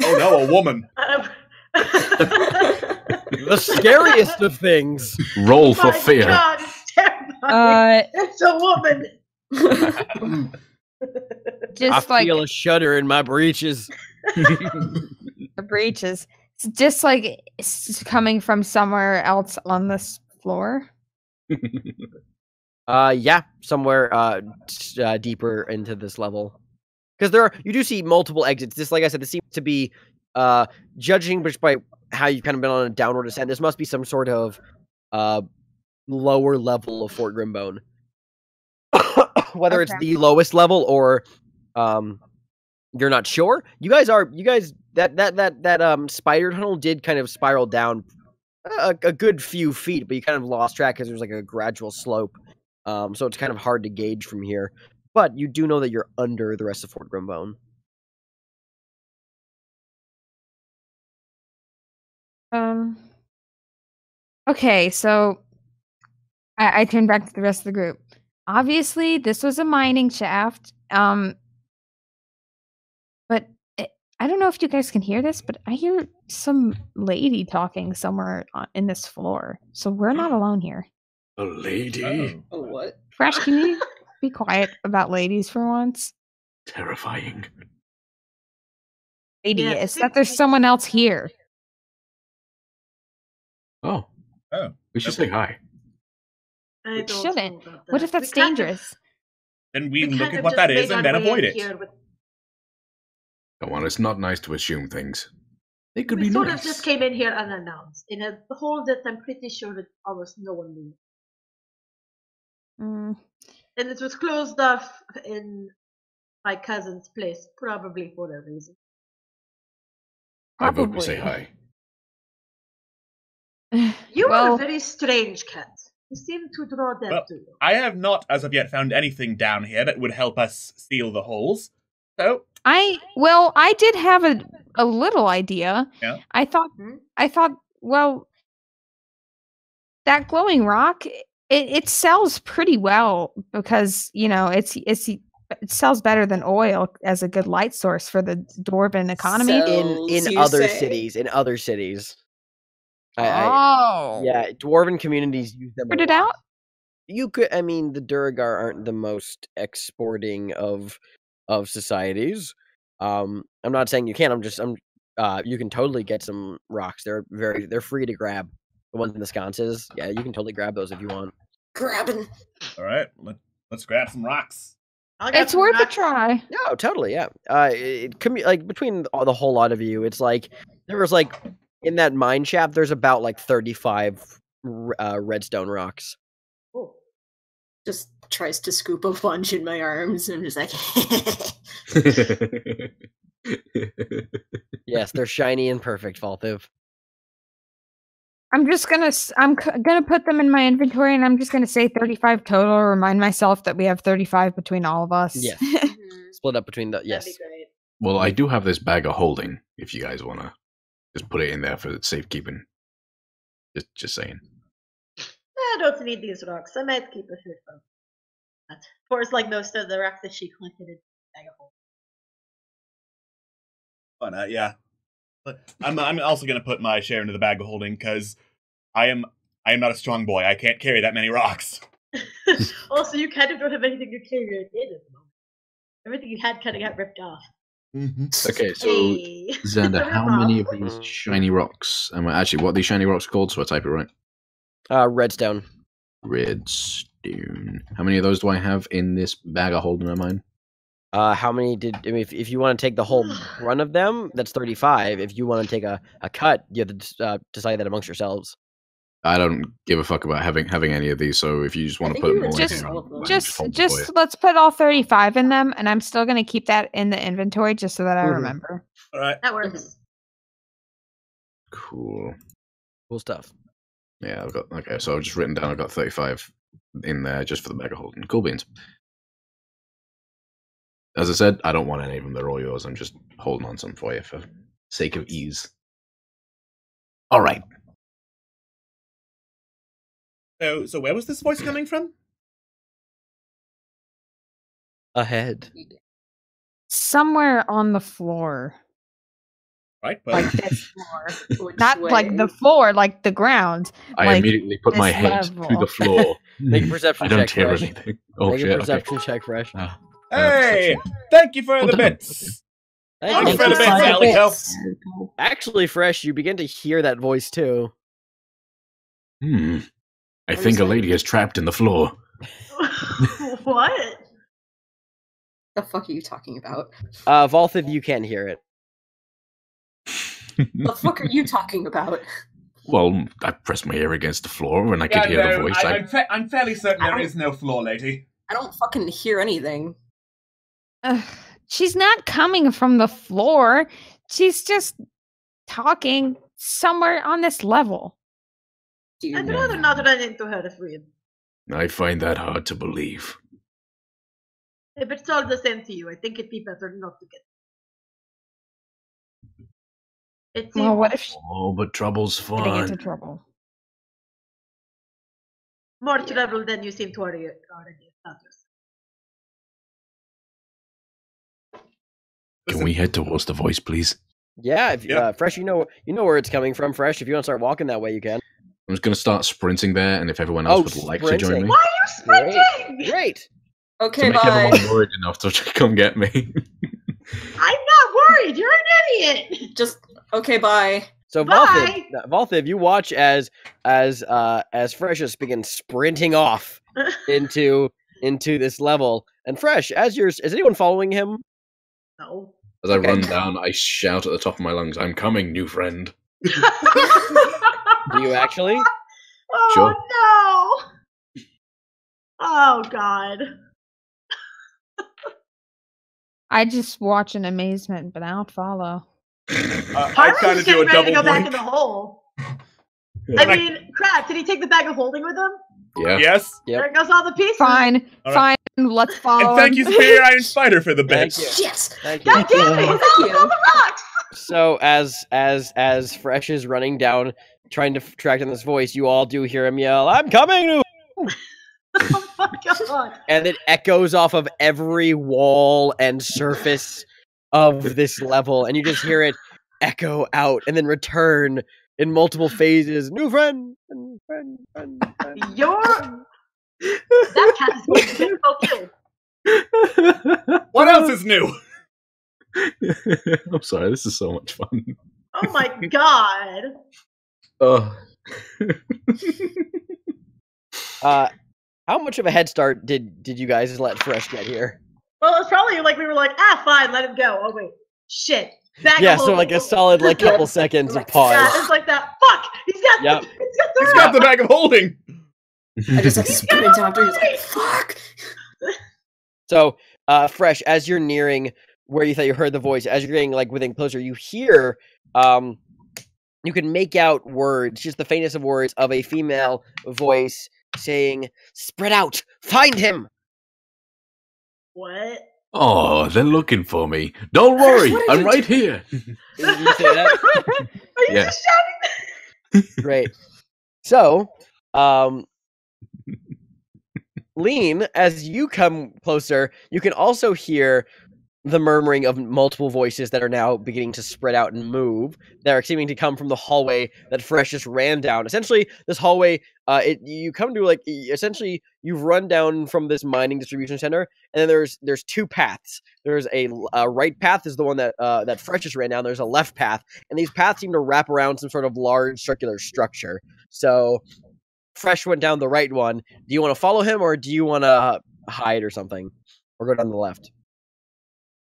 Speaker 7: Oh no, a woman.
Speaker 6: The scariest of things.
Speaker 5: Roll for fear.
Speaker 4: God, it's terrifying. It's a woman.
Speaker 8: Just
Speaker 6: I feel a shudder in my breeches.
Speaker 8: breeches. It's just like it's coming from somewhere else on this floor.
Speaker 6: Yeah, somewhere deeper into this level. Because you do see multiple exits. This, like I said, this seems to be, judging just by how you've kind of been on a downward descent, this must be some sort of lower level of Fort Grimbone. Whether it's the lowest level or you're not sure. You guys that spider tunnel did kind of spiral down a good few feet, but you kind of lost track because there's like a gradual slope. So it's kind of hard to gauge from here. But you do know that you're under the rest of Fort Grimbone.
Speaker 8: Okay, so I turn back to the rest of the group. Obviously, this was a mining shaft. But I don't know if you guys can hear this, but I hear some lady talking somewhere in this floor. So we're not alone here.
Speaker 5: A lady?
Speaker 2: Oh, what?
Speaker 8: Fresh, can you be quiet about ladies for once?
Speaker 5: Terrifying.
Speaker 8: Lady, is that there's someone else here.
Speaker 5: Oh. We should say hi.
Speaker 8: We shouldn't. What if that's dangerous?
Speaker 7: Then we look at what that is and then avoid it.
Speaker 5: Come on, it's not nice to assume things. They could be
Speaker 4: We sort
Speaker 5: nice.
Speaker 4: of just came in here unannounced in a hole that I'm pretty sure that almost no one knew. And it was closed off in my cousin's place, probably for a reason.
Speaker 5: I vote we say hi.
Speaker 4: You are a very strange cat. You seem to draw them to you.
Speaker 7: I have not, as of yet, found anything down here that would help us seal the holes. So
Speaker 8: I did have a little idea.
Speaker 7: Yeah.
Speaker 8: I thought, well, that glowing rock, it sells pretty well because, you know, it sells better than oil as a good light source for the dwarven economy.
Speaker 6: In other cities. Yeah, dwarven communities use them.
Speaker 8: Put it out.
Speaker 6: You could, I mean, the Duragar aren't the most exporting of societies. I'm not saying you can't. You can totally get some rocks. They're free to grab. The ones in the sconces, yeah, you can totally grab those if you want.
Speaker 2: Grabbing.
Speaker 7: All right, let's grab some rocks.
Speaker 8: It's worth a try.
Speaker 6: No, totally, yeah. Like between the whole lot of you, it's like there was like in that mine shaft, there's about like 35 redstone rocks.
Speaker 2: Oh. Just tries to scoop a bunch in my arms and is like,
Speaker 6: yes, they're shiny and perfect, Valthiv.
Speaker 8: I'm gonna put them in my inventory, and I'm just gonna say 35 total. Remind myself that we have 35 between all of us.
Speaker 6: Yes, split up between the yes.
Speaker 2: That'd be great.
Speaker 5: Well, I do have this bag of holding. If you guys wanna just put it in there for safekeeping. Just saying.
Speaker 4: I don't need these rocks. I might keep a few from that. Pours like most of the rocks that she collected in the bag of holding.
Speaker 7: Why not? Yeah. But I'm also going to put my share into the bag of holding because I am not a strong boy. I can't carry that many rocks.
Speaker 4: Also, you kind of don't have anything to carry it in at the moment. Everything you had kind of got ripped off.
Speaker 7: Mm-hmm.
Speaker 5: Okay, so
Speaker 4: Hey.
Speaker 5: Xander, how many of these shiny rocks? Actually, what are these shiny rocks called? So I type it right.
Speaker 6: Redstone.
Speaker 5: Redstone. How many of those do I have in this bag of holding of mine?
Speaker 6: How many if you want to take the whole run of them, that's 35. If you want to take a cut, you have to decide that amongst yourselves.
Speaker 5: I don't give a fuck about having any of these, so if you just want to put them all in here,
Speaker 8: just let's put all 35 in them, and I'm still gonna keep that in the inventory just so that I remember.
Speaker 7: All right.
Speaker 4: That works.
Speaker 5: Cool
Speaker 6: stuff.
Speaker 5: Yeah, so I've just written down I've got 35 in there just for the bag of holding. Cool beans. As I said, I don't want any of them. They're all yours. I'm just holding on some for you for sake of ease. All right.
Speaker 7: So where was this voice coming from?
Speaker 6: Ahead.
Speaker 8: Somewhere on the floor.
Speaker 7: Right, but
Speaker 8: Like this floor. Not
Speaker 2: way?
Speaker 8: like the floor, like the ground.
Speaker 5: I
Speaker 8: like
Speaker 5: immediately put my
Speaker 8: this
Speaker 5: head
Speaker 8: level.
Speaker 5: to the floor.
Speaker 6: Make a perception
Speaker 5: I don't
Speaker 6: check,
Speaker 5: hear
Speaker 6: Fresh.
Speaker 5: anything. Oh
Speaker 6: Make
Speaker 5: shit!
Speaker 6: a perception check, Fresh.
Speaker 7: hey, thank you for the
Speaker 5: damn.
Speaker 7: bits.
Speaker 6: Thank you.
Speaker 7: for the bits, Calico.
Speaker 6: Actually, Fresh, you begin to hear that voice too.
Speaker 5: I think a lady is trapped in the floor.
Speaker 4: What?
Speaker 2: The fuck are you talking about?
Speaker 6: Valthiv, you can hear it.
Speaker 2: The fuck are you talking about?
Speaker 5: Well, I pressed my ear against the floor and I could hear the voice.
Speaker 7: I'm fairly certain there is no floor lady.
Speaker 2: I don't fucking hear anything.
Speaker 8: She's not coming from the floor. She's just talking somewhere on this level.
Speaker 4: I'd rather not run into her if we...
Speaker 5: I find that hard to believe.
Speaker 4: If it's all the same to you, I think it'd be better not to get... It seems...
Speaker 8: Well, what if she's
Speaker 5: Oh, but trouble's
Speaker 8: getting into
Speaker 5: fun.
Speaker 8: trouble?
Speaker 4: more trouble than you seem to already establish.
Speaker 5: Can we head towards the voice, please?
Speaker 6: Yeah, if Fresh, you know where it's coming from. Fresh, if you want to start walking that way, you can.
Speaker 5: I'm just going to start sprinting there, and if everyone else would like to join
Speaker 6: sprinting.
Speaker 5: me.
Speaker 4: Why are you sprinting?
Speaker 6: Great.
Speaker 2: Okay,
Speaker 5: To make
Speaker 2: bye.
Speaker 5: everyone worried enough to come get me.
Speaker 4: I'm not worried. You're an idiot.
Speaker 2: Just okay, bye.
Speaker 6: So
Speaker 4: Bye.
Speaker 6: Valthiv, you watch as Fresh begins sprinting off into this level, and Fresh, is anyone following him?
Speaker 4: No.
Speaker 5: As I run down, I shout at the top of my lungs, "I'm coming, new friend."
Speaker 6: Do you actually?
Speaker 4: Oh
Speaker 5: Sure.
Speaker 4: no! Oh god.
Speaker 8: I just watch in amazement, but I don't follow.
Speaker 7: I kind of do a
Speaker 4: ready
Speaker 7: double
Speaker 4: to go back
Speaker 7: blink.
Speaker 4: in the hole.
Speaker 5: Yeah.
Speaker 4: I mean, crap, did he take the bag of holding with him?
Speaker 5: Yeah.
Speaker 7: Yes.
Speaker 6: Yep.
Speaker 4: There goes all the pieces.
Speaker 8: Fine,
Speaker 7: All right.
Speaker 8: fine, let's follow.
Speaker 7: And thank you,
Speaker 8: him.
Speaker 7: Superior Iron Spider, for the
Speaker 6: Thank
Speaker 7: bits.
Speaker 6: you.
Speaker 2: Yes.
Speaker 6: Thank you.
Speaker 4: God damn it, he's
Speaker 2: Thank
Speaker 4: all the rocks!
Speaker 6: So as Fresh is running down, trying to track down this voice, you all do hear him yell, "I'm coming!" New
Speaker 4: Oh my god.
Speaker 6: and it echoes off of every wall and surface of this level, and you just hear it echo out and then return in multiple phases. New friend, friend.
Speaker 4: That cat is going to get so killed.
Speaker 7: What else is new?
Speaker 5: I'm sorry, this is so much fun.
Speaker 4: Oh my god.
Speaker 5: Oh.
Speaker 6: How much of a head start did you guys let Fresh get here?
Speaker 4: Well, it's probably like we were like, fine, let him go. Oh wait, shit. Bag
Speaker 6: Yeah,
Speaker 4: of
Speaker 6: so
Speaker 4: holding.
Speaker 6: like a solid couple seconds of
Speaker 4: Yeah,
Speaker 6: pause.
Speaker 4: it's like that. Fuck! He's got
Speaker 6: Yep.
Speaker 7: He's got the bag of holding.
Speaker 2: I just like sprint after. He's like, fuck.
Speaker 6: So, Fresh, as you're nearing where you thought you heard the voice, as you're getting like within closer, you hear, you can make out words, just the faintest of words, of a female voice saying, "Spread out, find him."
Speaker 4: What?
Speaker 5: Oh, they're looking for me. Don't worry,
Speaker 2: What did
Speaker 5: I'm
Speaker 2: you
Speaker 5: right
Speaker 2: do?
Speaker 5: here.
Speaker 6: Did you say that?
Speaker 4: Are you
Speaker 5: Yeah.
Speaker 4: just shouting?
Speaker 6: Great. So, Lean, as you come closer, you can also hear the murmuring of multiple voices that are now beginning to spread out and move. That are seeming to come from the hallway that Fresh just ran down. Essentially, this hallway, you come to essentially you've run down from this mining distribution center, and then there's two paths. There's a right path is the one that Fresh just ran down. There's a left path, and these paths seem to wrap around some sort of large circular structure. So, Fresh went down the right one. Do you want to follow him, or do you want to hide or something, or go down the left?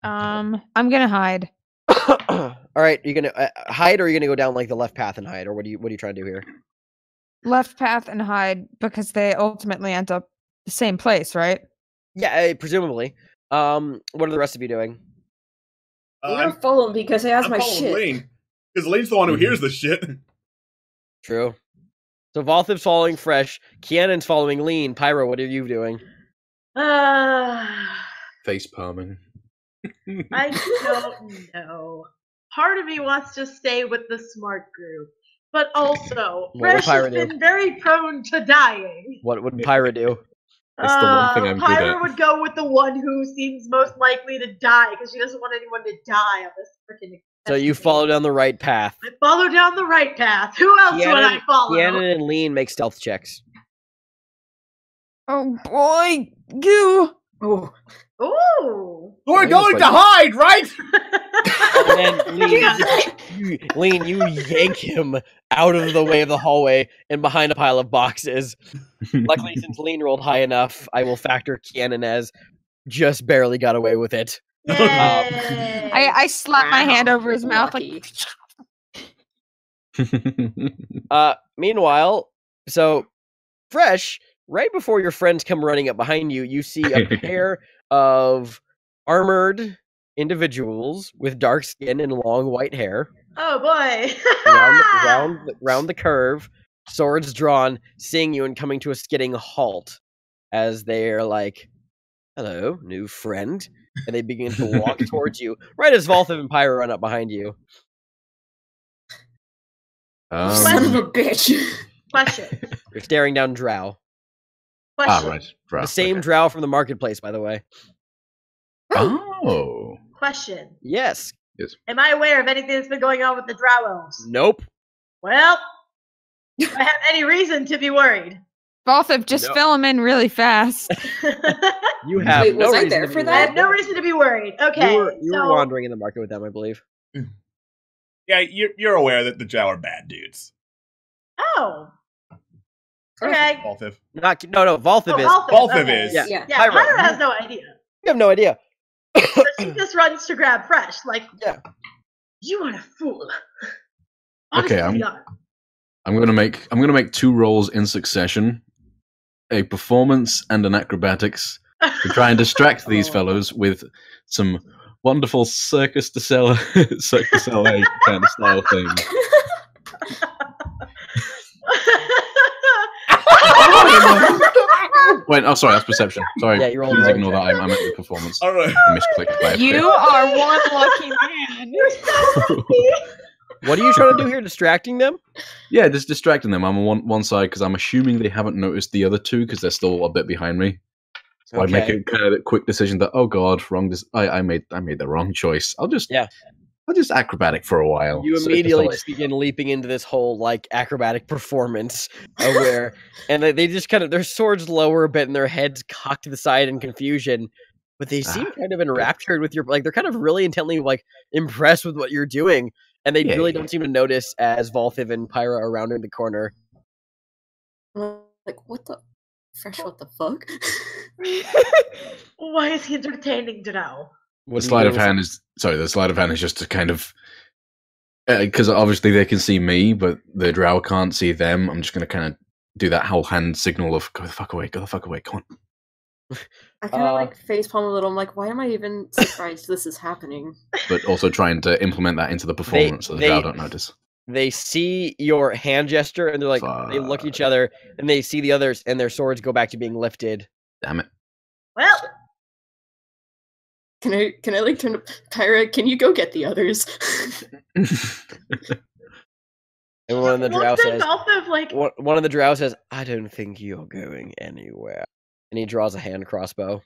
Speaker 8: I'm gonna hide.
Speaker 6: All right, you're gonna hide, or are you gonna go down like the left path and hide, or what are you trying to do here?
Speaker 8: Left path and hide because they ultimately end up the same place, right?
Speaker 6: Yeah, presumably. What are the rest of you doing?
Speaker 2: I'm gonna follow him because he has
Speaker 7: I'm
Speaker 2: my
Speaker 7: following
Speaker 2: shit.
Speaker 7: Lane. Because Lane's the one who hears the shit.
Speaker 6: True. So Valthiv's following Fresh, Kianon's following Lean. Pyro, what are you doing?
Speaker 5: Face palming.
Speaker 4: I don't know. Part of me wants to stay with the smart group, but also
Speaker 6: What would
Speaker 4: Fresh has
Speaker 6: Pyro do?
Speaker 4: been very prone to dying.
Speaker 6: What would Pyro do?
Speaker 5: That's the one thing I'm good
Speaker 4: Pyro
Speaker 5: at.
Speaker 4: would go with the one who seems most likely to die because she doesn't want anyone to die on this freaking.
Speaker 6: So you follow down the right path.
Speaker 4: I follow down the right path. Who else would I follow?
Speaker 6: Kianon and Lean make stealth checks.
Speaker 8: Oh boy, you.
Speaker 2: Oh,
Speaker 4: Ooh.
Speaker 7: We're
Speaker 6: Lane's
Speaker 7: going to
Speaker 6: like-
Speaker 7: hide, right?
Speaker 6: And then Lean, you yank him out of the way of the hallway and behind a pile of boxes. Luckily, since Lean rolled high enough, I will factor Kianan as just barely got away with it.
Speaker 4: Yay!
Speaker 8: I slap my hand
Speaker 2: Wow.
Speaker 8: over his mouth
Speaker 2: Lucky.
Speaker 6: Meanwhile, so Fresh, right before your friends come running up behind you, you see a pair of armored individuals with dark skin and long white hair
Speaker 4: Oh boy!
Speaker 6: round the curve, swords drawn, seeing you and coming to a skidding halt as they're like, "Hello, new friend," and they begin to walk towards you. Right as Valthiv and Pyra run up behind you.
Speaker 2: Son of a bitch.
Speaker 4: Question.
Speaker 6: You're staring down Drow,
Speaker 4: Question.
Speaker 5: right. Drow,
Speaker 6: the same
Speaker 5: okay.
Speaker 6: Drow from the marketplace, by the way.
Speaker 5: Oh.
Speaker 4: Question.
Speaker 6: Yes.
Speaker 4: Am I aware of anything that's been going on with the Drow elves?
Speaker 6: Nope.
Speaker 4: Well, do I have any reason to be worried?
Speaker 8: Valthiv, just
Speaker 6: No.
Speaker 8: fill him in really fast.
Speaker 6: You have
Speaker 2: Wait,
Speaker 6: no
Speaker 2: was I
Speaker 6: reason
Speaker 2: there
Speaker 6: to be
Speaker 2: for
Speaker 4: I
Speaker 2: that?
Speaker 4: have no reason to be worried. Okay.
Speaker 6: You were wandering in the market with them, I believe.
Speaker 7: Yeah, you're aware that the Drow are bad dudes.
Speaker 4: Oh. Okay.
Speaker 7: Valthiv.
Speaker 6: No, Valthiv is.
Speaker 7: Valthiv
Speaker 4: okay.
Speaker 7: is.
Speaker 6: Yeah.
Speaker 2: Yeah.
Speaker 4: Yeah,
Speaker 6: Pyra,
Speaker 4: Pyra has no idea.
Speaker 6: You have no idea.
Speaker 4: So she just runs to grab Fresh. Like,
Speaker 6: Yeah.
Speaker 4: you are a fool.
Speaker 5: Okay,
Speaker 4: Honestly, you are.
Speaker 5: I'm gonna make 2 rolls in succession, a performance and an acrobatics, to try and distract these fellows with some wonderful Circus du Soleil kind of style thing. Wait, oh sorry, that's perception. Sorry,
Speaker 6: Yeah, you rolled
Speaker 5: please
Speaker 6: wrong.
Speaker 5: ignore that. I meant the performance.
Speaker 7: All right.
Speaker 5: I misclicked by a
Speaker 8: You
Speaker 5: bit.
Speaker 8: are one lucky man.
Speaker 4: You're so lucky.
Speaker 6: What are you trying to do here? Distracting them?
Speaker 5: Yeah, just distracting them. I'm on one side because I'm assuming they haven't noticed the other 2 because they're still a bit behind me. So I make a kind of a quick decision that, oh god, I made the wrong choice. I'll just acrobatic for a while.
Speaker 6: You
Speaker 5: So
Speaker 6: immediately
Speaker 5: it's
Speaker 6: just begin leaping into this whole like acrobatic performance where and they just kind of their swords lower a bit and their heads cocked to the side in confusion, but they seem kind of enraptured with your like they're kind of really intently like impressed with what you're doing, and they really don't seem to notice as Valthiv and Pyra are rounding the corner.
Speaker 2: Like, what the? Fresh, what the fuck?
Speaker 4: Why is he entertaining Drow?
Speaker 5: the sleight of hand is just to kind of because obviously they can see me, but the Drow can't see them. I'm just going to kind of do that whole hand signal of go the fuck away, come on.
Speaker 2: I kind of like facepalm a little. I'm like, why am I even surprised this is happening?
Speaker 5: But also trying to implement that into the performance so the Drow don't notice.
Speaker 6: They see your hand gesture and they're like, they look at each other and they see the others and their swords go back to being lifted.
Speaker 5: Damn it.
Speaker 4: Well,
Speaker 2: Can I like turn to Pyra? Can you go get the others?
Speaker 6: And one of the Drow says,
Speaker 4: Valthiv, like,
Speaker 6: one of the Drow says, I don't think you're going anywhere. And he draws a hand crossbow.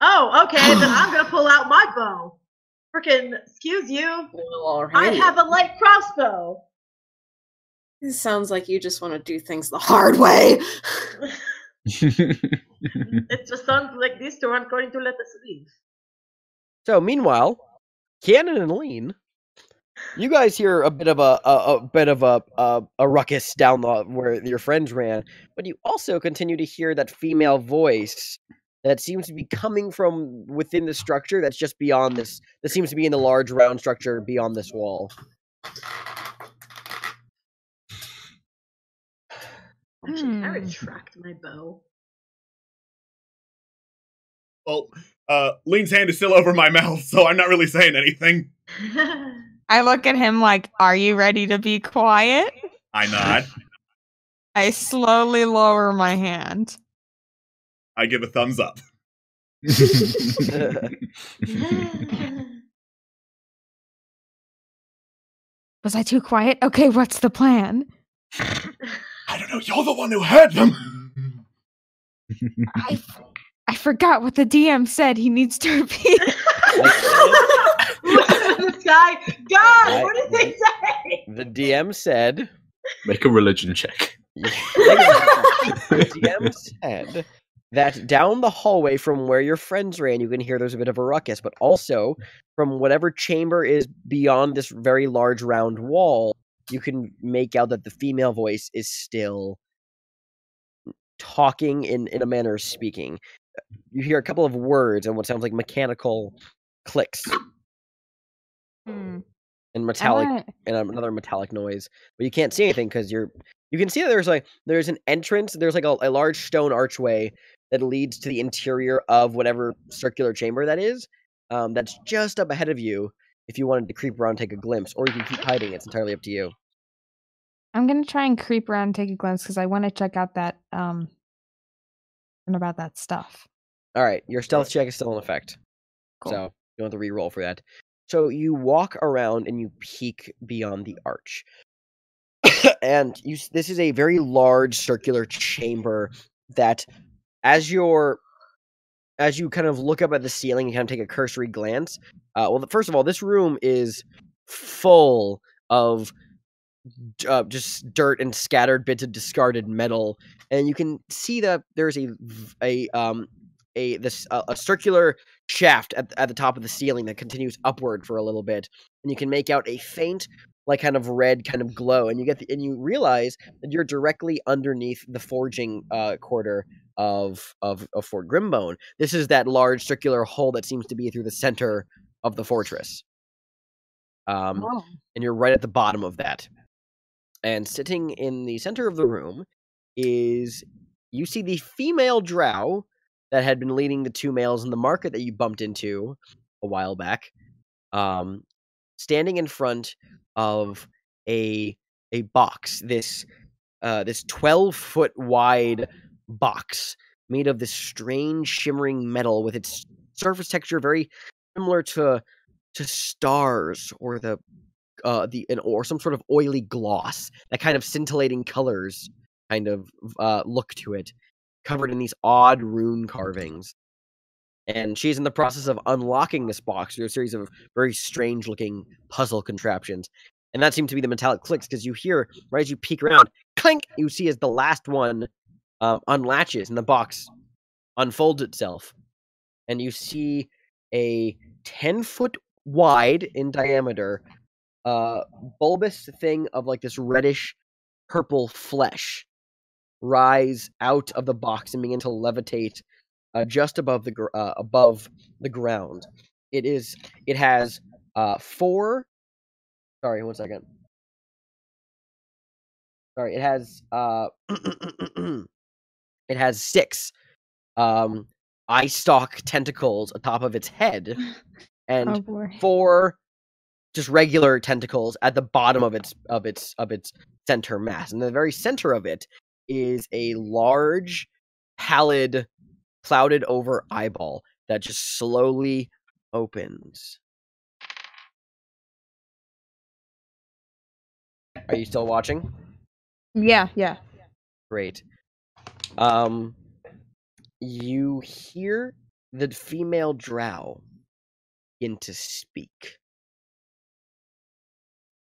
Speaker 4: oh, okay, then I'm gonna pull out my bow. Frickin', excuse you.
Speaker 2: Well,
Speaker 4: I have a light crossbow.
Speaker 2: It sounds like you just want to do things the hard way.
Speaker 4: It just sounds like these 2 aren't going to let us leave.
Speaker 6: So meanwhile, Kianan and Lean, you guys hear a bit of a ruckus down where your friends ran, but you also continue to hear that female voice that seems to be coming from within the structure that's just beyond this. That seems to be in the large round structure beyond this wall.
Speaker 4: Actually, I retract my bow.
Speaker 7: Well, Lean's hand is still over my mouth, so I'm not really saying anything.
Speaker 8: I look at him like, are you ready to be quiet?
Speaker 7: I nod.
Speaker 8: I slowly lower my hand.
Speaker 7: I give a thumbs up.
Speaker 8: Was I too quiet? Okay, what's the plan?
Speaker 7: I don't know. You're the one who heard them.
Speaker 8: I forgot what the DM said. He needs to repeat it.
Speaker 4: This guy, God, what did they say?
Speaker 6: The DM said,
Speaker 5: Make a religion check.
Speaker 6: the DM said that down the hallway from where your friends ran, you can hear there's a bit of a ruckus, but also from whatever chamber is beyond this very large round wall, you can make out that the female voice is still talking in a manner of speaking. You hear a couple of words and what sounds like mechanical clicks
Speaker 8: Hmm.
Speaker 6: and metallic
Speaker 8: wanna-
Speaker 6: and another metallic noise, but you can't see anything because you can see that there's an entrance. There's like a large stone archway that leads to the interior of whatever circular chamber that is. That's just up ahead of you. If you wanted to creep around and take a glimpse, or you can keep hiding, it's entirely up to you.
Speaker 8: I'm gonna try and creep around and take a glimpse because I want to check out that and about that stuff.
Speaker 6: All right, your stealth check is still in effect,
Speaker 8: Cool.
Speaker 6: so you don't have to re-roll for that. So you walk around and you peek beyond the arch, and this is a very large circular chamber that, as you kind of look up at the ceiling and kind of take a cursory glance, first of all, this room is full of just dirt and scattered bits of discarded metal, and you can see that there's a circular shaft at the top of the ceiling that continues upward for a little bit, and you can make out a faint, like kind of red kind of glow, and you realize that you're directly underneath the forging quarter of Fort Grimbone. This is that large circular hole that seems to be through the center of the fortress. And you're right at the bottom of that. And sitting in the center of the room is, you see the female drow that had been leading the two males in the market that you bumped into a while back, standing in front of a box, this 12-foot wide box made of this strange shimmering metal with its surface texture very similar to stars or or some sort of oily gloss, that kind of scintillating colors kind of look to it, covered in these odd rune carvings. And she's in the process of unlocking this box through a series of very strange looking puzzle contraptions. And that seemed to be the metallic clicks, because you hear, right as you peek around, clink, you see as the last one unlatches and the box unfolds itself. And you see a 10-foot wide in diameter bulbous thing of like this reddish purple flesh rise out of the box and begin to levitate just above the ground. It has 4. Sorry, 1 second. Sorry, it has it has 6 eye stalk tentacles atop of its head, and 4 just regular tentacles at the bottom of its center mass. And the very center of it is a large, pallid, clouded over eyeball that just slowly opens. Are you still watching?
Speaker 8: Yeah.
Speaker 6: Great. You hear the female drow begin to speak.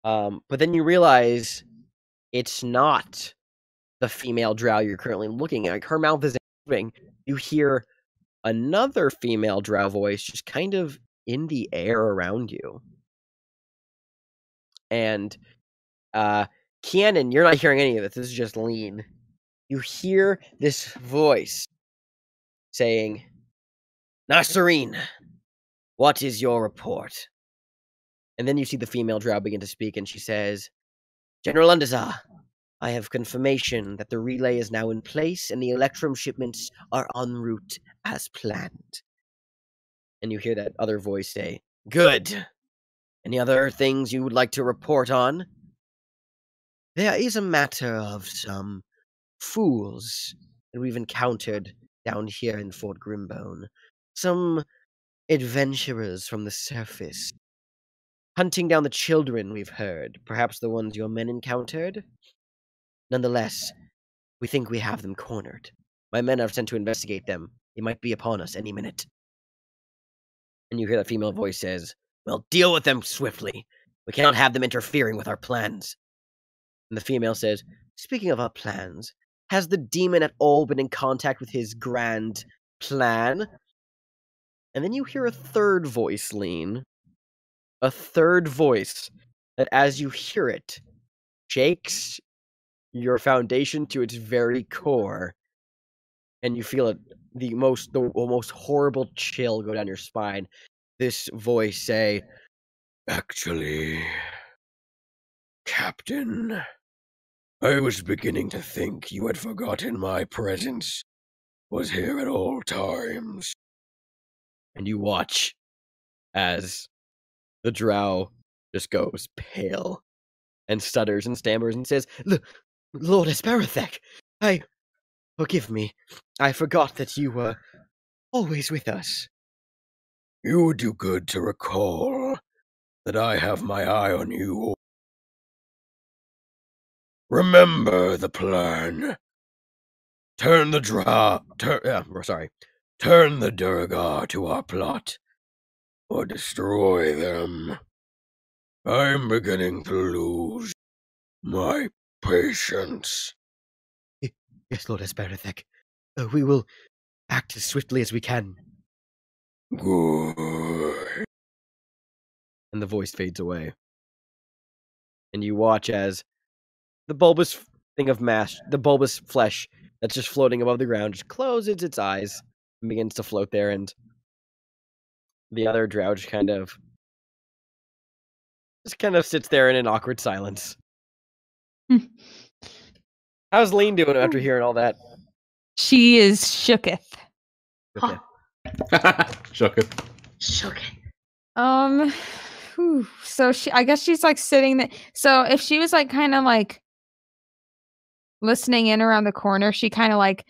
Speaker 6: But then you realize it's not the female drow you're currently looking at. Like, her mouth isn't moving. You hear another female drow voice just kind of in the air around you. And Kianan, you're not hearing any of this. This is just Lean. You hear this voice saying, "Nasserine, what is your report?" And then you see the female drow begin to speak, and she says, "General Underdark, I have confirmation that the relay is now in place and the electrum shipments are en route as planned." And you hear that other voice say, "Good. Any other things you would like to report on?" "There is a matter of some fools that we've encountered down here in Fort Grimbone. Some adventurers from the surface. Hunting down the children, we've heard. Perhaps the ones your men encountered? Nonetheless, we think we have them cornered. My men are sent to investigate them. They might be upon us any minute." And you hear that female voice says, "Well, deal with them swiftly. We cannot have them interfering with our plans." And the female says, "Speaking of our plans, has the demon at all been in contact with his grand plan? And then you hear a third voice, Lean. A third voice that, as you hear it, shakes your foundation to its very core. And you feel it, the most horrible chill go down your spine. This voice say, "Actually, Captain, I was beginning to think you had forgotten my presence was here at all times." And you watch as the drow just goes pale and stutters and stammers and says, "Lord Esperethek, forgive me. I forgot that you were always with us." "You would do good to recall that I have my eye on you. Remember the plan. Turn the Durgar to our plot, or destroy them. I'm beginning to lose my patience." "Yes, Lord Esperethek. We will act as swiftly as we can." "Good." And the voice fades away. And you watch as the bulbous flesh that's just floating above the ground just closes its eyes and begins to float there, and the other drow just kind of sits there in an awkward silence. How's Lean doing after hearing all that?
Speaker 8: She is shooketh.
Speaker 6: Okay.
Speaker 5: Shook it.
Speaker 4: Shook it.
Speaker 8: So I guess she's like sitting there. So if she was like kind of like listening in around the corner, she kind of like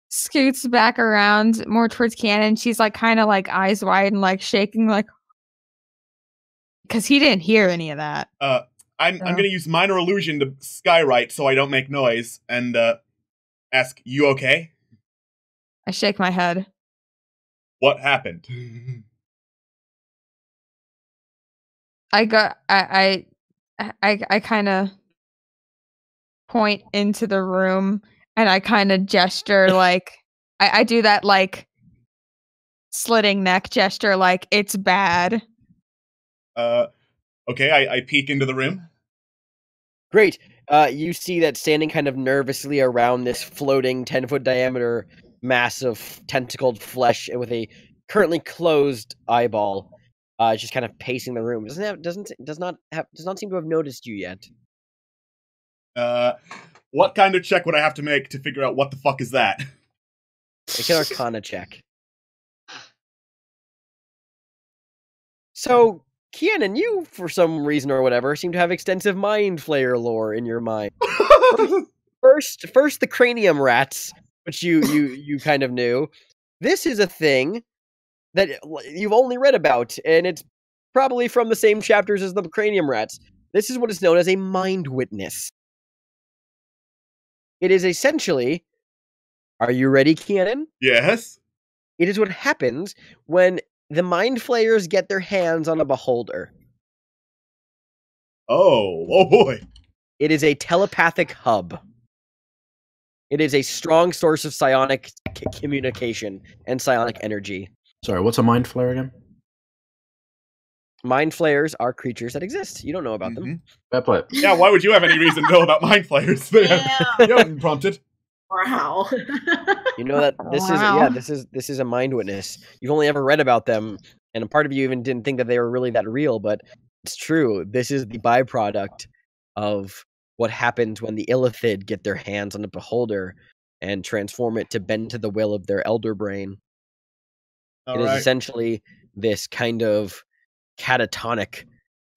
Speaker 8: scoots back around more towards Cannon. She's like kind of like eyes wide and like shaking, like, because he didn't hear any of that.
Speaker 7: I'm gonna use minor illusion to skywrite so I don't make noise and ask, "You okay?"
Speaker 8: I shake my head.
Speaker 7: "What happened?"
Speaker 8: I kind of point into the room and I kind of gesture like I do that like slitting neck gesture, like it's bad.
Speaker 7: Okay, I peek into the room.
Speaker 6: Great. You see that standing kind of nervously around this floating 10-foot diameter mass of tentacled flesh with a currently closed eyeball. Just kind of pacing the room. Does not seem to have noticed you yet.
Speaker 7: What kind of check would I have to make to figure out what the fuck is that?
Speaker 6: Make an Arcana check. So, Kianan, you, for some reason or whatever, seem to have extensive Mind Flayer lore in your mind. First the cranium rats, which you kind of knew. This is a thing that you've only read about, and it's probably from the same chapters as the cranium rats. This is what is known as a mind witness. It is essentially, are you ready, Kianan?
Speaker 7: Yes.
Speaker 6: It is what happens when the mind flayers get their hands on a beholder.
Speaker 7: Oh boy.
Speaker 6: It is a telepathic hub. It is a strong source of psionic communication and psionic energy.
Speaker 5: Sorry, what's a mind flare again?
Speaker 6: Mind flayers are creatures that exist. You don't know about them.
Speaker 5: Fair play.
Speaker 7: Yeah, why would you have any reason to know about mind flayers? You haven't been prompted.
Speaker 2: Wow.
Speaker 6: You know that this is a mind witness. You've only ever read about them, and a part of you even didn't think that they were really that real, but it's true. This is the byproduct of what happens when the Illithid get their hands on a beholder and transform it to bend to the will of their elder brain. It is essentially this kind of catatonic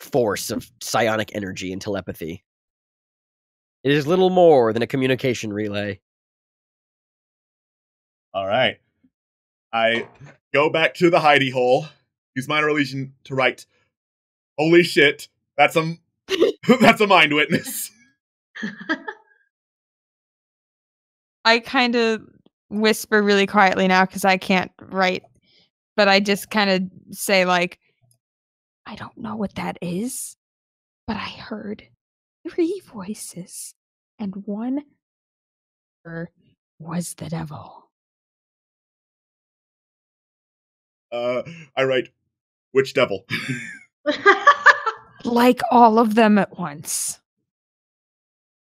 Speaker 6: force of psionic energy and telepathy. It is little more than a communication relay.
Speaker 7: Alright. I go back to the hidey hole, use minor illusion to write, "Holy shit, that's a mind witness."
Speaker 8: I kind of whisper really quietly now because I can't write, but I just kind of say like, I don't know what that is, but I heard 3 voices and one was the devil.
Speaker 7: I write, which devil?
Speaker 8: Like all of them at once.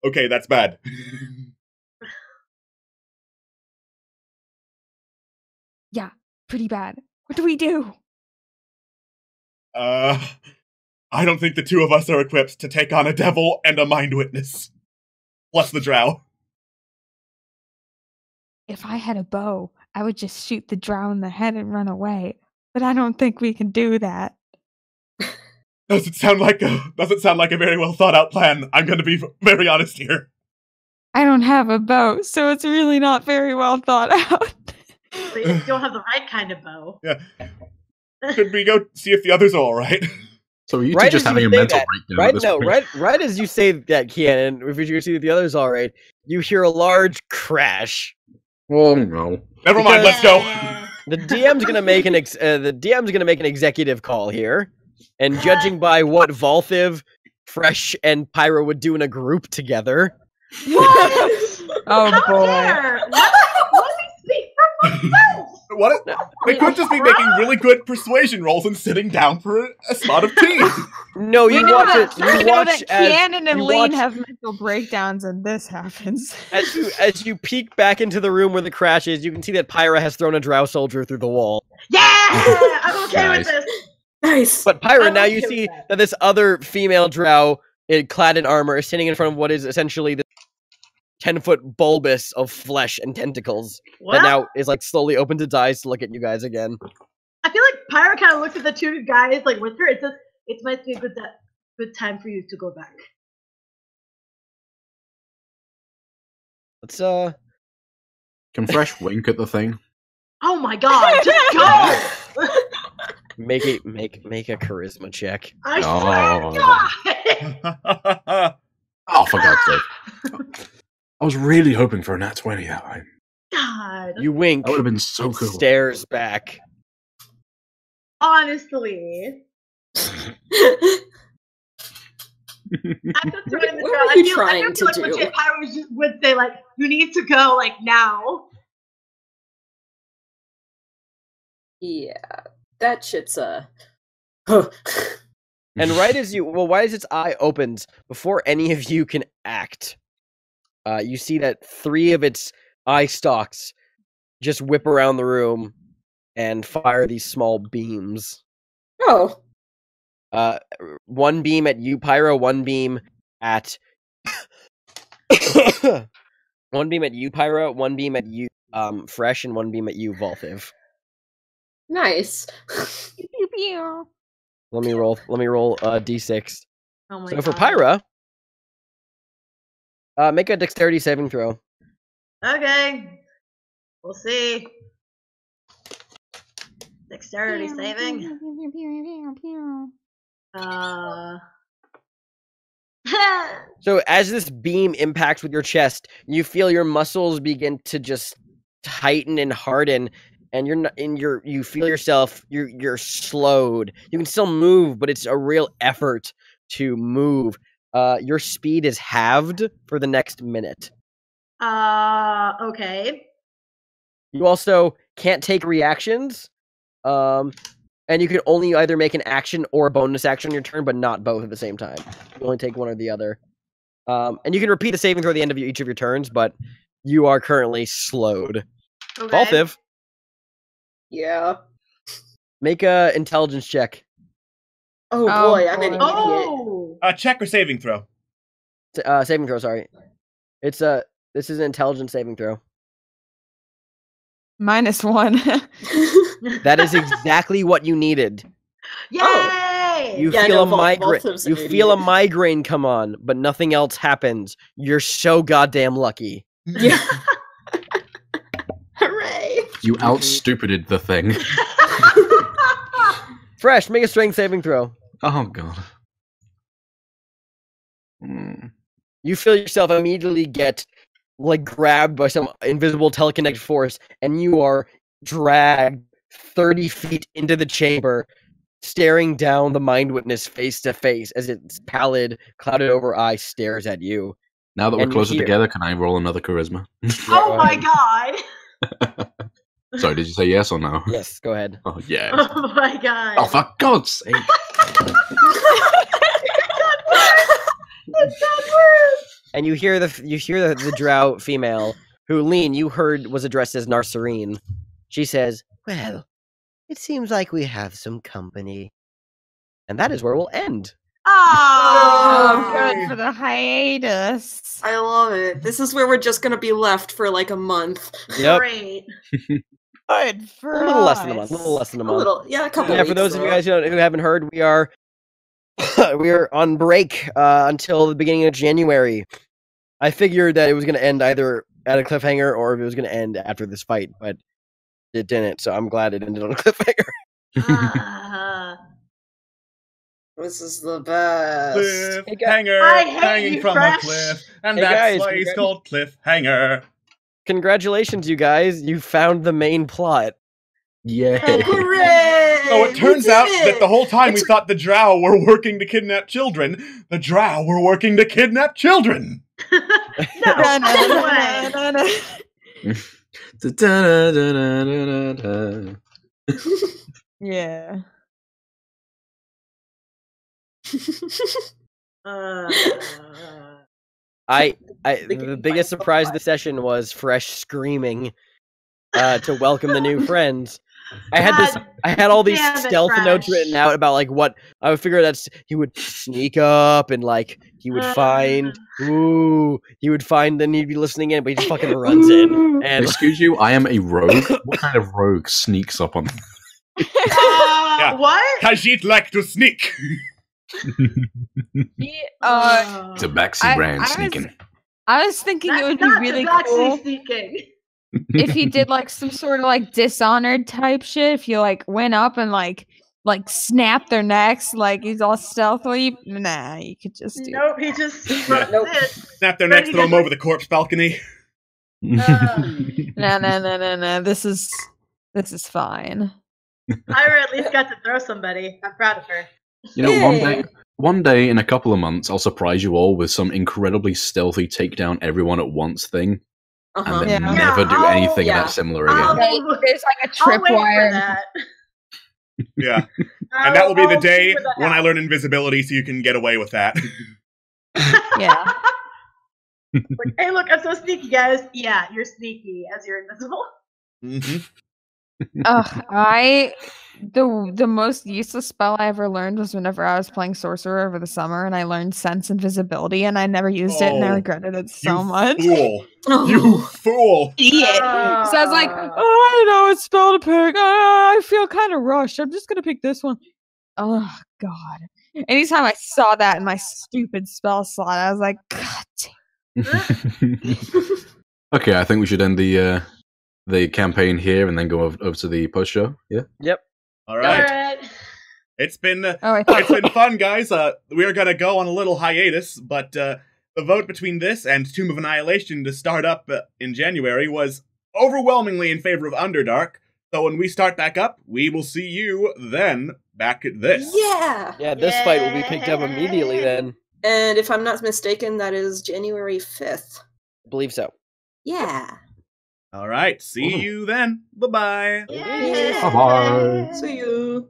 Speaker 7: Okay, that's bad.
Speaker 8: Yeah, pretty bad. What do we do?
Speaker 7: I don't think the two of us are equipped to take on a devil and a mind witness. Plus the drow.
Speaker 8: If I had a bow, I would just shoot the drow in the head and run away. But I don't think we can do that.
Speaker 7: Doesn't sound like a very well thought out plan. I'm gonna be very honest here.
Speaker 8: I don't have a bow, so it's really not very well thought out.
Speaker 4: You don't have the right kind of bow.
Speaker 7: Yeah. Should we go see if the others are alright?
Speaker 5: So are you two just having a mental breakdown at this point?
Speaker 6: Right as you say that, Keanu, if you see the others all right, you hear a large crash.
Speaker 5: Oh no!
Speaker 7: Never mind. Let's go.
Speaker 6: The DM's gonna make an executive call here, and judging by what Valthiv, Fresh, and Pyro would do in a group together.
Speaker 4: What?
Speaker 8: Oh boy!
Speaker 4: Let me speak for myself.
Speaker 7: What? They could just be making really good persuasion rolls and sitting down for a spot of tea.
Speaker 6: No, you watch it.
Speaker 8: We
Speaker 6: You
Speaker 8: know
Speaker 6: watch
Speaker 8: that
Speaker 6: as
Speaker 8: Kian and
Speaker 6: you
Speaker 8: Lean
Speaker 6: watch-
Speaker 8: have mental breakdowns, and this happens.
Speaker 6: as you peek back into the room where the crash is, you can see that Pyra has thrown a drow soldier through the wall.
Speaker 4: Yeah, I'm okay
Speaker 5: Nice.
Speaker 4: with this.
Speaker 2: Nice.
Speaker 6: But Pyra,
Speaker 4: I'm
Speaker 6: now
Speaker 4: okay
Speaker 6: you
Speaker 4: with
Speaker 6: see
Speaker 4: that.
Speaker 6: that this other female drow, clad in armor, is standing in front of what is essentially the 10-foot bulbous of flesh and tentacles
Speaker 4: Well,
Speaker 6: that now is like slowly opens its eyes to look at you guys again.
Speaker 4: I feel like Pyra kind of looks at the two guys like with her. It says it might be a good time for you to go back.
Speaker 6: Let's
Speaker 5: Can Fresh wink at the thing?
Speaker 4: Oh my god, just go!
Speaker 6: make a charisma check.
Speaker 4: I swear to God!
Speaker 5: Oh, for God's sake! I was really hoping for a nat 20 that time.
Speaker 4: God.
Speaker 6: You wink.
Speaker 5: That would have been so
Speaker 6: it
Speaker 5: cool.
Speaker 6: Stares back.
Speaker 4: Honestly. After throwing the
Speaker 2: What
Speaker 4: draw,
Speaker 2: are you trying to
Speaker 4: like
Speaker 2: do?
Speaker 4: legit Pyra would say like, you need to go like now.
Speaker 2: Yeah, that shit's
Speaker 6: And right as its eye opens, before any of you can act, you see that 3 of its eye stalks just whip around the room and fire these small beams.
Speaker 2: Oh.
Speaker 6: One beam at you, Pyro, one beam at one beam at you, Pyro, one beam at you, Fresh, and one beam at you, Valthiv.
Speaker 2: Nice.
Speaker 8: Pew, pew.
Speaker 6: Let me roll D6.
Speaker 4: Oh my
Speaker 6: So
Speaker 4: god.
Speaker 6: for Pyra, make a dexterity saving throw.
Speaker 4: Okay. We'll see. Dexterity saving.
Speaker 8: Pew, pew, pew, pew.
Speaker 6: So as this beam impacts with your chest, you feel your muscles begin to just tighten and harden, and you feel yourself you're slowed. You can still move, but it's a real effort to move. Your speed is halved for the next minute.
Speaker 4: Okay.
Speaker 6: You also can't take reactions. And you can only either make an action or a bonus action on your turn, but not both at the same time. You only take one or the other. And you can repeat the saving throw at the end of each of your turns, but you are currently slowed.
Speaker 4: Okay.
Speaker 6: Valthiv,
Speaker 2: Yeah.
Speaker 6: make a intelligence check.
Speaker 2: Oh
Speaker 8: Oh,
Speaker 2: boy, I'm an
Speaker 8: boy.
Speaker 2: idiot.
Speaker 4: Oh.
Speaker 7: Check or saving throw?
Speaker 6: Saving throw, sorry. This is an intelligence saving throw.
Speaker 8: -1.
Speaker 6: That is exactly what you needed.
Speaker 4: Yay!
Speaker 6: You
Speaker 2: Yeah,
Speaker 6: feel
Speaker 2: no,
Speaker 6: a migraine.
Speaker 2: Valthiv's
Speaker 6: You
Speaker 2: an
Speaker 6: feel a
Speaker 2: idiot.
Speaker 6: migraine come on, but nothing else happens. You're so goddamn lucky.
Speaker 2: Yeah. Hooray!
Speaker 5: You out-stupided the thing.
Speaker 6: Fresh, make a strength saving throw.
Speaker 5: Oh god. Hmm.
Speaker 6: You feel yourself immediately get grabbed by some invisible teleconnect force, and you are dragged 30 feet into the chamber, staring down the mind witness face to face as its pallid, clouded over eye stares at you.
Speaker 5: Now that we're
Speaker 6: And you
Speaker 5: closer
Speaker 6: hear-
Speaker 5: together, can I roll another charisma?
Speaker 4: Oh my god!
Speaker 5: Sorry, did you say yes or no?
Speaker 6: Yes, go ahead.
Speaker 5: Oh, yeah.
Speaker 4: Oh my god!
Speaker 5: Oh, for God's sake.
Speaker 4: It's got worse!
Speaker 6: And you hear the drow female, who, Lean, you heard was addressed as Narserene. She says, "Well, it seems like we have some company." And that is where we'll end.
Speaker 8: Oh,
Speaker 4: Oh,
Speaker 8: good for the hiatus.
Speaker 2: I love it. This is where we're just gonna be left for like a month.
Speaker 6: Yep.
Speaker 4: great.
Speaker 8: Good for
Speaker 6: A little less than a month.
Speaker 8: us.
Speaker 6: A little less than a
Speaker 2: A
Speaker 6: month.
Speaker 2: little, yeah, a couple.
Speaker 6: Yeah, for
Speaker 2: weeks,
Speaker 6: those of you
Speaker 2: though.
Speaker 6: guys who haven't heard, we are on break until the beginning of January. I figured that it was going to end either at a cliffhanger or if it was going to end after this fight, but it didn't. So I'm glad it ended on a cliffhanger.
Speaker 2: This is the best.
Speaker 7: Cliffhanger,
Speaker 4: I hate
Speaker 7: hanging
Speaker 4: you,
Speaker 7: from
Speaker 4: Fresh.
Speaker 7: a cliff, and
Speaker 6: Hey,
Speaker 7: that's
Speaker 6: guys,
Speaker 7: why he's called Cliffhanger.
Speaker 6: Congratulations, you guys! You found the main plot.
Speaker 5: Yeah.
Speaker 2: Hooray!
Speaker 7: So it turns
Speaker 2: We did
Speaker 7: out
Speaker 2: it!
Speaker 7: that the whole time we thought the drow were working to kidnap children, the drow were working to kidnap children.
Speaker 4: No, way.
Speaker 5: Da-da-da-da-da-da.
Speaker 8: Yeah.
Speaker 6: The biggest surprise of the session was Fresh screaming to welcome the new friends. I had all these
Speaker 4: damn it,
Speaker 6: stealth notes
Speaker 4: Fresh.
Speaker 6: written out about like what I would figure that he would sneak up and like he would find then he'd be listening in, but he just fucking runs in and
Speaker 5: Excuse you, I am a rogue. What kind of rogue sneaks up on?
Speaker 7: Yeah.
Speaker 4: What?
Speaker 7: Khajiit like to sneak.
Speaker 8: Yeah,
Speaker 5: It's a backseat
Speaker 8: I-
Speaker 5: brand
Speaker 8: I was-
Speaker 5: sneaking.
Speaker 8: I was thinking it
Speaker 4: That's
Speaker 8: would be
Speaker 4: not
Speaker 8: really
Speaker 4: actually
Speaker 8: cool
Speaker 4: sneaking.
Speaker 8: if he did like some sort of like Dishonored type shit. If you like went up and like snapped their necks, like he's all stealthily. Nah, you could just do.
Speaker 4: Nope, he just
Speaker 7: Yeah.
Speaker 2: Nope.
Speaker 7: Snap their
Speaker 4: But
Speaker 7: necks,
Speaker 4: he
Speaker 7: throw them
Speaker 4: doesn't-
Speaker 7: over the corpse balcony.
Speaker 8: No. This is fine.
Speaker 4: Ira at least got to throw somebody. I'm proud of her.
Speaker 5: You know,
Speaker 2: Yay.
Speaker 5: one day in a couple of months, I'll surprise you all with some incredibly stealthy take down everyone at once thing,
Speaker 2: Uh-huh.
Speaker 5: and then
Speaker 8: Yeah.
Speaker 5: never do
Speaker 4: Yeah,
Speaker 5: anything
Speaker 2: yeah.
Speaker 5: that similar
Speaker 4: I'll-
Speaker 5: again.
Speaker 8: There's like a
Speaker 4: I'll wait for
Speaker 8: tripwire.
Speaker 4: that.
Speaker 7: Yeah. And that will be the
Speaker 4: I'll
Speaker 7: day
Speaker 4: see where that
Speaker 7: when I learn invisibility so you can get away with that.
Speaker 8: Yeah.
Speaker 4: Like, hey, look, I'm so sneaky, guys. Yeah, you're sneaky as you're invisible.
Speaker 7: Mhm.
Speaker 8: The most useless spell I ever learned was whenever I was playing sorcerer over the summer, and I learned sense invisibility, and I never used it, and I
Speaker 7: Oh,
Speaker 8: regretted it so
Speaker 7: You
Speaker 8: much.
Speaker 7: Fool.
Speaker 2: Oh.
Speaker 7: You fool.
Speaker 8: Idiot. So I was like, oh, I don't know what spell to pick. I feel kind of rushed. I'm just gonna pick this one. Oh God! Anytime I saw that in my stupid spell slot, I was like, God damn.
Speaker 5: Okay, I think we should end the campaign here and then go over to the post show. Yeah.
Speaker 7: All
Speaker 4: All
Speaker 7: right.
Speaker 4: right.
Speaker 7: It's been
Speaker 8: Oh, I thought
Speaker 7: it's been fun, guys. We are gonna go on a little hiatus, but the vote between this and Tomb of Annihilation to start up in January was overwhelmingly in favor of Underdark. So when we start back up, we will see you then back at this.
Speaker 2: Yeah.
Speaker 6: yeah, this fight will be picked up immediately. Then
Speaker 2: And if I'm not mistaken, that is January 5th.
Speaker 6: I believe so.
Speaker 2: Yeah.
Speaker 7: All right. See you then. Bye bye.
Speaker 4: Yeah.
Speaker 5: Bye-bye.
Speaker 2: See you.